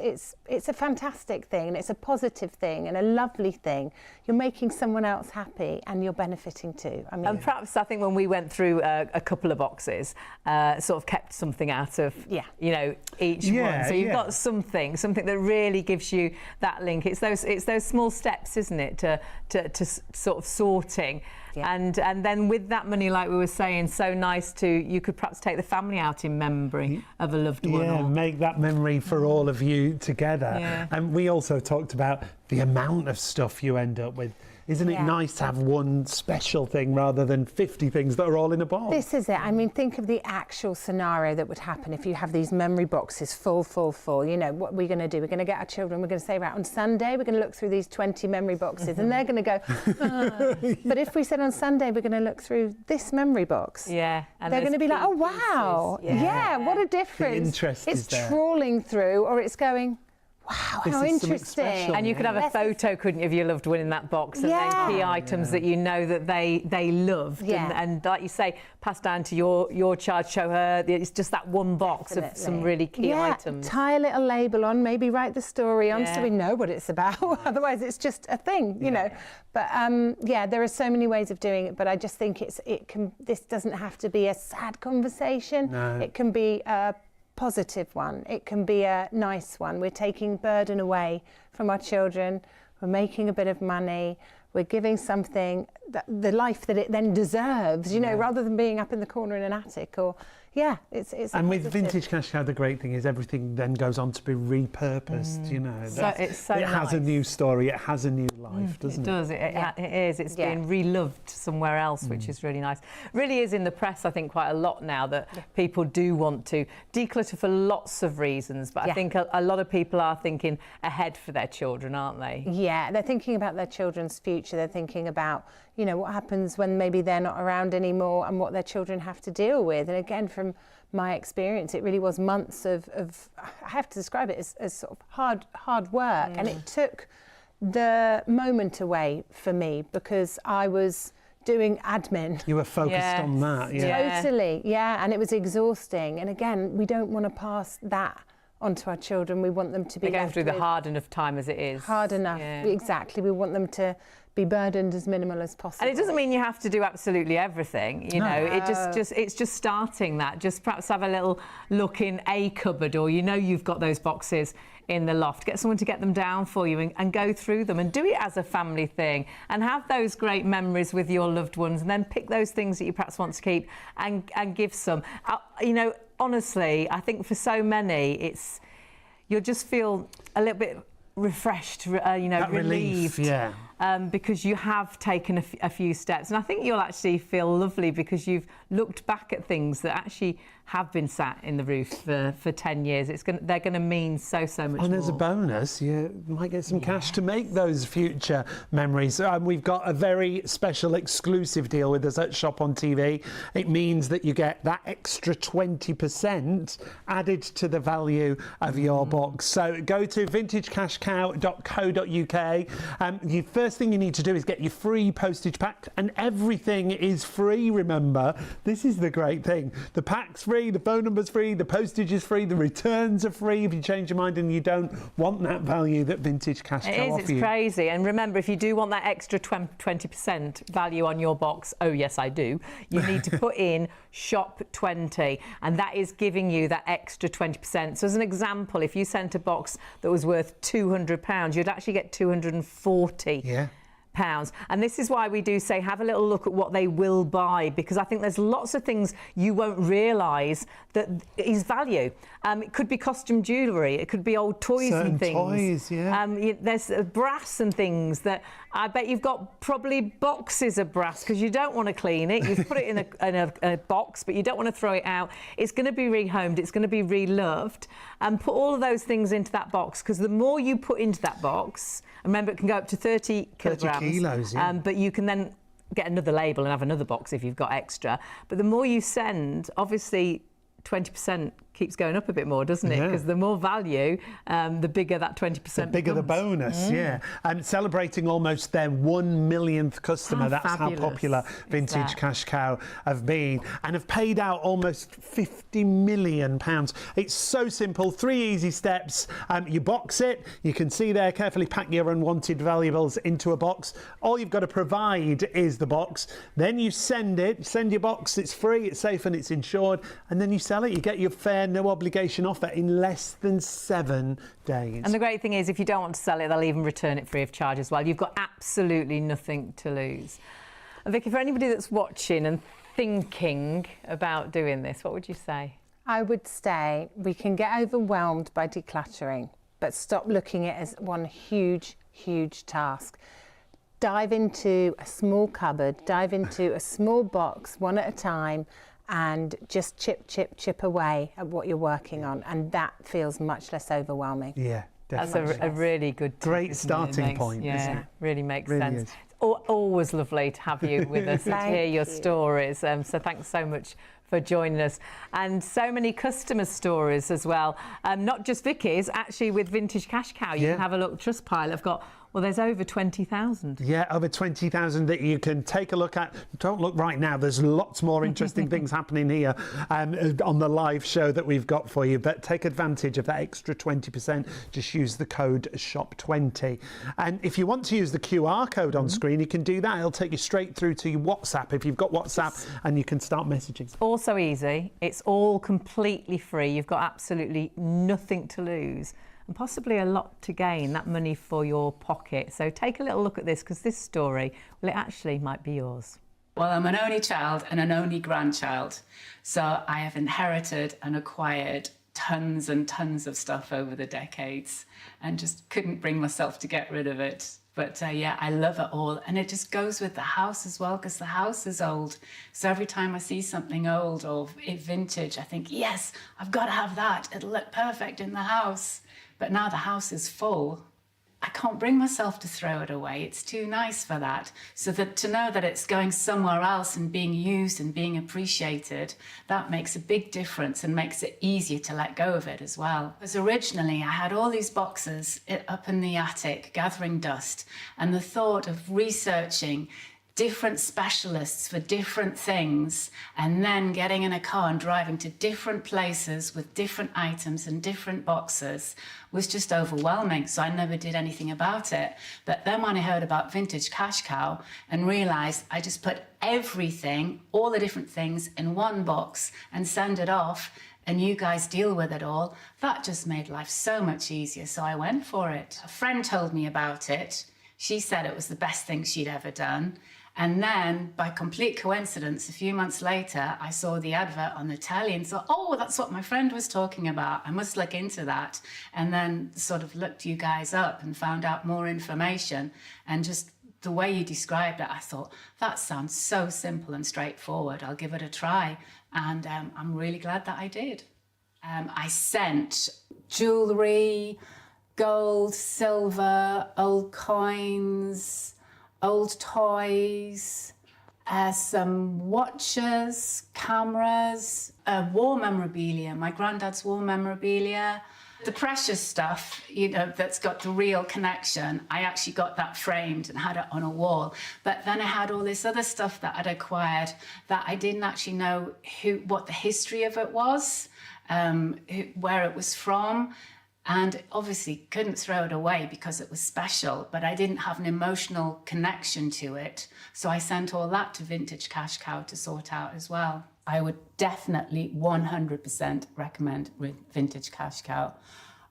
a fantastic thing, and it's a positive thing and a lovely thing. You're making someone else happy and you're benefiting too. I mean, and perhaps I think when we went through a couple of boxes, sort of kept something out of you know, each one. So you've got something that really gives you that link. It's those small steps, isn't it, to sort of sorting. And then with that money, like we were saying, so nice you could perhaps take the family out in memory of a loved one. Yeah, make that memory for all of you together. Yeah. And we also talked about the amount of stuff you end up with. Isn't it nice to have one special thing rather than 50 things that are all in a box? This is it. I mean, think of the actual scenario that would happen if you have these memory boxes full. You know, what we're going to do, we're going to get our children, we're going to say, right, on Sunday, we're going to look through these 20 memory boxes, and they're going to go, But if we said on Sunday, we're going to look through this memory box, and they're going to be like, oh, wow, what a difference. The interest it's is there. trawling through, or it's going, wow, This how is something interesting. special. And you could have a photo, couldn't you, of your loved one in that box, and then key items that you know that they loved, and like you say, pass down to your child, show her. It's just that one box of some really key items. Tie a little label on, maybe write the story on so we know what it's about. Otherwise, it's just a thing, you know. But there are so many ways of doing it. But I just think this doesn't have to be a sad conversation. No. It can be a positive one. It can be a nice one. We're taking burden away from our children. We're making a bit of money. We're giving something the life that it then deserves, you know, rather than being up in the corner in an attic or. It's and with Vintage Cash Cow, the great thing is everything then goes on to be repurposed, you know. It has a new story, it has a new life, doesn't it? It does, it is. It's being reloved somewhere else, which is really nice. Really is in the press, I think, quite a lot now that people do want to declutter for lots of reasons, but I think a lot of people are thinking ahead for their children, aren't they? Yeah, they're thinking about their children's future. They're thinking about, you know, what happens when maybe they're not around anymore and what their children have to deal with. And again, from my experience, it really was months of I have to describe it as sort of hard work. And it took the moment away for me because I was doing admin. You were focused on that, Totally, and it was exhausting. And again, we don't want to pass that onto our children. We want them to be going through the hard enough time as it is. Hard enough, exactly. We want them to be burdened as minimal as possible. And it doesn't mean you have to do absolutely everything, you know. It's just starting that. Just perhaps have a little look in a cupboard, or you know you've got those boxes in the loft. Get someone to get them down for you and go through them and do it as a family thing and have those great memories with your loved ones, and then pick those things that you perhaps want to keep and give some. You know, honestly, I think for so many, you'll just feel a little bit refreshed, you know, that relieved. Relief, because you have taken a few steps. And I think you'll actually feel lovely because you've looked back at things that actually have been sat in the roof for 10 years. They're going to mean so much more. And as a bonus, you might get some cash to make those future memories. We've got a very special exclusive deal with us at Shop on TV. It means that you get that extra 20% added to the value of your box. So go to vintagecashcow.co.uk. The first thing you need to do is get your free postage pack, and everything is free, remember. This is the great thing. The pack's free, the phone number's free, the postage is free, the returns are free if you change your mind and you don't want that value that Vintage Cash Cow offers you. It's crazy. And remember, if you do want that extra 20% value on your box, oh yes I do, you need to put in Shop 20, and that is giving you that extra 20%. So as an example, if you sent a box that was worth £200, you'd actually get £240. And this is why we do say have a little look at what they will buy, because I think there's lots of things you won't realise that is value. It could be costume jewellery, it could be old toys and things. Toys, yeah. There's brass and things that I bet you've got probably boxes of brass because you don't want to clean it. You've put it in a box, but you don't want to throw it out. It's going to be rehomed, it's going to be reloved. And put all of those things into that box, because the more you put into that box, remember it can go up to 30 kilograms. 30 kilos, yeah. But you can then get another label and have another box if you've got extra. But the more you send, obviously 20% keeps going up a bit more, doesn't it? Because the more value, the bigger that 20% the bigger the bonus, yeah. And celebrating almost their 1 millionth customer. That's how popular Vintage Cash Cow have been, and have paid out almost £50 million. It's so simple, 3 easy steps. You box it, you can see there, carefully pack your unwanted valuables into a box. All you've got to provide is the box. Then you send your box, it's free, it's safe and it's insured, and then you sell it. You get your fair, no obligation offer in less than 7 days. And the great thing is, if you don't want to sell it, they'll even return it free of charge as well. You've got absolutely nothing to lose. And Vicky, for anybody that's watching and thinking about doing this, what would you say? I would say we can get overwhelmed by decluttering, but stop looking at it as one huge task. Dive into a small cupboard, dive into a small box, one at a time, and just chip away at what you're working on, and that feels much less overwhelming. Yeah, definitely. That's a really good tip, great starting point. Yeah, isn't it? Really makes Really sense. is. It's always lovely to have you with us and to hear your stories. So thanks so much for joining us, and so many customer stories as well. Not just Vicky's, actually with Vintage Cash Cow. You can have a look. Trustpilot have got. Well, there's over 20,000. Yeah, over 20,000 that you can take a look at. Don't look right now. There's lots more interesting things happening here on the live show that we've got for you. But take advantage of that extra 20%. Just use the code SHOP20. And if you want to use the QR code on screen, you can do that. It'll take you straight through to your WhatsApp if you've got WhatsApp, and you can start messaging. Also easy. It's all completely free. You've got absolutely nothing to lose, and possibly a lot to gain, that money for your pocket. So take a little look at this, because this story, well, it actually might be yours. Well, I'm an only child and an only grandchild, so I have inherited and acquired tons and tons of stuff over the decades and just couldn't bring myself to get rid of it. But yeah, I love it all. And it just goes with the house as well, because the house is old. So every time I see something old or vintage, I think, yes, I've got to have that. It'll look perfect in the house. But now the house is full, I can't bring myself to throw it away. It's too nice for that. So that to know that it's going somewhere else and being used and being appreciated, that makes a big difference and makes it easier to let go of it as well. Because originally I had all these boxes up in the attic gathering dust, and the thought of researching different specialists for different things, and then getting in a car and driving to different places with different items and different boxes was just overwhelming. So I never did anything about it. But then when I heard about Vintage Cash Cow and realised I just put everything, all the different things in one box and send it off, and you guys deal with it all, that just made life so much easier. So I went for it. A friend told me about it. She said it was the best thing she'd ever done. And then, by complete coincidence, a few months later, I saw the advert on the telly and thought, oh, that's what my friend was talking about. I must look into that. And then sort of looked you guys up and found out more information and just the way you described it, I thought, that sounds so simple and straightforward. I'll give it a try. And I'm really glad that I did. I sent jewellery, gold, silver, old coins, old toys, some watches, cameras, war memorabilia, my granddad's war memorabilia. The precious stuff, you know, that's got the real connection, I actually got that framed and had it on a wall. But then I had all this other stuff that I'd acquired that I didn't actually know what the history of it was, where it was from. And obviously couldn't throw it away because it was special, but I didn't have an emotional connection to it. So I sent all that to Vintage Cash Cow to sort out as well. I would definitely 100% recommend Vintage Cash Cow.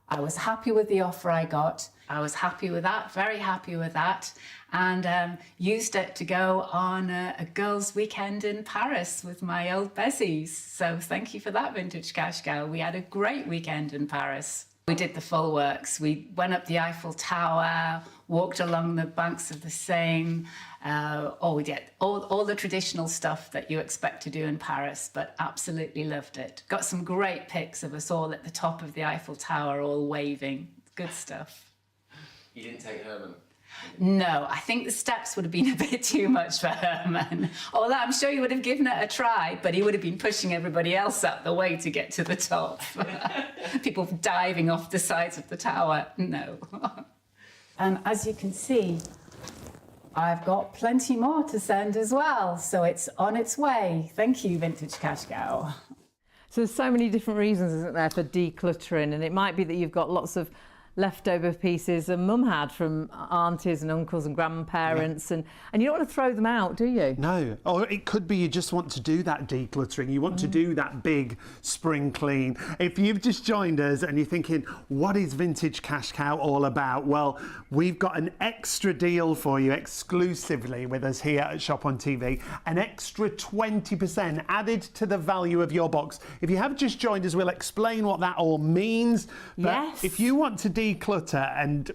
I was happy with the offer I got. I was happy with that, very happy with that, and used it to go on a girls' weekend in Paris with my old bezies. So thank you for that, Vintage Cash Cow. We had a great weekend in Paris. We did the full works. We went up the Eiffel Tower, walked along the banks of the Seine. We did all the traditional stuff that you expect to do in Paris, but absolutely loved it. Got some great pics of us all at the top of the Eiffel Tower, all waving. Good stuff. You didn't take Herman? No, I think the steps would have been a bit too much for Herman. Although I'm sure he would have given it a try, but he would have been pushing everybody else out the way to get to the top. People diving off the sides of the tower, no. And as you can see, I've got plenty more to send as well, so it's on its way. Thank you, Vintage Cash Cow. So there's so many different reasons, isn't there, for decluttering, and it might be that you've got lots of leftover pieces and mum had from aunties and uncles and grandparents, and you don't want to throw them out, do you? No. Or it could be you just want to do that decluttering. You want to do that big spring clean. If you've just joined us and you're thinking, what is Vintage Cash Cow all about? Well, we've got an extra deal for you exclusively with us here at Shop on TV. An extra 20% added to the value of your box. If you have just joined us, we'll explain what that all means. But yes. If you want to declutter and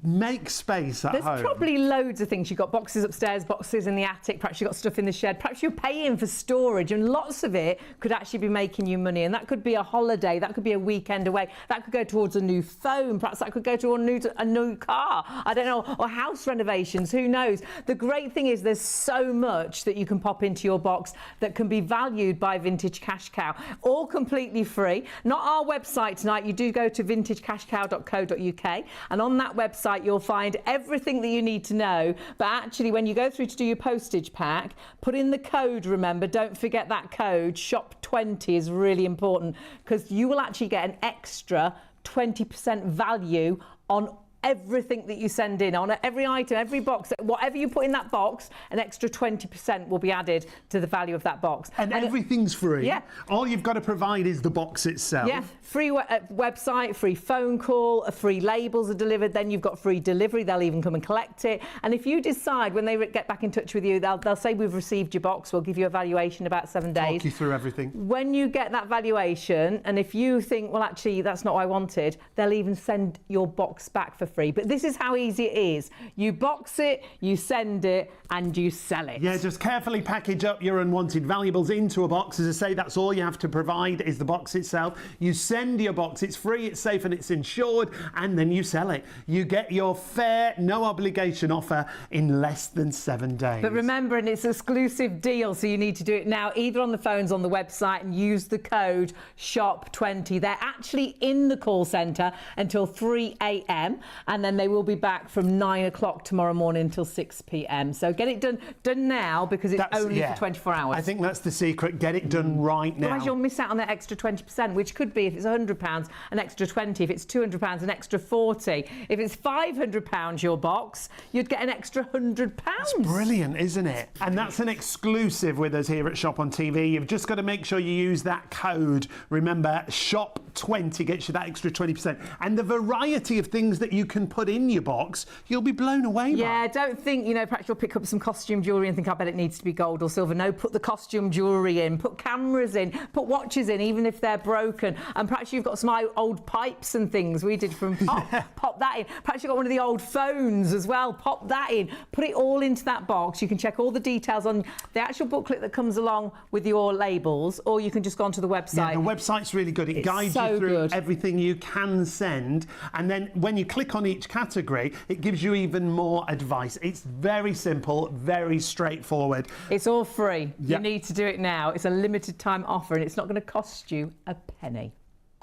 make space at home. There's probably loads of things. You've got boxes upstairs, boxes in the attic, perhaps you've got stuff in the shed, perhaps you're paying for storage, and lots of it could actually be making you money. And that could be a holiday, that could be a weekend away, that could go towards a new phone, perhaps that could go to a new car, I don't know, or house renovations, who knows. The great thing is there's so much that you can pop into your box that can be valued by Vintage Cash Cow, all completely free. Not our website tonight. You do go to vintagecashcow.co.uk, and on that website you'll find everything that you need to know. But actually, when you go through to do your postage pack, put in the code, remember, don't forget that code. SHOP20 is really important, because you will actually get an extra 20% value on everything that you send in, on every item, every box, whatever you put in that box, an extra 20% will be added to the value of that box. And everything's free. Yeah. All you've got to provide is the box itself. Yeah, free website, free phone call, free labels are delivered, then you've got free delivery, they'll even come and collect it. And if you decide, when they get back in touch with you, they'll say, we've received your box, we'll give you a valuation in about 7 days. Talk you through everything. When you get that valuation, and if you think, well, actually, that's not what I wanted, they'll even send your box back for free. But this is how easy it is. You box it, you send it, and you sell it. Yeah, just carefully package up your unwanted valuables into a box. As I say, that's all you have to provide is the box itself. You send your box, it's free, it's safe, and it's insured, and then you sell it. You get your fair, no obligation offer in less than 7 days. But remember, and it's an exclusive deal, so you need to do it now, either on the phones, on the website, and use the code SHOP20. They're actually in the call centre until 3 a.m, and then they will be back from 9 o'clock tomorrow morning until 6 p.m. So get it done only because it's only for 24 hours. I think that's the secret. Get it done right now. Otherwise you'll miss out on that extra 20%, which could be, if it's £100, an extra 20, if it's £200, an extra 40. If it's £500 your box, you'd get an extra £100. It's brilliant, isn't it? And that's an exclusive with us here at Shop on TV. You've just got to make sure you use that code. Remember, SHOP20 gets you that extra 20%. And the variety of things that you can put in your box, you'll be blown away by. Yeah, don't think, you know, perhaps you'll pick up some costume jewellery and think, I bet it needs to be gold or silver. No, put the costume jewellery in, put cameras in, put watches in, even if they're broken. And perhaps you've got some old pipes and things we did from Pop. Pop that in. Perhaps you've got one of the old phones as well. Pop that in. Put it all into that box. You can check all the details on the actual booklet that comes along with your labels, or you can just go onto the website. Yeah, the website's really good. It guides you through everything you can send, and then when you click on each category, it gives you even more advice. It's very simple, very straightforward. It's all free. Yep. You need to do it now. It's a limited time offer, and it's not going to cost you a penny.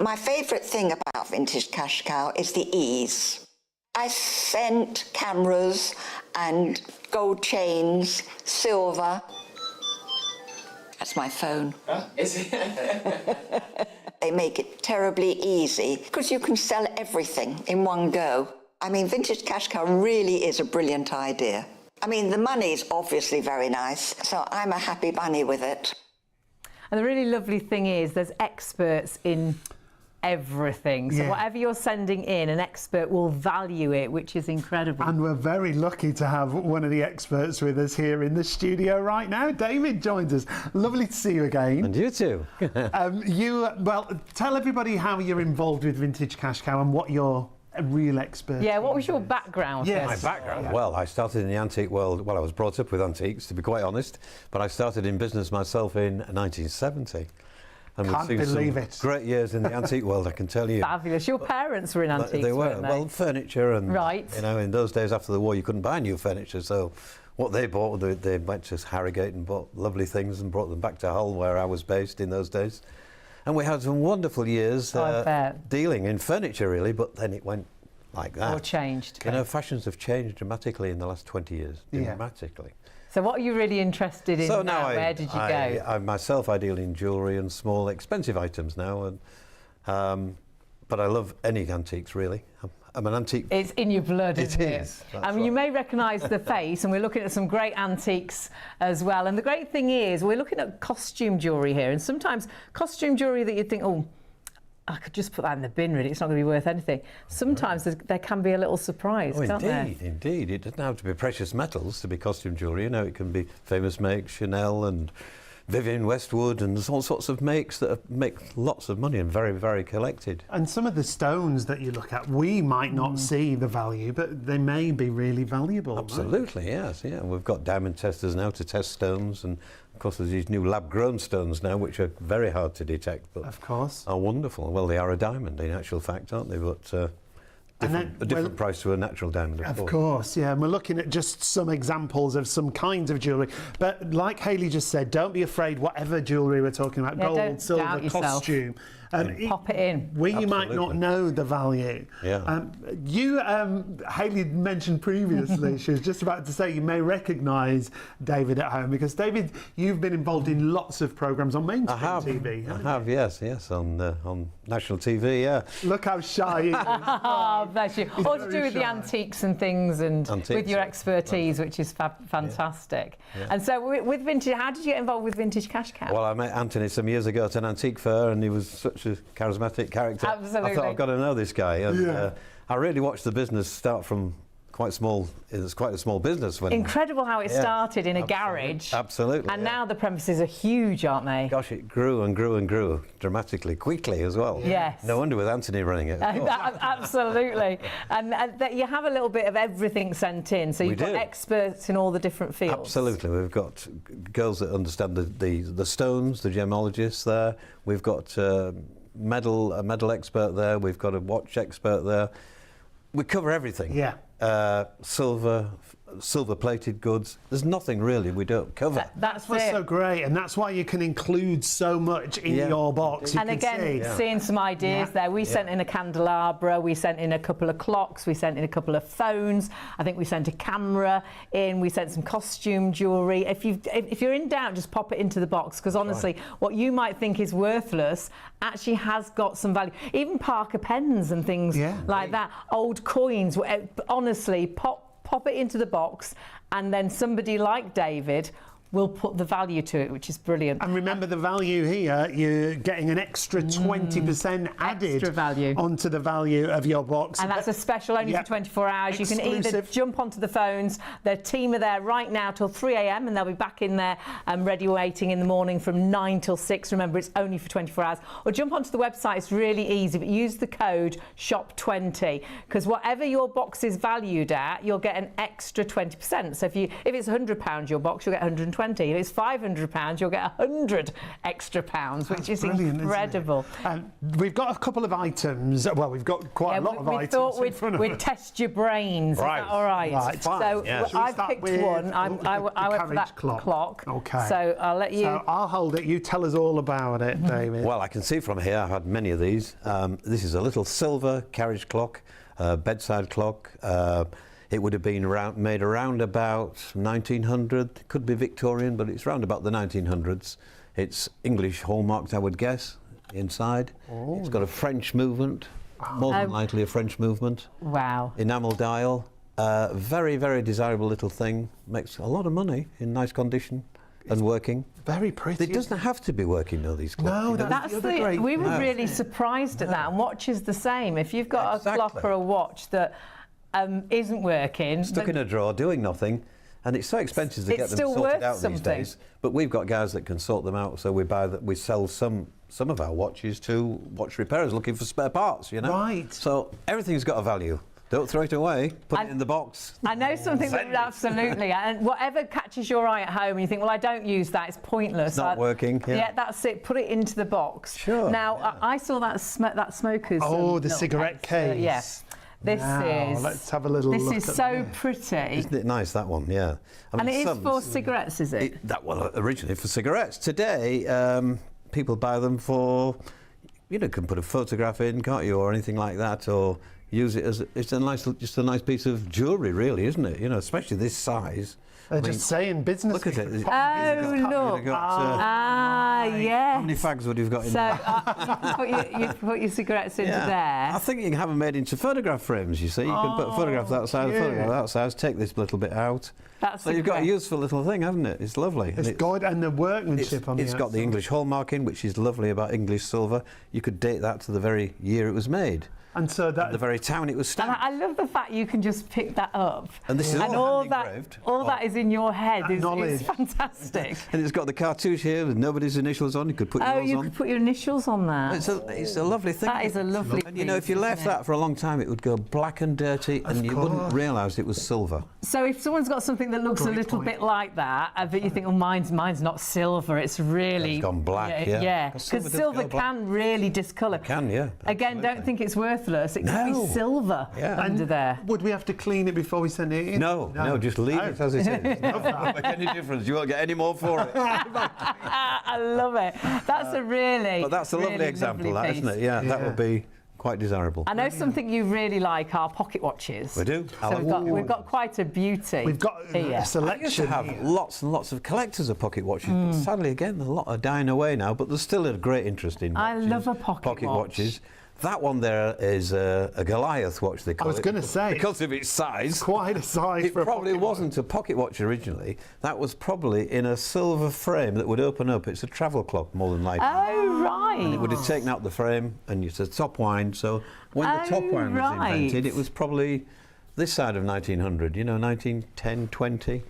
My favourite thing about Vintage Cash Cow is the ease. I sent cameras and gold chains, silver. That's my phone. Huh? Is it? They make it terribly easy because you can sell everything in one go. I mean, Vintage Cash Cow really is a brilliant idea. I mean, the money's obviously very nice, so I'm a happy bunny with it. And the really lovely thing is there's experts in everything. So whatever you're sending in, an expert will value it, which is incredible. And we're very lucky to have one of the experts with us here in the studio right now. David joins us. Lovely to see you again. And you too. Well, tell everybody how you're involved with Vintage Cash Cow and what you're a real expert. Yeah, what was your background? Yeah, my background. Well, I started in the antique world. Well, I was brought up with antiques, to be quite honest, but I started in business myself in 1970. And Can't believe it. Great years in the antique world, I can tell you. Fabulous. Your parents were in antiques, They were. weren't they? Well, furniture and, right. you know, in those days after the war, you couldn't buy new furniture, so what they bought, they went to Harrogate and bought lovely things and brought them back to Hull, where I was based in those days. And we had some wonderful years dealing in furniture, really, but then it went like that. Or changed. You know, fashions have changed dramatically in the last 20 years. Dramatically. So what are you really interested in now? Where did you go? I deal in jewellery and small expensive items now, and but I love any antiques, really. I'm an antique. It's in your blood, isn't it? It is. I mean, you may recognise the face, and we're looking at some great antiques as well. And the great thing is, we're looking at costume jewellery here, and sometimes costume jewellery that you'd think, oh, I could just put that in the bin, really. It's not going to be worth anything. Sometimes there can be a little surprise, can't there? Indeed. It doesn't have to be precious metals to be costume jewellery. You know, it can be famous makes, Chanel and Vivienne Westwood, and there's all sorts of makes that make lots of money and very, very collected. And some of the stones that you look at, we might not see the value, but they may be really valuable. Absolutely, yes. Yeah, we've got diamond testers now to test stones, and of course there's these new lab-grown stones now, which are very hard to detect, but of course are wonderful. Well, they are a diamond in actual fact, aren't they? But a different price to a natural diamond, of course, yeah. And we're looking at just some examples of some kinds of jewellery. But like Hayley just said, don't be afraid, whatever jewellery we're talking about, gold, silver, costume. Pop it in. We might not know the value. Yeah. Hayley mentioned previously, she was just about to say you may recognise David at home, because David, you've been involved in lots of programmes on mainstream TV. I have, yes, on national TV, yeah. Look how shy he is. Oh, bless you. All to do with the antiques and things, and with your expertise, which is fantastic. Yeah. And so with vintage, how did you get involved with Vintage Cash Cow? Well, I met Anthony some years ago at an antique fair, and he was such a charismatic character. Absolutely. I thought, I've got to know this guy. And I really watched the business start from quite small. It was quite a small business when. Incredible how it started in a garage. Absolutely. And now the premises are huge, aren't they? Gosh, it grew and grew and grew dramatically, quickly as well. Yes. No wonder with Anthony running it. Absolutely. And you have a little bit of everything sent in, so you've got experts in all the different fields. Absolutely. We've got girls that understand the stones, the gemologists there. We've got a medal expert there. We've got a watch expert there. We cover everything. Yeah. Silver-plated goods. There's nothing really we don't cover. That's so great, and that's why you can include so much in your box. And again, seeing some ideas there. We sent in a candelabra, we sent in a couple of clocks, we sent in a couple of phones. I think we sent a camera in. We sent some costume jewellery. If you're in doubt, just pop it into the box, because honestly, what you might think is worthless actually has got some value. Even Parker pens and things like that. Old coins. Honestly, pop it into the box, and then somebody like David we'll put the value to it, which is brilliant. And remember the value here, you're getting an extra 20% added extra value onto the value of your box. And that's a special only for 24 hours. Exclusive. You can either jump onto the phones, their team are there right now till 3 a.m. and they'll be back in there ready waiting in the morning from 9 till 6. Remember, it's only for 24 hours. Or jump onto the website, it's really easy, but use the code SHOP20 because whatever your box is valued at, you'll get an extra 20%. So if it's £100 your box, you'll get 120. If it's £500, you'll get 100 extra pounds, which is incredible. We've got a couple of items. Well, we've got quite a lot of items. We thought we'd test your brains. Right. Is that all right? Right. So I've picked one. I went for that clock. Okay. So I'll let you. So I'll hold it. You tell us all about it, David. Well, I can see from here, I've had many of these. This is a little silver carriage clock, bedside clock. It would have been made around about 1900. Could be Victorian, but it's around about the 1900s. It's English hallmarked, I would guess, inside. Oh. It's got a French movement, more than likely a French movement. Wow. Enamel dial. Very, very desirable little thing. Makes a lot of money in nice condition and working. Very pretty. It doesn't have to be working, though, these clocks. No, that's the great we were thing. really surprised at that. And watch is the same. If you've got a clock or a watch that isn't working, stuck in a drawer doing nothing, and it's so expensive to get them sorted out these days. But we've got guys that can sort them out, so we sell some of our watches to watch repairers looking for spare parts. You know, right? So everything's got a value. Don't throw it away. Put it in the box. I know something that absolutely, and whatever catches your eye at home and you think, well, I don't use that, it's pointless. It's not working. Yeah, that's it. Put it into the box. Sure. Now, I saw that smoker's. Oh, the cigarette case. Yes. This is. Let's have a little look. This is so pretty. Isn't it nice, that one? Yeah. I mean, and it is for cigarettes, is it? Well, originally for cigarettes. Today, people buy them for, can put a photograph in, can't you, or anything like that, or use it as just a nice piece of jewellery, really, isn't it? This size. Just saying, business. Look at it. Oh, look. Yes. How many fags would you've got in there? So you put your cigarettes into there. I think you can have them made into photograph frames, you see. You can put a photograph that size, photograph that size, take this little bit out. So you've got a useful little thing, haven't it? It's lovely. It's good, and the workmanship on it. It's got the English hallmarking, which is lovely about English silver. You could date that to the very year it was made. And so that the very town it was stamped. And I love the fact you can just pick that up. And this is all engraved. All that is in your head is fantastic. And it's got the cartouche here with nobody's initials on. You could put yours on. Oh, you could put your initials on that. It's a lovely thing. That is a lovely And if you left that for a long time, it would go black and dirty, and you wouldn't realise it was silver. So if someone's got something that looks a little bit like that, but you think, oh, mine's not silver, it's really... It's gone black, yeah. Because silver can really discolour. It can, yeah. Again, don't think it's worthless. It could be silver under there. Would we have to clean it before we send it in? No, just leave it as it is. It won't make any difference. You won't get any more for it. I love it. That's a really... But that's a lovely example, that, isn't it? Yeah, that would be quite desirable. I know something you really like are pocket watches. We do. So we've got quite a beauty. We've got a selection. I used to have lots and lots of collectors of pocket watches, but sadly, again, a lot are dying away now, but there's still a great interest in watches. I love a pocket watches. That one there is a Goliath watch, they call it. I was going to say. Because of its size. It's quite a size for a pocket watch. It probably wasn't a pocket watch originally. That was probably in a silver frame that would open up. It's a travel clock, more than likely. Oh, right. And it would have taken out the frame, and it's a top wind. So when the top wind was invented, it was probably this side of 1900, 1910, 20.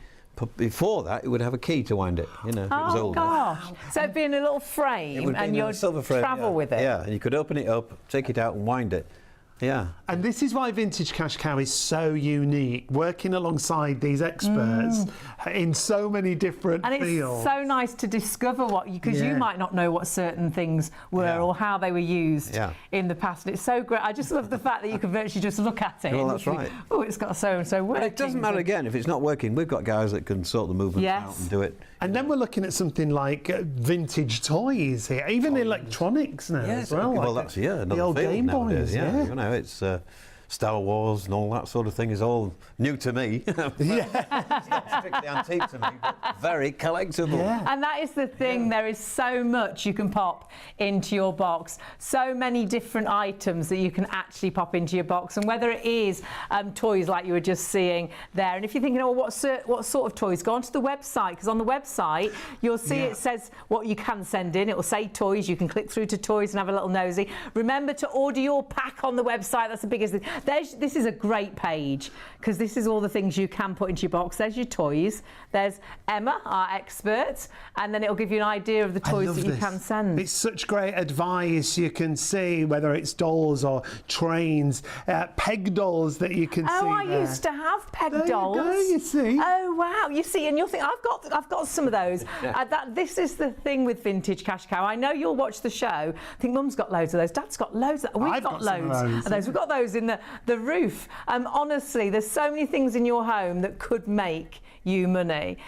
Before that, it would have a key to wind it, if it was older. Oh, gosh. So it'd be in a little frame and you'd travel with it. Yeah, and you could open it up, take it out and wind it. Yeah. And this is why Vintage Cash Cow is so unique, working alongside these experts in so many different fields. And it's so nice to discover because you might not know what certain things were or how they were used in the past. And it's so great. I just love the fact that you can virtually just look at it. Well, that's right. Oh, it's got so-and-so working. But it doesn't matter, again, if it's not working. We've got guys that can sort the movements out and do it. And then we're looking at something like vintage toys here, even electronics now as well. Well, that's another the old field Game nowadays. Boys. It's Star Wars and all that sort of thing is all new to me. It's not strictly antique to me, but very collectible. And that is the thing, there is so much you can pop into your box, so many different items that you can actually pop into your box, and whether it is toys like you were just seeing there, and if you're thinking, oh, what sort of toys, go onto the website, because on the website you'll see it says what you can send in. It will say toys, you can click through to toys and have a little nosy. Remember to order your pack on the website, that's the biggest thing. This is a great page, because this is all the things you can put into your box. There's your toys, there's Emma, our expert, and then it'll give you an idea of the toys that you can send. It's such great advice. You can see whether it's dolls or trains, peg dolls that you can see. Oh, I used to have peg dolls. There you go, you see. Oh wow, you see, and you'll think I've got some of those. This is the thing with Vintage Cash Cow. I know you'll watch the show. I think Mum's got loads of those. Dad's got loads. We've got loads of those. We've got those in the roof. Honestly, there's so many things in your home that could make you money.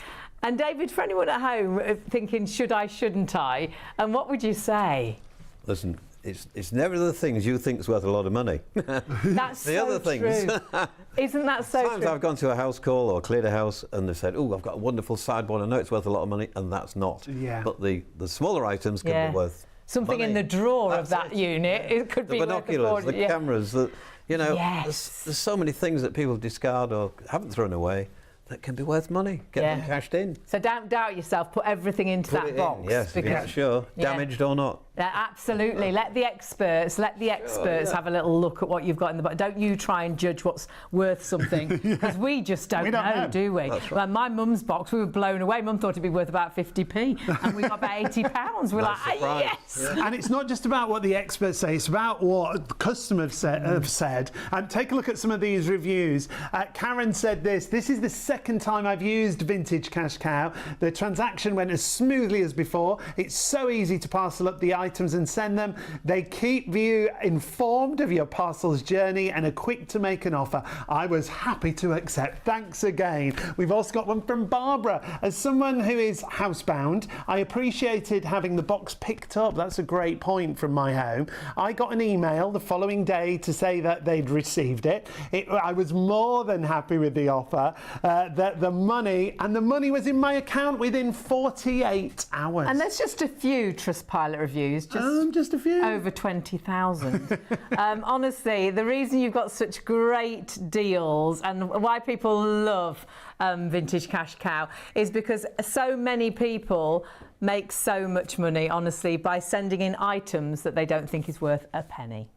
And David, for anyone at home thinking, should I, shouldn't I? And what would you say? Listen, it's never the things you think's worth a lot of money. That's the so other things. true. Isn't that so Sometimes true? I've gone to a house call or cleared a house and they've said, oh, I've got a wonderful sideboard, I know it's worth a lot of money, and that's not. But the smaller items can be worth something money. in the drawer of that unit. It could be the binoculars, the cameras, there's so many things that people discard or haven't thrown away that can be worth money. Get them cashed in. So don't doubt yourself. Put everything into that box. Yes, if you're not sure, damaged or not. Absolutely. Let the experts have a little look at what you've got in the box. Don't you try and judge what's worth something, because we just don't know, do we? That's right. Well, my mum's box, we were blown away. Mum thought it'd be worth about 50p, and we got about £80. We're like, yes. And it's not just about what the experts say, it's about what customers have said. And take a look at some of these reviews. Karen said this is the second time I've used Vintage Cash Cow. The transaction went as smoothly as before. It's so easy to parcel up the items and send them. They keep you informed of your parcel's journey and are quick to make an offer. I was happy to accept. Thanks again. We've also got one from Barbara. As someone who is housebound, I appreciated having the box picked up. That's a great point from my home. I got an email the following day to say that they'd received it. I was more than happy with the offer, that the money was in my account within 48 hours. And there's just a few Trustpilot reviews. Just a few. Over 20,000. Honestly, the reason you've got such great deals and why people love Vintage Cash Cow is because so many people make so much money, honestly, by sending in items that they don't think is worth a penny.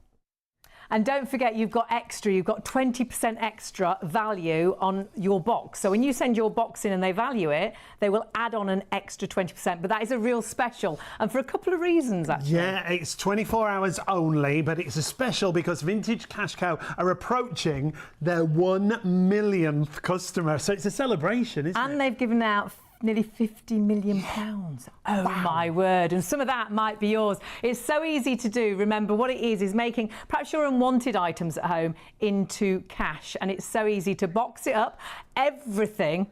And don't forget, you've got 20% extra value on your box. So when you send your box in and they value it, they will add on an extra 20%. But that is a real special, and for a couple of reasons, actually. Yeah, it's 24 hours only, but it's a special because Vintage Cash Cow are approaching their 1 millionth customer. So it's a celebration, isn't it? And they've given out nearly £50 million. Oh my word. And some of that might be yours. It's so easy to do. Remember, what it is making perhaps your unwanted items at home into cash. And it's so easy to box it up. Everything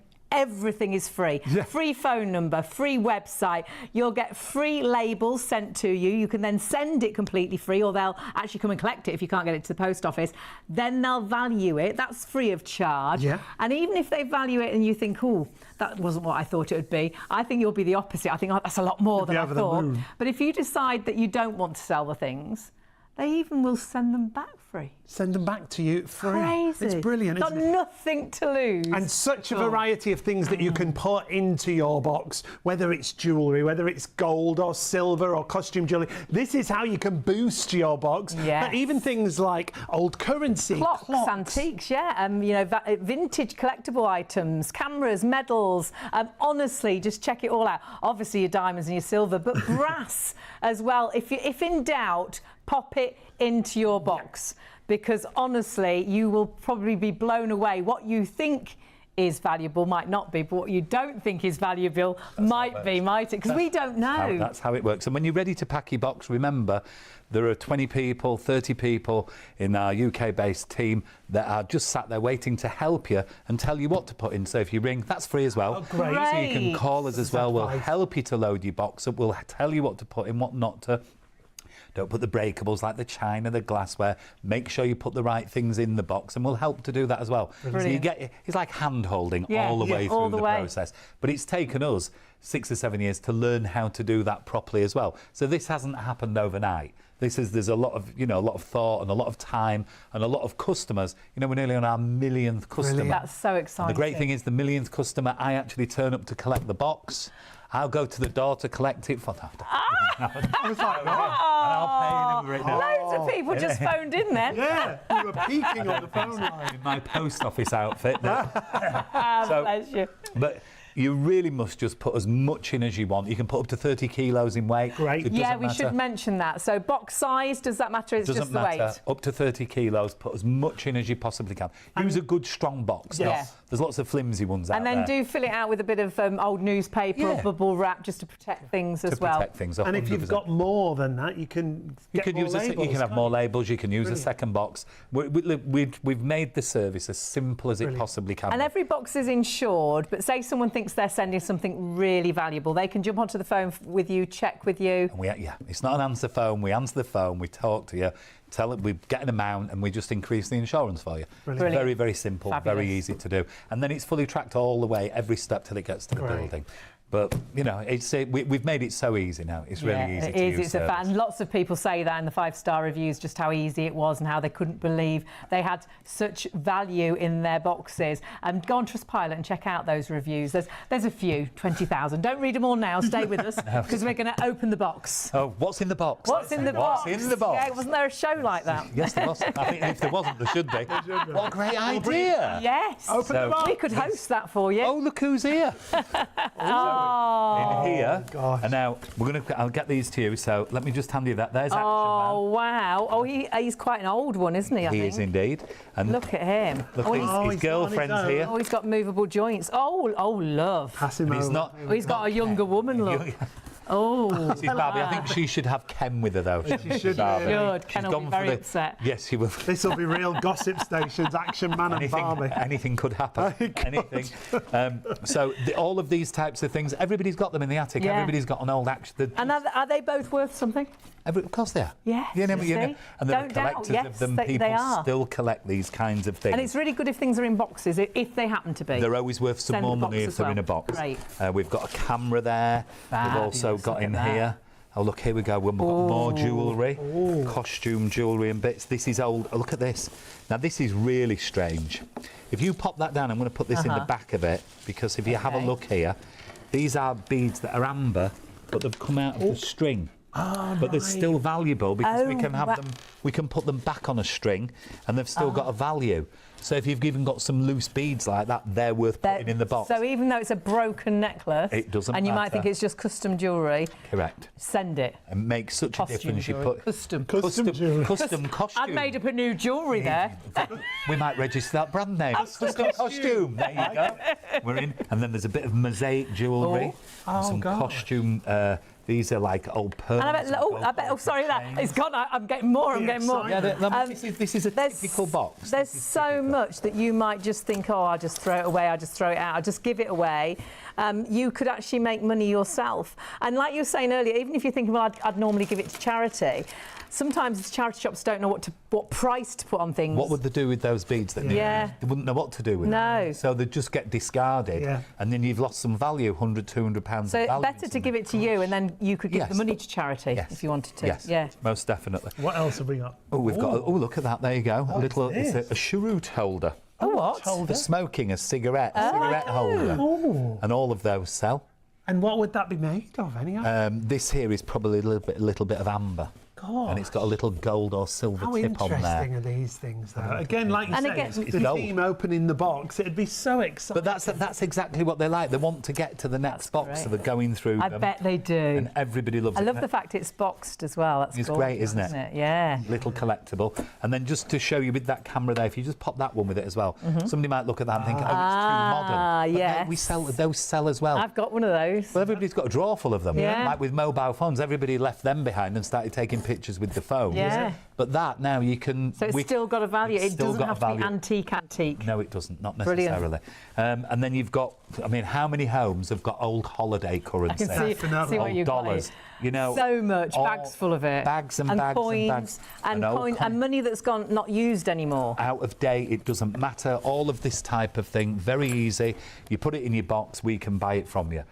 is free. Free phone number, free website. You'll get free labels sent to you. You can then send it completely free, or they'll actually come and collect it if you can't get it to the post office. Then they'll value it. That's free of charge. And even if they value it and you think, oh, that wasn't what I thought it would be, I think you'll be the opposite. I think, oh, that's a lot more than I thought. But if you decide that you don't want to sell the things, they even will send them back free. Send them back to you free. Crazy. It's brilliant, Got isn't it? nothing to lose. And such a variety of things that you can put into your box, whether it's jewellery, whether it's gold or silver or costume jewellery. This is how you can boost your box. But even things like old currency, clocks. Antiques, vintage collectible items, cameras, medals. Honestly, just check it all out. Obviously your diamonds and your silver, but brass as well. If in doubt, pop it into your box, because honestly you will probably be blown away. What you think is valuable might not be, but what you don't think is valuable might it? Because we don't know. That's how it works. And when you're ready to pack your box, remember there are 20 people, 30 people in our UK-based team that are just sat there waiting to help you and tell you what to put in. So if you ring, that's free as well. Oh, great. So you can call us as well. We'll help you to load your box up. We'll tell you what to put in, what not to. Don't put the breakables like the china, the glassware. Make sure you put the right things in the box, and we'll help to do that as well. So you get, it's like hand holding all the way through the process. But it's taken us 6 or 7 years to learn how to do that properly as well. So this hasn't happened overnight. There's a lot of, a lot of thought and a lot of time and a lot of customers. We're nearly on our millionth customer. That's so exciting. And the great thing is the millionth customer, I actually turn up to collect the box. I'll go to the door to collect it for that. I was like, I'll pay right now. Loads of people just phoned in then. Yeah, you were peeking on the phone line. In my post office outfit. Bless you. But you really must just put as much in as you want. You can put up to 30 kilos in weight. Great. Yeah, we should mention that. So box size, does that matter? It's just the weight. Up to 30 kilos, put as much in as you possibly can. Use a good strong box. Yeah. There's lots of flimsy ones out there. And then do fill it out with a bit of old newspaper or bubble wrap just to protect things as well. Protect things, and if you've got more than that, you can use labels, you can have more labels. You can use a second box. We've made the service as simple as it possibly can. And every box is insured, but say someone thinks they're sending something really valuable, they can jump onto the phone with you, check with you. And it's not an answer phone. We answer the phone, we talk to you, we get an amount, and we just increase the insurance for you. Brilliant. Very, very simple, Fabulous. very easy to do. And then it's fully tracked all the way, every step till it gets to the building. But, we've made it so easy now. It's really easy to use. It's a fan. Lots of people say that in the 5-star reviews, just how easy it was and how they couldn't believe they had such value in their boxes. Go on Trustpilot and check out those reviews. There's a few, 20,000. Don't read them all now. Stay with us because we're going to open the box. Oh, what's in the box? What's in the box? What's in the box? Yeah, wasn't there a show like that? Yes, there was. I think if there wasn't, there should be. What a great idea! Yes. Open the box. We could host that for you. Oh, look who's here. In here. And now I'll get these to you. So let me just hand you that. There's Action Man. Wow. Oh, he's quite an old one, isn't he? I He think. is indeed. And look at him. Look, his girlfriend's here. Oh, he's got movable joints. Oh, love. Pass him over. Not. Oh, he's got a younger woman look. Oh, This is Barbie. I think she should have Ken with her though. She should. Good. Ken will be very upset. Yes, he will. This will be real gossip stations, Action Man and Barbie. Anything could happen. Anything. So all of these types of things, everybody's got them in the attic. Yeah. Everybody's got an old action. And are they both worth something? Of course they are. Yes. And there Don't are doubt. collectors Yes, of them. they People are. still collect these kinds of things. And it's really good if things are in boxes, if they happen to be. They're always worth some Send more the box money if as they're well. in a box. Great. We've got a camera there. We've also Fabulous. got Look in at that. here. Oh, look, here we go. We've got more jewellery, costume jewellery and bits. This is old. Oh, look at this. Now, this is really strange. If you pop that down, I'm going to put this in the back of it, because if you have a look here, these are beads that are amber, but they've come out of the string. But they're still valuable because we can have them. We can put them back on a string, and they've still got a value. So if you've even got some loose beads like that, they're worth putting in the box. So even though it's a broken necklace, it doesn't and you might matter. think it's just custom jewellery. Correct. Send it. And make such a difference. You put custom costume. I've made up a new jewellery there. We might register that brand name. Custom costume. There you go. We're in. And then there's a bit of mosaic jewellery. Some costume. These are like old pearls. And I bet. Sorry, it's gone. I'm getting more. I'm getting more. Yeah, this is a typical box. There's so much that you might just think, oh, I'll just throw it away. I'll just throw it out. I'll just give it away. You could actually make money yourself. And like you were saying earlier, even if you're thinking, well, I'd normally give it to charity. Sometimes charity shops don't know what price to put on things. What would they do with those beads? They wouldn't know what to do with them. So they just get discarded, and then you've lost some value, £100, £200. So it's better to give it to you, and then you could give the money to charity if you wanted to. Yes, most definitely. What else have we got? Oh, we've got. Oh, look at that! There you go. It's a cheroot holder. A what? For smoking, a cigarette holder, and all of those sell. And what would that be made of, anyhow? This here is probably a little bit of amber. And it's got a little gold or silver tip on there. How interesting are these things, though? Again, like you said, the theme opening the box, it'd be so exciting. But that's exactly what they like. They want to get to the next box, so they're going through them. I bet they do. And everybody loves it. I love the fact it's boxed as well. That's It's gorgeous, great, isn't it? Yeah. Little collectible. And then just to show you with that camera there, if you just pop that one with it as well, somebody might look at that and think, oh, it's too modern. But yes. we sell those sell as well. I've got one of those. Well, everybody's got a drawer full of them. Yeah. Like with mobile phones, everybody left them behind and started taking pictures pictures with the phones. Yeah. But that now you can... So it's still got a value. It's It still doesn't got a have to be value. antique. No, it doesn't, not Brilliant. necessarily. And then you've got, I mean, how many homes have got old holiday currency? I can see what old you've dollars. got. You know, So much, all bags full of it. Bags and and bags coins, and bags. and old coin, and money that's gone not used anymore. Out of date, it doesn't matter. All of this type of thing, very easy. You put it in your box, we can buy it from you.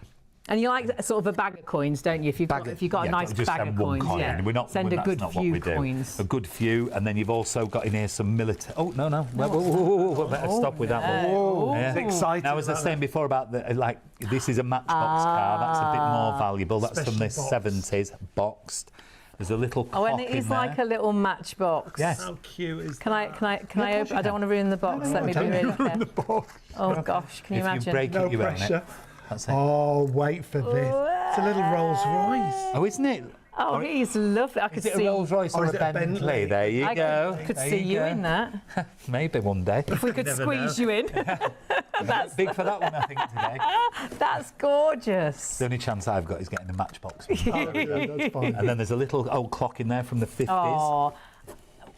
And you like sort of a bag of coins, don't you? If you've got a nice just bag send of one coins, coin. yeah. We're not, Send a that's good not few what we do. coins. A good few, and then you've also got in here some military. Oh no! Whoa, better stop with that one. Oh, it's exciting. Now, as I was saying before about the this is a Matchbox car. That's a bit more valuable. That's from the Special box. 70s, boxed. There's a little clock and it is in there. like a little matchbox. Yes. How cute is Can I open? I don't want to ruin the box. Let me be really careful. Oh gosh, can you If imagine? you break No it, you own pressure. it. That's it. Oh, wait for this. It's a little Rolls Royce. Oh, isn't it? Oh, he's lovely. I could Is it see. a Rolls Royce or is a it a Bentley? Bentley? There you I go. could There see you go. in that. Maybe one day. If we could never squeeze know. you in. That's big for that one, I think, today. That's gorgeous. The only chance I've got is getting a Matchbox one. That's fine. And then there's a little old clock in there from the 50s. Oh,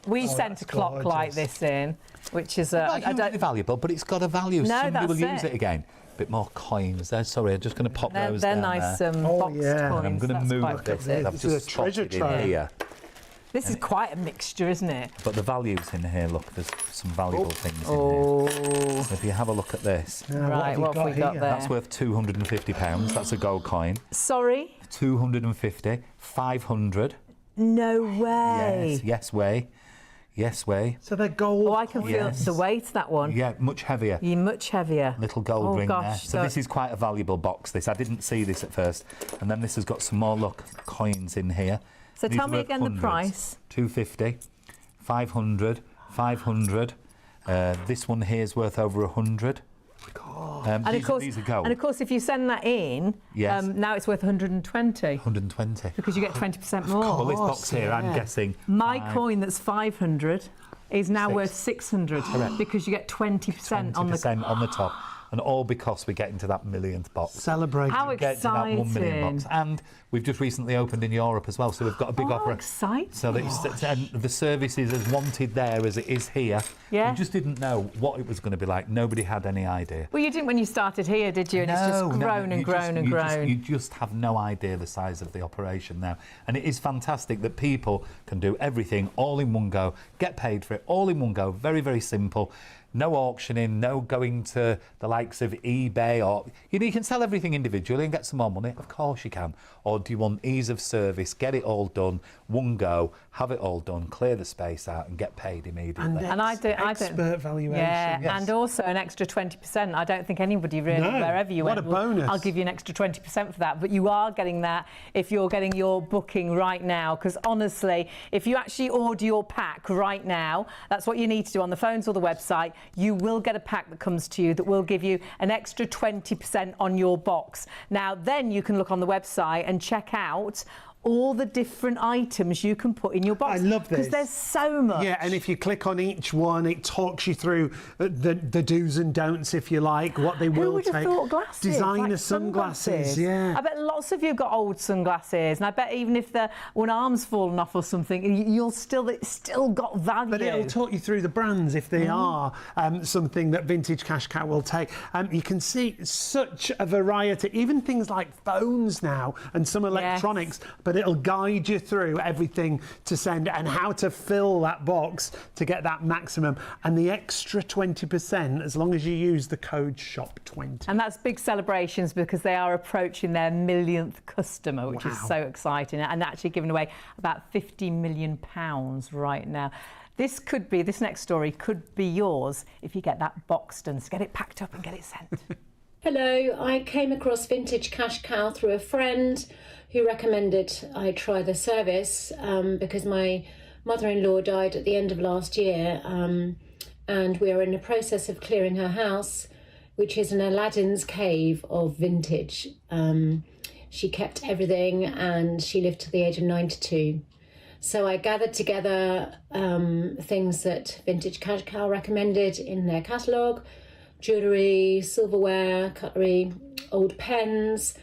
we sent that's a clock like gorgeous. this in, which is Not hugely valuable, but it's got a value. No, Somebody will that's use it again. Bit more coins there. Sorry, I'm just going to pop those they're down nice there. boxed yeah. coins. And I'm going to That's move quite this. pretty. I've This is just a treasure spotted in trove. here. This is quite a mixture, isn't it? But the values in here, look, there's some valuable things in Oh, here. So if you have a look at this, Now, right. What have we got here? there? that's worth £250. That's a gold coin. Sorry? 250, 500. No way. Yes way. Yes way. So they're gold. Oh, I can feel Yes. the weight, that one. Yeah, much heavier. You're much heavier. Little gold Oh, ring gosh, there. So this is quite a valuable box, this. I didn't see this at first. And then this has got some more, look, coins in here. So These tell are me worth again the hundreds. price. 250, 500, 500. This one here is worth over 100. And of course, these are gold. and of course, if you send that in, Yes. now it's worth 120 120. because you get 20% more. Well, this box here, I'm guessing. My coin that's 500 is now Six. worth 600 because you get 20% on the 20% on the top. And all because we're getting to that millionth box. Celebrating. How Get to that 1 million exciting. box. And we've just recently opened in Europe as well, so we've got a big Oh, opera. exciting. So that and the service is as wanted there as it is here. Yeah. We just didn't know what it was going to be like. Nobody had any idea. Well, you didn't when you started here, did you? And it's just grown and grown and grown. You just have no idea the size of the operation now. And it is fantastic that people can do everything all in one go, get paid for it all in one go. Very, very simple. No auctioning, no going to the likes of eBay or... You know, you can sell everything individually and get some more money. Of course you can. Or do you want ease of service, get it all done, one go, have it all done, clear the space out and get paid immediately. And I don't. Expert valuation. Yeah, Yes. and also an extra 20%. I don't think anybody really, No, wherever you what went, a bonus. I'll give you an extra 20% for that. But you are getting that if you're getting your booking right now. Because honestly, if you actually order your pack right now, that's what you need to do on the phones or the website. You will get a pack that comes to you that will give you an extra 20% on your box. Now, then you can look on the website and check out all the different items you can put in your box. I love this. Because there's so much. Yeah, and if you click on each one, it talks you through the do's and don'ts, if you like, what they Who will would have take. thought glasses? Designer like sunglasses, yeah. I bet lots of you have got old sunglasses, and I bet even if one arm's fallen off or something, it's still got value. But it'll talk you through the brands if they are something that Vintage Cash Cow will take. You can see such a variety, even things like phones now and some electronics, but it'll guide you through everything to send and how to fill that box to get that maximum. And the extra 20%, as long as you use the code SHOP20. And that's big celebrations because they are approaching their millionth customer, which is Wow. so exciting, and actually giving away about £50 million right now. This next story could be yours if you get that boxed and get it packed up and get it sent. Hello, I came across Vintage Cash Cow through a friend who recommended I try the service because my mother-in-law died at the end of last year and we are in the process of clearing her house, which is an Aladdin's cave of vintage. She kept everything and she lived to the age of 92. So I gathered together things that Vintage Cash Cow recommended in their catalogue: jewellery, silverware, cutlery, old pens,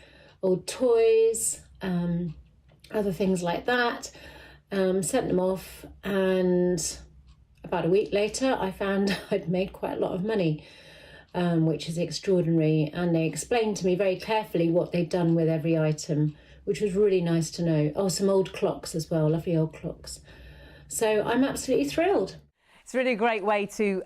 old toys, other things like that. sent them off, and about a week later I found I'd made quite a lot of money, which is extraordinary, and they explained to me very carefully what they'd done with every item, which was really nice to know. Oh, some old clocks as well, lovely old clocks. So I'm absolutely thrilled. It's really a great way to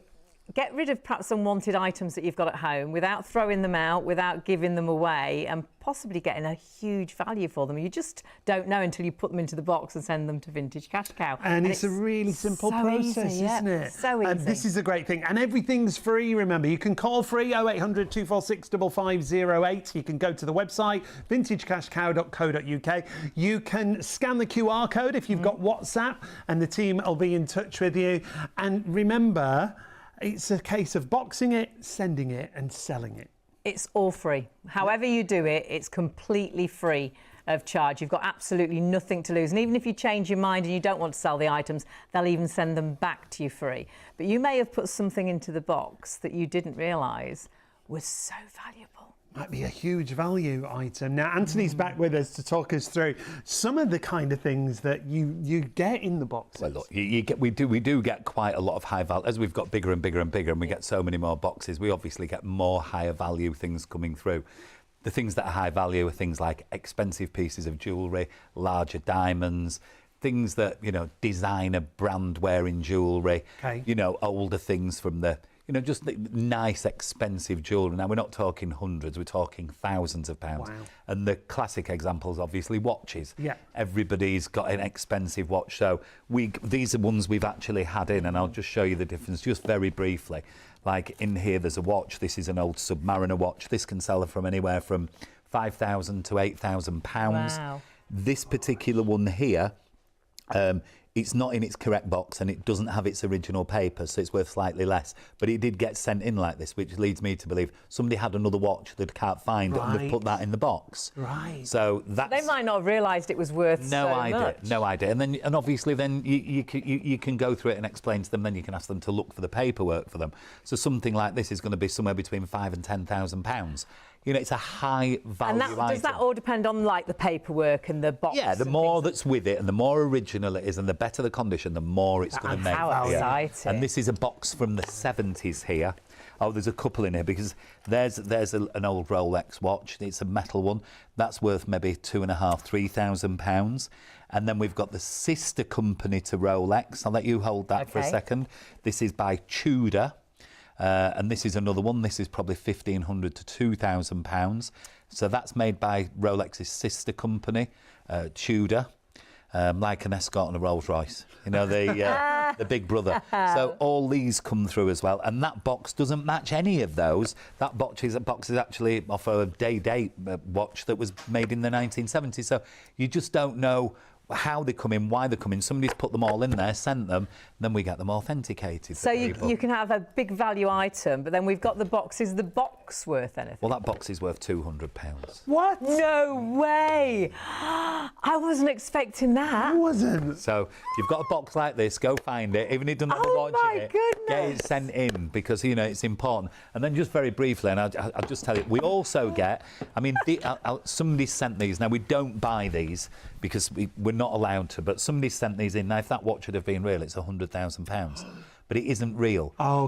get rid of perhaps unwanted items that you've got at home without throwing them out, without giving them away, and possibly getting a huge value for them. You just don't know until you put them into the box and send them to Vintage Cash Cow. And it's a really simple process, isn't it? So easy. This is a great thing. And everything's free, remember. You can call free 0800 246 5508. You can go to the website, vintagecashcow.co.uk. You can scan the QR code if you've got WhatsApp, and the team will be in touch with you. And remember, it's a case of boxing it, sending it, and selling it. It's all free. However you do it, it's completely free of charge. You've got absolutely nothing to lose. And even if you change your mind and you don't want to sell the items, they'll even send them back to you free. But you may have put something into the box that you didn't realise was so valuable. Might be a huge value item. Now, Anthony's back with us to talk us through some of the kind of things that you get in the boxes. Well, look, we do get quite a lot of high value. As we've got bigger and bigger and bigger, and we get so many more boxes, we obviously get more higher value things coming through. The things that are high value are things like expensive pieces of jewellery, larger diamonds, things that, you know, designer brand wearing jewellery, you know, older things from the, you know, just nice, expensive jewellery. Now, we're not talking hundreds, we're talking thousands of pounds. Wow. And the classic examples, obviously, watches. Yeah. Everybody's got an expensive watch. So these are ones we've actually had in, and I'll just show you the difference just very briefly. Like in here, there's a watch. This is an old Submariner watch. This can sell from anywhere from £5,000 to £8,000. Wow. This particular one here, it's not in its correct box and it doesn't have its original paper, so it's worth slightly less. But it did get sent in like this, which leads me to believe somebody had another watch that can't find it and they've put that in the box. Right. So that's... They might not have realised it was worth so much. No idea. And obviously then you can go through it and explain to them, then you can ask them to look for the paperwork for them. So something like this is going to be somewhere between £5,000 and £10,000. You know, it's a high value item. Does that all depend on, like, the paperwork and the box? Yeah, the more that's with it and the more original it is and the better the condition, the more it's going to make. How exciting. And this is a box from the 70s here. Oh, there's a couple in here because there's an old Rolex watch. It's a metal one. That's worth maybe £2,500 to £3,000. And then we've got the sister company to Rolex. I'll let you hold that for a second. This is by Tudor. And this is another one. This is probably £1,500 to £2,000. So that's made by Rolex's sister company, Tudor, like an Escort and a Rolls Royce. You know, the big brother. So all these come through as well. And that box doesn't match any of those. That box is actually off a day-date watch that was made in the 1970s. So you just don't know how they come in, why they come in. Somebody's put them all in there, sent them, then we get them authenticated. So you can have a big value item, but then we've got the box. Is the box worth anything? Well, that box is worth £200. What? No way! I wasn't expecting that. I wasn't. So you've got a box like this, go find it. Even if you don't have a watch in it, get it sent in because, you know, it's important. And then just very briefly, and I'll just tell you, we also get, I mean, somebody sent these. Now, we don't buy these because we're not allowed to, but somebody sent these in. Now, if that watch would have been real, it's £100,000. But it isn't real. Oh,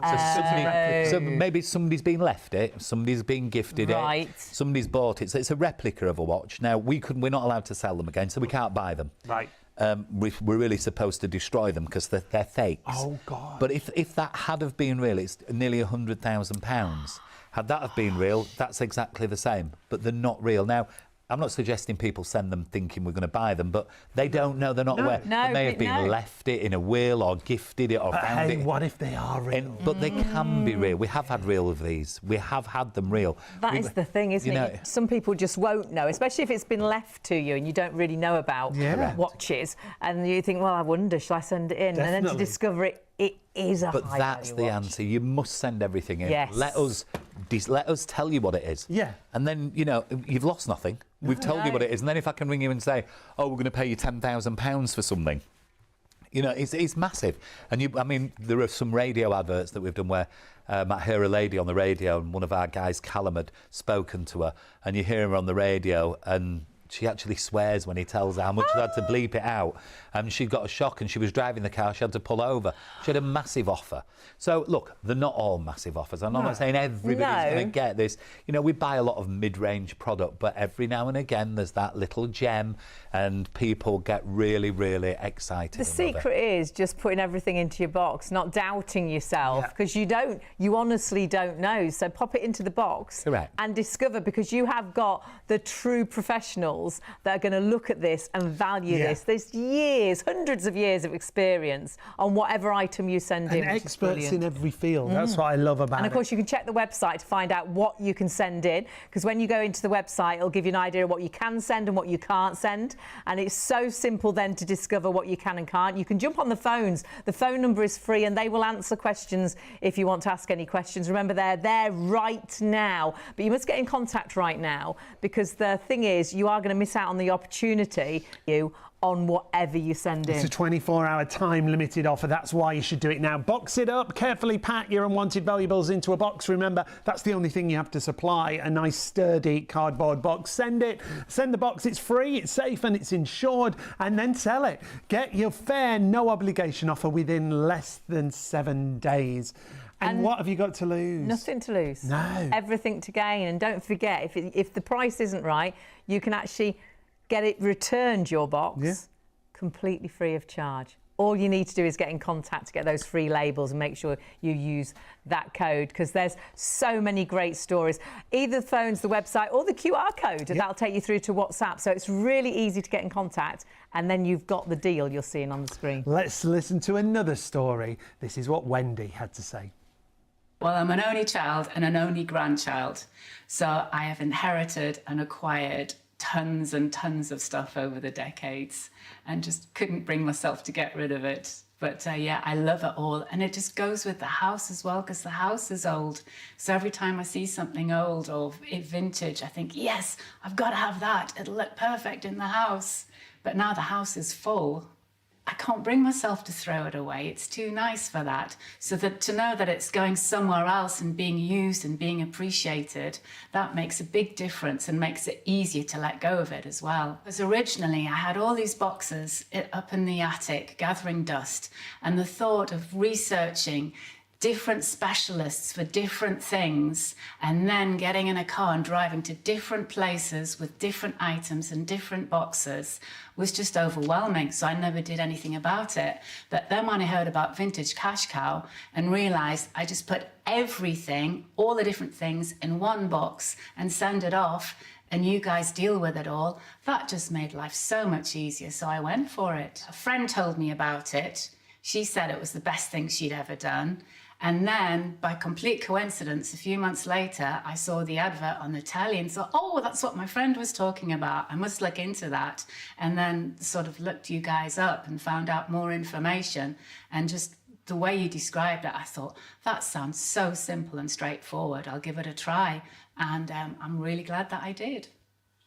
so maybe somebody's been left it, somebody's been gifted it, somebody's bought it. So it's a replica of a watch. Now, we're not allowed to sell them again, so we can't buy them. Right. We're really supposed to destroy them because they're fakes. Oh, God. But if that had have been real, it's nearly £100,000. Had that have been real, that's exactly the same. But they're not real. Now, I'm not suggesting people send them thinking we're going to buy them, but they don't know, they're not aware. They may have been left it in a will or gifted it or found it. What if they are real? But they can be real. We have had real of these. We have had them real. That is the thing, isn't it? Some people just won't know, especially if it's been left to you and you don't really know about watches. And you think, well, I wonder, shall I send it in? Definitely. And then to discover it is a high-value watch. But that's the answer. You must send everything in. Yes. Let us tell you what it is. Yeah. And then, you know, you've lost nothing. We've told you what it is. And then if I can ring you and say, oh, we're going to pay you £10,000 for something, you know, it's massive. And I mean, there are some radio adverts that we've done where I hear a lady on the radio and one of our guys, Callum, had spoken to her, and you hear her on the radio and She actually swears when he tells her how much she had to bleep it out. She got a shock and she was driving the car, she had to pull over. She had a massive offer. So, look, they're not all massive offers. I'm not saying everybody's going to get this. You know, we buy a lot of mid-range product, but every now and again there's that little gem and people get really, really excited. The secret is just putting everything into your box, not doubting yourself, because you honestly don't know. So pop it into the box. Correct. And discover, because you have got the true professionals that are going to look at this and value this. There's years, hundreds of years of experience on whatever item you send in. And experts in every field. That's what I love about it. And of course, you can check the website to find out what you can send in, because when you go into the website, it'll give you an idea of what you can send and what you can't send. And it's so simple then to discover what you can and can't. You can jump on the phones. The phone number is free and they will answer questions if you want to ask any questions. Remember, they're there right now, but you must get in contact right now, because the thing is, you are going to miss out on the opportunity on whatever you send in. It's a 24-hour time-limited offer. That's why you should do it now. Box it up. Carefully pack your unwanted valuables into a box. Remember, that's the only thing you have to supply, a nice, sturdy cardboard box. Send it. Send the box. It's free, it's safe, and it's insured. And then sell it. Get your fair, no-obligation offer within less than 7 days. And what have you got to lose? Nothing to lose. No. Everything to gain. And don't forget, if the price isn't right, you can actually get it returned, your box, completely free of charge. All you need to do is get in contact to get those free labels and make sure you use that code, because there's so many great stories. Either the phones, the website, or the QR code, and that'll take you through to WhatsApp. So it's really easy to get in contact, and then you've got the deal you're seeing on the screen. Let's listen to another story. This is what Wendy had to say. Well, I'm an only child and an only grandchild, so I have inherited and acquired tons and tons of stuff over the decades and just couldn't bring myself to get rid of it. But yeah, I love it all. And it just goes with the house as well, because the house is old. So every time I see something old or vintage, I think, yes, I've got to have that. It'll look perfect in the house. But now the house is full. I can't bring myself to throw it away. It's too nice for that. So that to know that it's going somewhere else and being used and being appreciated, that makes a big difference and makes it easier to let go of it as well. Because originally I had all these boxes up in the attic gathering dust, and the thought of researching different specialists for different things and then getting in a car and driving to different places with different items and different boxes was just overwhelming. So I never did anything about it. But then when I heard about Vintage Cash Cow and realized I just put everything, all the different things in one box and send it off, and you guys deal with it all, that just made life so much easier. So I went for it. A friend told me about it. She said it was the best thing she'd ever done. And then, by complete coincidence, a few months later, I saw the advert on the telly and thought, oh, that's what my friend was talking about. I must look into that. And then sort of looked you guys up and found out more information. And just the way you described it, I thought, that sounds so simple and straightforward. I'll give it a try. And I'm really glad that I did.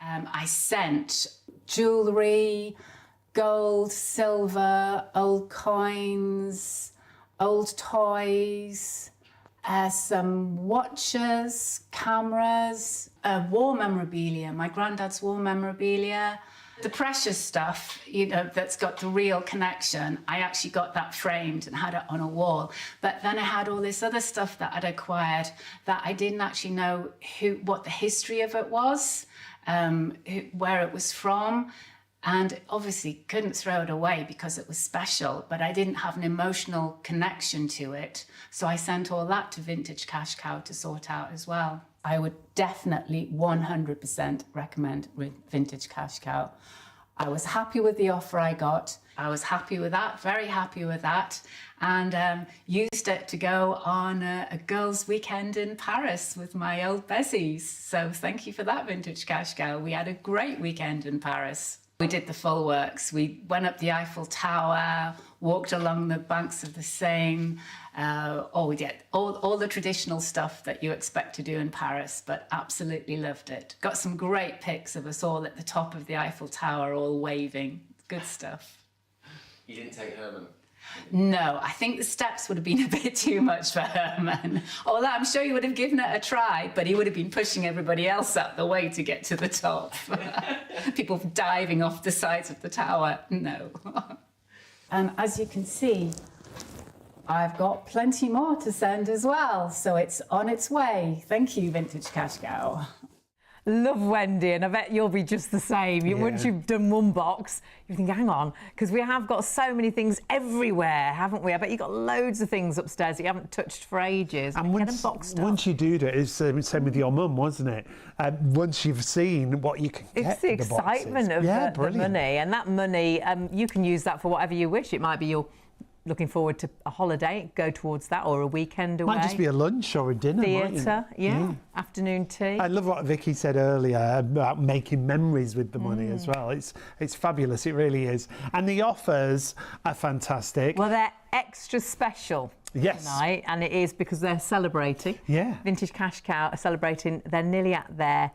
I sent jewellery, gold, silver, old coins, old toys, some watches, cameras, war memorabilia, my granddad's war memorabilia. The precious stuff, you know, that's got the real connection, I actually got that framed and had it on a wall. But then I had all this other stuff that I'd acquired that I didn't actually know what the history of it was, where it was from. And obviously couldn't throw it away because it was special, but I didn't have an emotional connection to it. So I sent all that to Vintage Cash Cow to sort out as well. I would definitely 100% recommend Vintage Cash Cow. I was happy with the offer I got. I was happy with that, very happy with that, and used it to go on a girls' weekend in Paris with my old bezies. So thank you for that, Vintage Cash Cow. We had a great weekend in Paris. We did the full works. We went up the Eiffel Tower, walked along the banks of the Seine. We did all the traditional stuff that you expect to do in Paris, but absolutely loved it. Got some great pics of us all at the top of the Eiffel Tower, all waving. Good stuff. You didn't take Herman? No, I think the steps would have been a bit too much for Herman. Although I'm sure he would have given it a try, but he would have been pushing everybody else out the way to get to the top. People diving off the sides of the tower. No. And as you can see, I've got plenty more to send as well, so it's on its way. Thank you, Vintage Cash Cow. Love Wendy, and I bet you'll be just the same. Once you've done one box, you think, hang on, because we have got so many things everywhere, haven't we? I bet you've got loads of things upstairs that you haven't touched for ages. And once you do that, it's the same with your mum, wasn't it? Once you've seen what you can get, it's the excitement of the money, and that money, you can use that for whatever you wish. It might be you're looking forward to a holiday, go towards that, or a weekend away. Might just be a lunch or a dinner. Theatre, afternoon tea. I love what Vicky said earlier about making memories with the money as well. It's fabulous, it really is. And the offers are fantastic. Well, they're extra special tonight, and it is because they're celebrating. Yeah. Vintage Cash Cow are celebrating, they're nearly at their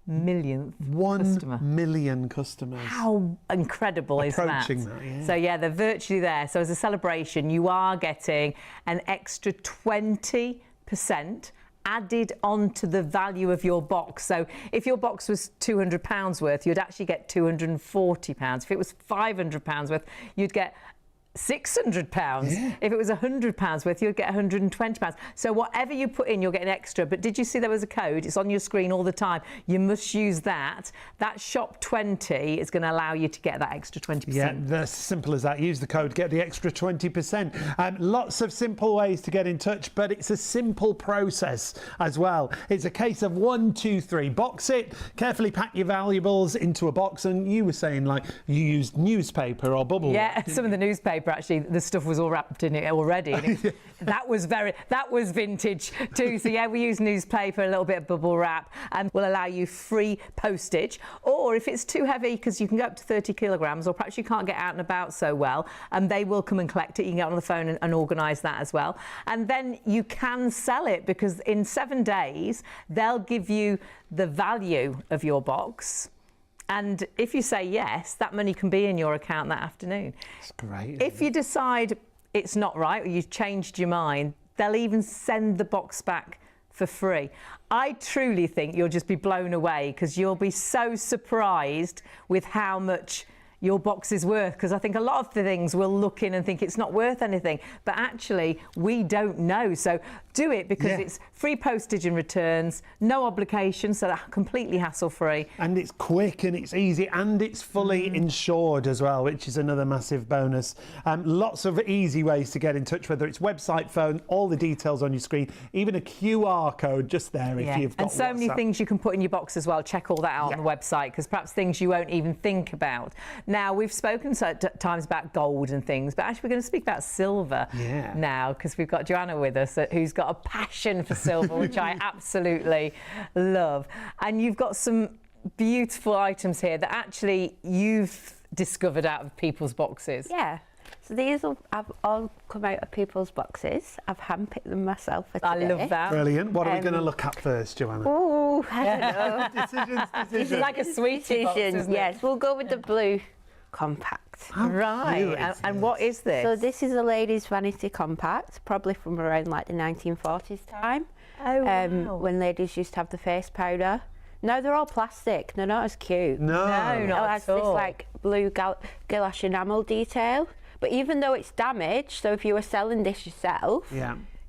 millionth 1 customer. million customers. How incredible is that? Approaching that, yeah. So yeah, they're virtually there. So as a celebration, you are getting an extra 20% added onto the value of your box. So if your box was £200 worth, you'd actually get £240. If it was £500 worth, you'd get £600. If it was £100 worth, you'd get £120. So whatever you put in, you'll get an extra. But did you see there was a code? It's on your screen all the time. You must use that. That shop 20 is going to allow you to get that extra 20%. Yeah, that's simple as that. Use the code, get the extra 20%. Lots of simple ways to get in touch, but it's a simple process as well. It's a case of 1, 2, 3. Box it, carefully pack your valuables into a box. And you were saying, like, you used newspaper or bubble wrap. Yeah, some of the newspaper. Actually, the stuff was all wrapped in it already. And that was vintage too. So yeah, we use newspaper, a little bit of bubble wrap, and will allow you free postage. Or if it's too heavy, because you can go up to 30 kilograms, or perhaps you can't get out and about so well, and they will come and collect it. You can get on the phone and organise that as well. And then you can sell it, because in 7 days they'll give you the value of your box. And if you say yes, that money can be in your account that afternoon. That's great. If you decide it's not right, or you've changed your mind, they'll even send the box back for free. I truly think you'll just be blown away, because you'll be so surprised with how much your box is worth, because I think a lot of the things we'll look in and think it's not worth anything, but actually we don't know. So do it, because it's free postage and returns, no obligation, so that's completely hassle-free. And it's quick and it's easy and it's fully insured as well, which is another massive bonus. Lots of easy ways to get in touch, whether it's website, phone, all the details on your screen, even a QR code just there if you've got And so many things you can put in your box as well. Check all that out on the website, because perhaps things you won't even think about. Now, we've spoken times about gold and things, but actually we're going to speak about silver now, because we've got Joanna with us, who's got a passion for silver, which I absolutely love. And you've got some beautiful items here that actually you've discovered out of people's boxes. Yeah. So these have all come out of people's boxes. I've handpicked them myself for today. I love that. Brilliant. What are we going to look at first, Joanna? Oh, I don't know. Decisions. It's like a sweetie box, isn't it? Yes, we'll go with the blue compact. Right. And what is this? So this is a ladies' vanity compact, probably from around like the 1940s time. Oh, wow. When ladies used to have the face powder. No, they're all plastic. They're not as cute. No, not it has at all. this like blue gouache enamel detail. But even though it's damaged, so if you were selling this yourself,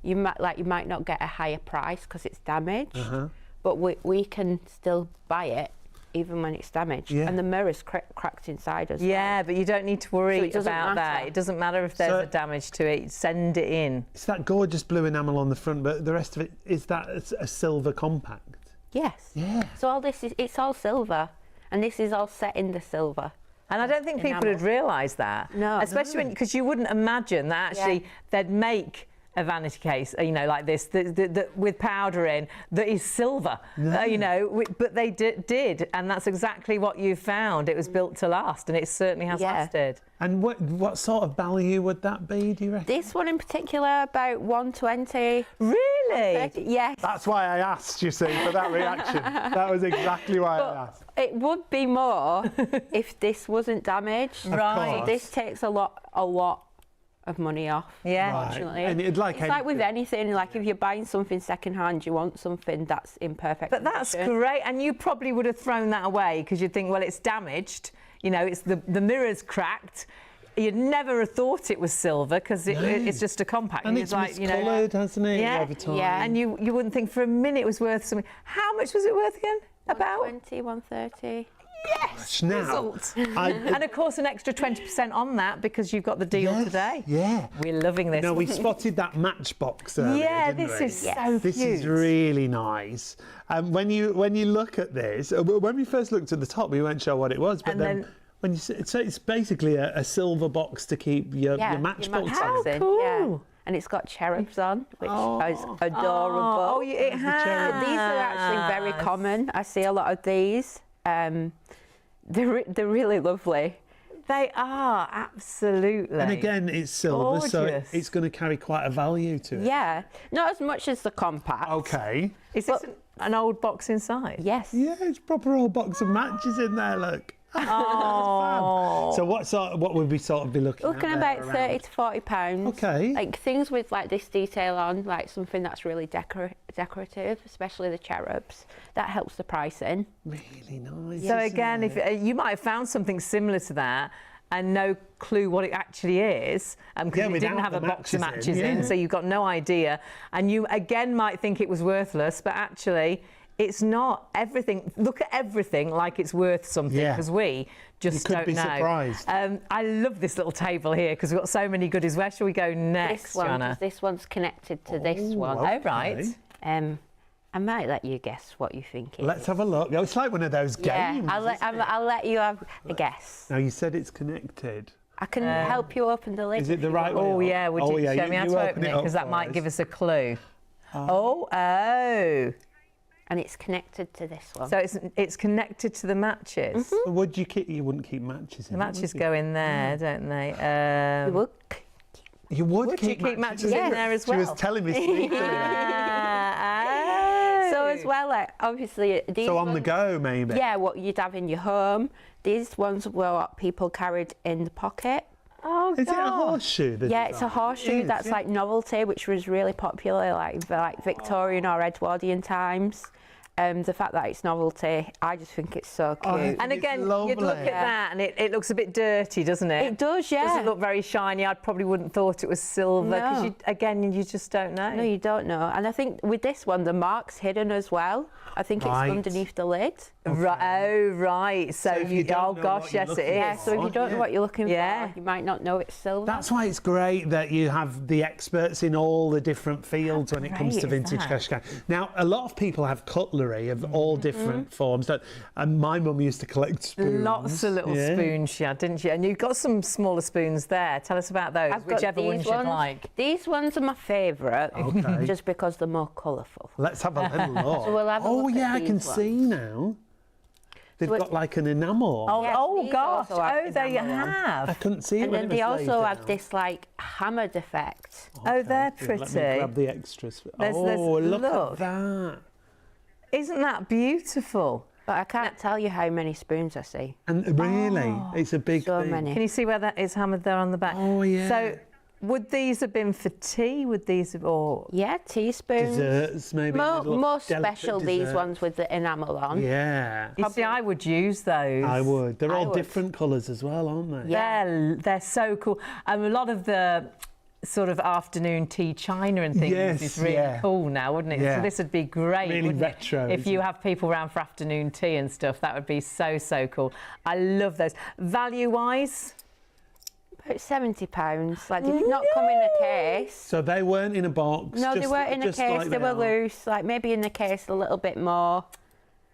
you might not get a higher price because it's damaged. But we can still buy it even when it's damaged. And the mirror's cracked inside as well. Yeah, but you don't need to worry about that. It doesn't matter if there's a damage to it. Send it in. It's that gorgeous blue enamel on the front, but the rest of it, is that a silver compact? Yes. Yeah. So all this it's all silver, and this is all set in the silver. And I don't think people would realise that. No. Especially because you wouldn't imagine that actually they'd make a vanity case, you know, like this, with powder in, that is silver, you know, but they did, and that's exactly what you found. It was built to last, and it certainly has lasted. And what sort of value would that be, do you reckon? This one in particular, about 120. Really? Yes. That's why I asked, you see, for that reaction. That was exactly why I asked. It would be more if this wasn't damaged. Right. This takes a lot of money off. Yeah. Unfortunately. And it's like with anything, like if you're buying something second hand, you want something that's in perfect But that's great, and you probably would have thrown that away because you'd think, well, it's damaged, you know, it's the mirror's cracked. You'd never have thought it was silver because it's just a compact. And it's like, miscoloured, hasn't it, over time? Yeah. And you wouldn't think for a minute it was worth something. How much was it worth again? About 120, 130. Yes, now, result. And of course an extra 20% on that because you've got the deal today. Yeah. We're loving this. No, we spotted that matchbox earlier, Yeah, didn't this we? is so This cute. is really nice. When you look at this, when we first looked at the top, we weren't sure what it was, but And then when you so it's basically a silver box to keep your matchbox in. in. Yeah. And it's got cherubs on, which is adorable. Oh, it has. These are actually very common. I see a lot of these. They're really lovely. They are, absolutely. And again, it's silver, so Gorgeous. it's going to carry quite a value to it. Yeah, not as much as the compact. Okay. Is this an old box inside? Yes. Yeah, it's a proper old box of matches in there, look. Oh. So what would we sort of be looking Looking at about there 30 to 40 pounds. Okay. Like things with like this detail on, like something that's really decorative, especially the cherubs. That helps the pricing. Really nice. So again, if you might have found something similar to that and no clue what it actually is, because it didn't have a box of matches in, so you've got no idea, and you again might think it was worthless, but actually it's not. Everything. Look at everything like it's worth something because we just You could don't be know. surprised. I love this little table here because we've got so many goodies. Where shall we go next, Joanna? This one's connected to this one. Oh, right. I might let you guess what you think it Let's is. have a look. Oh, it's like one of those games. Yeah, I'll let you have a guess. Now, you said it's connected. I can help you open the lid. Is it the right way? Oh, yeah. Would you show me how you to open open it? up Because that for might us. give us a clue. Oh. And it's connected to this one. So it's connected to the matches. So would you wouldn't keep matches in The it, matches would go in there, don't they? You would. You would Would you keep matches in there as well? She was telling me sneakily. So as well, like, obviously these So on the ones- go, maybe. Yeah, what you'd have in your home. These ones were what people carried in the pocket. Oh, Is it a horseshoe? Yeah, it's a horseshoe that's like novelty, which was really popular, like Victorian or Edwardian times. The fact that it's novelty, I just think it's so cute. And again, you'd look at that and it looks a bit dirty, doesn't it? It does, yeah. Doesn't look very shiny. I probably wouldn't thought it was silver because No. again, you just don't know. No, you don't know. And I think with this one, the mark's hidden as well. I think it's Right. underneath the lid. Right. Oh, right. So, if you don't know what you're yes, it looking is. Yeah, so if you don't know what you're looking Yeah. for, you might not know it's silver. That's why it's great that you have the experts in all the different fields when it comes to great is vintage that? cash cow. Now, a lot of people have cutlery of all different forms. And my mum used to collect spoons. Lots of little spoons she had, didn't she? And you've got some smaller spoons there. Tell us about those, I've got whichever these ones you'd like. These ones are my favourite, Okay. just because they're more colourful. Let's have a little look. So we'll have a look at yeah, I can these ones. see now. They've got like an enamel. Yes, these gosh. also have Oh, there you enamel on. have. I couldn't see it And when then it they was laid also down. have this like hammered effect. Oh, they're Here, pretty. Let me grab the extras. There's- look look. at that. Isn't that beautiful? But I can't tell you how many spoons I see. And really, it's a big So thing. many. Can you see where that is hammered there on the back? Oh, yeah. So, would these have been for tea? Would these have, or Yeah, teaspoons. Desserts, maybe. little More delicate special, these desserts. ones with the enamel on. Yeah. you see, I would use those. I would. They're all would. different colours as well, aren't they? They're so cool. A lot of the sort of afternoon tea china and things Yes, is really yeah. cool now, wouldn't it? Yeah. So this would be great, Really wouldn't retro, it? If isn't you it? have people around for afternoon tea and stuff, that would be so cool. I love those. Value-wise, About £70. Like, they did not come in a case. So they weren't in a box. No, they just- weren't in a just case. like They were are. loose. Like, maybe in the case a little bit more.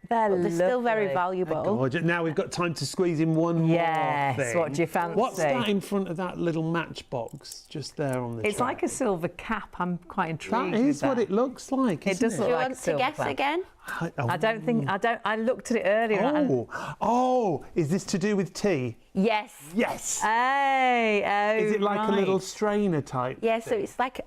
they're But they're still very lovely. valuable. Gorgeous. Now we've got time to squeeze in one more Yes, thing. what do you fancy? What's that in front of that little matchbox just there on the It's tray? like a silver cap. I'm quite intrigued. That is with what it looks like, It isn't does it? look Do you like want a to silver guess cap. again? I looked at it earlier. Oh, is this to do with tea? Yes. Yes. Hey, is it like a little strainer type? Yeah, so it's like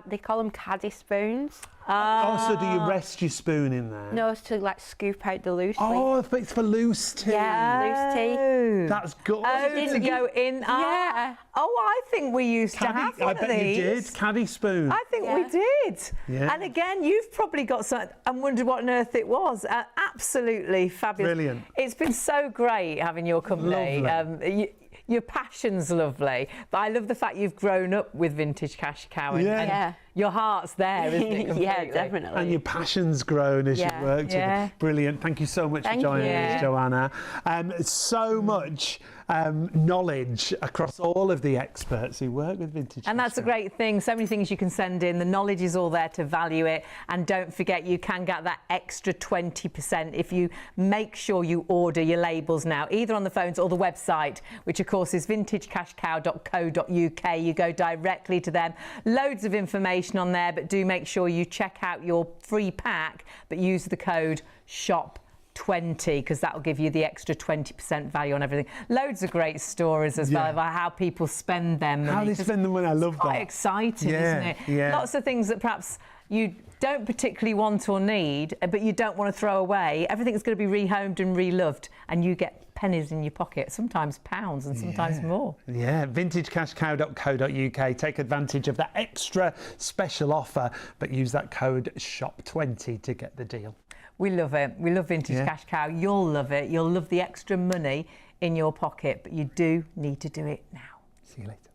they call them caddy spoons. So do you rest your spoon in there? No, it's to like scoop out the loose. Oh, but it's for loose tea. Yeah, loose tea. That's good. Oh, didn't go in? Yeah. I think we used to have one I bet of these. you did. Caddy spoon. I think we did. Yeah. And again, you've probably got some and wondered what on earth it was. Absolutely fabulous. Brilliant. It's been so great having your company. Lovely. Your passion's lovely, but I love the fact you've grown up with Vintage Cash Cow and your heart's there, isn't it? Completely? Yeah, definitely. And your passion's grown as you've worked with it. Brilliant. Thank you so much for joining us, Joanna. So much knowledge across all of the experts who work with Vintage And that's a great thing. So many things you can send in. The knowledge is all there to value it. And don't forget, you can get that extra 20% if you make sure you order your labels now, either on the phones or the website, which of course is vintagecashcow.co.uk. You go directly to them. Loads of information on there, but do make sure you check out your free pack, but use the code SHOP20 because that will give you the extra 20% value on everything. Loads of great stories as well about how people spend their money. How they spend the money, I love that. Quite exciting, isn't it? Yeah. Lots of things that perhaps you don't particularly want or need, but you don't want to throw away. Everything's going to be rehomed and reloved, and you get pennies in your pocket, sometimes pounds and sometimes more. Yeah, vintagecashcow.co.uk. Take advantage of that extra special offer, but use that code SHOP20 to get the deal. We love it. We love Vintage Cash Cow. You'll love it. You'll love the extra money in your pocket, but you do need to do it now. See you later.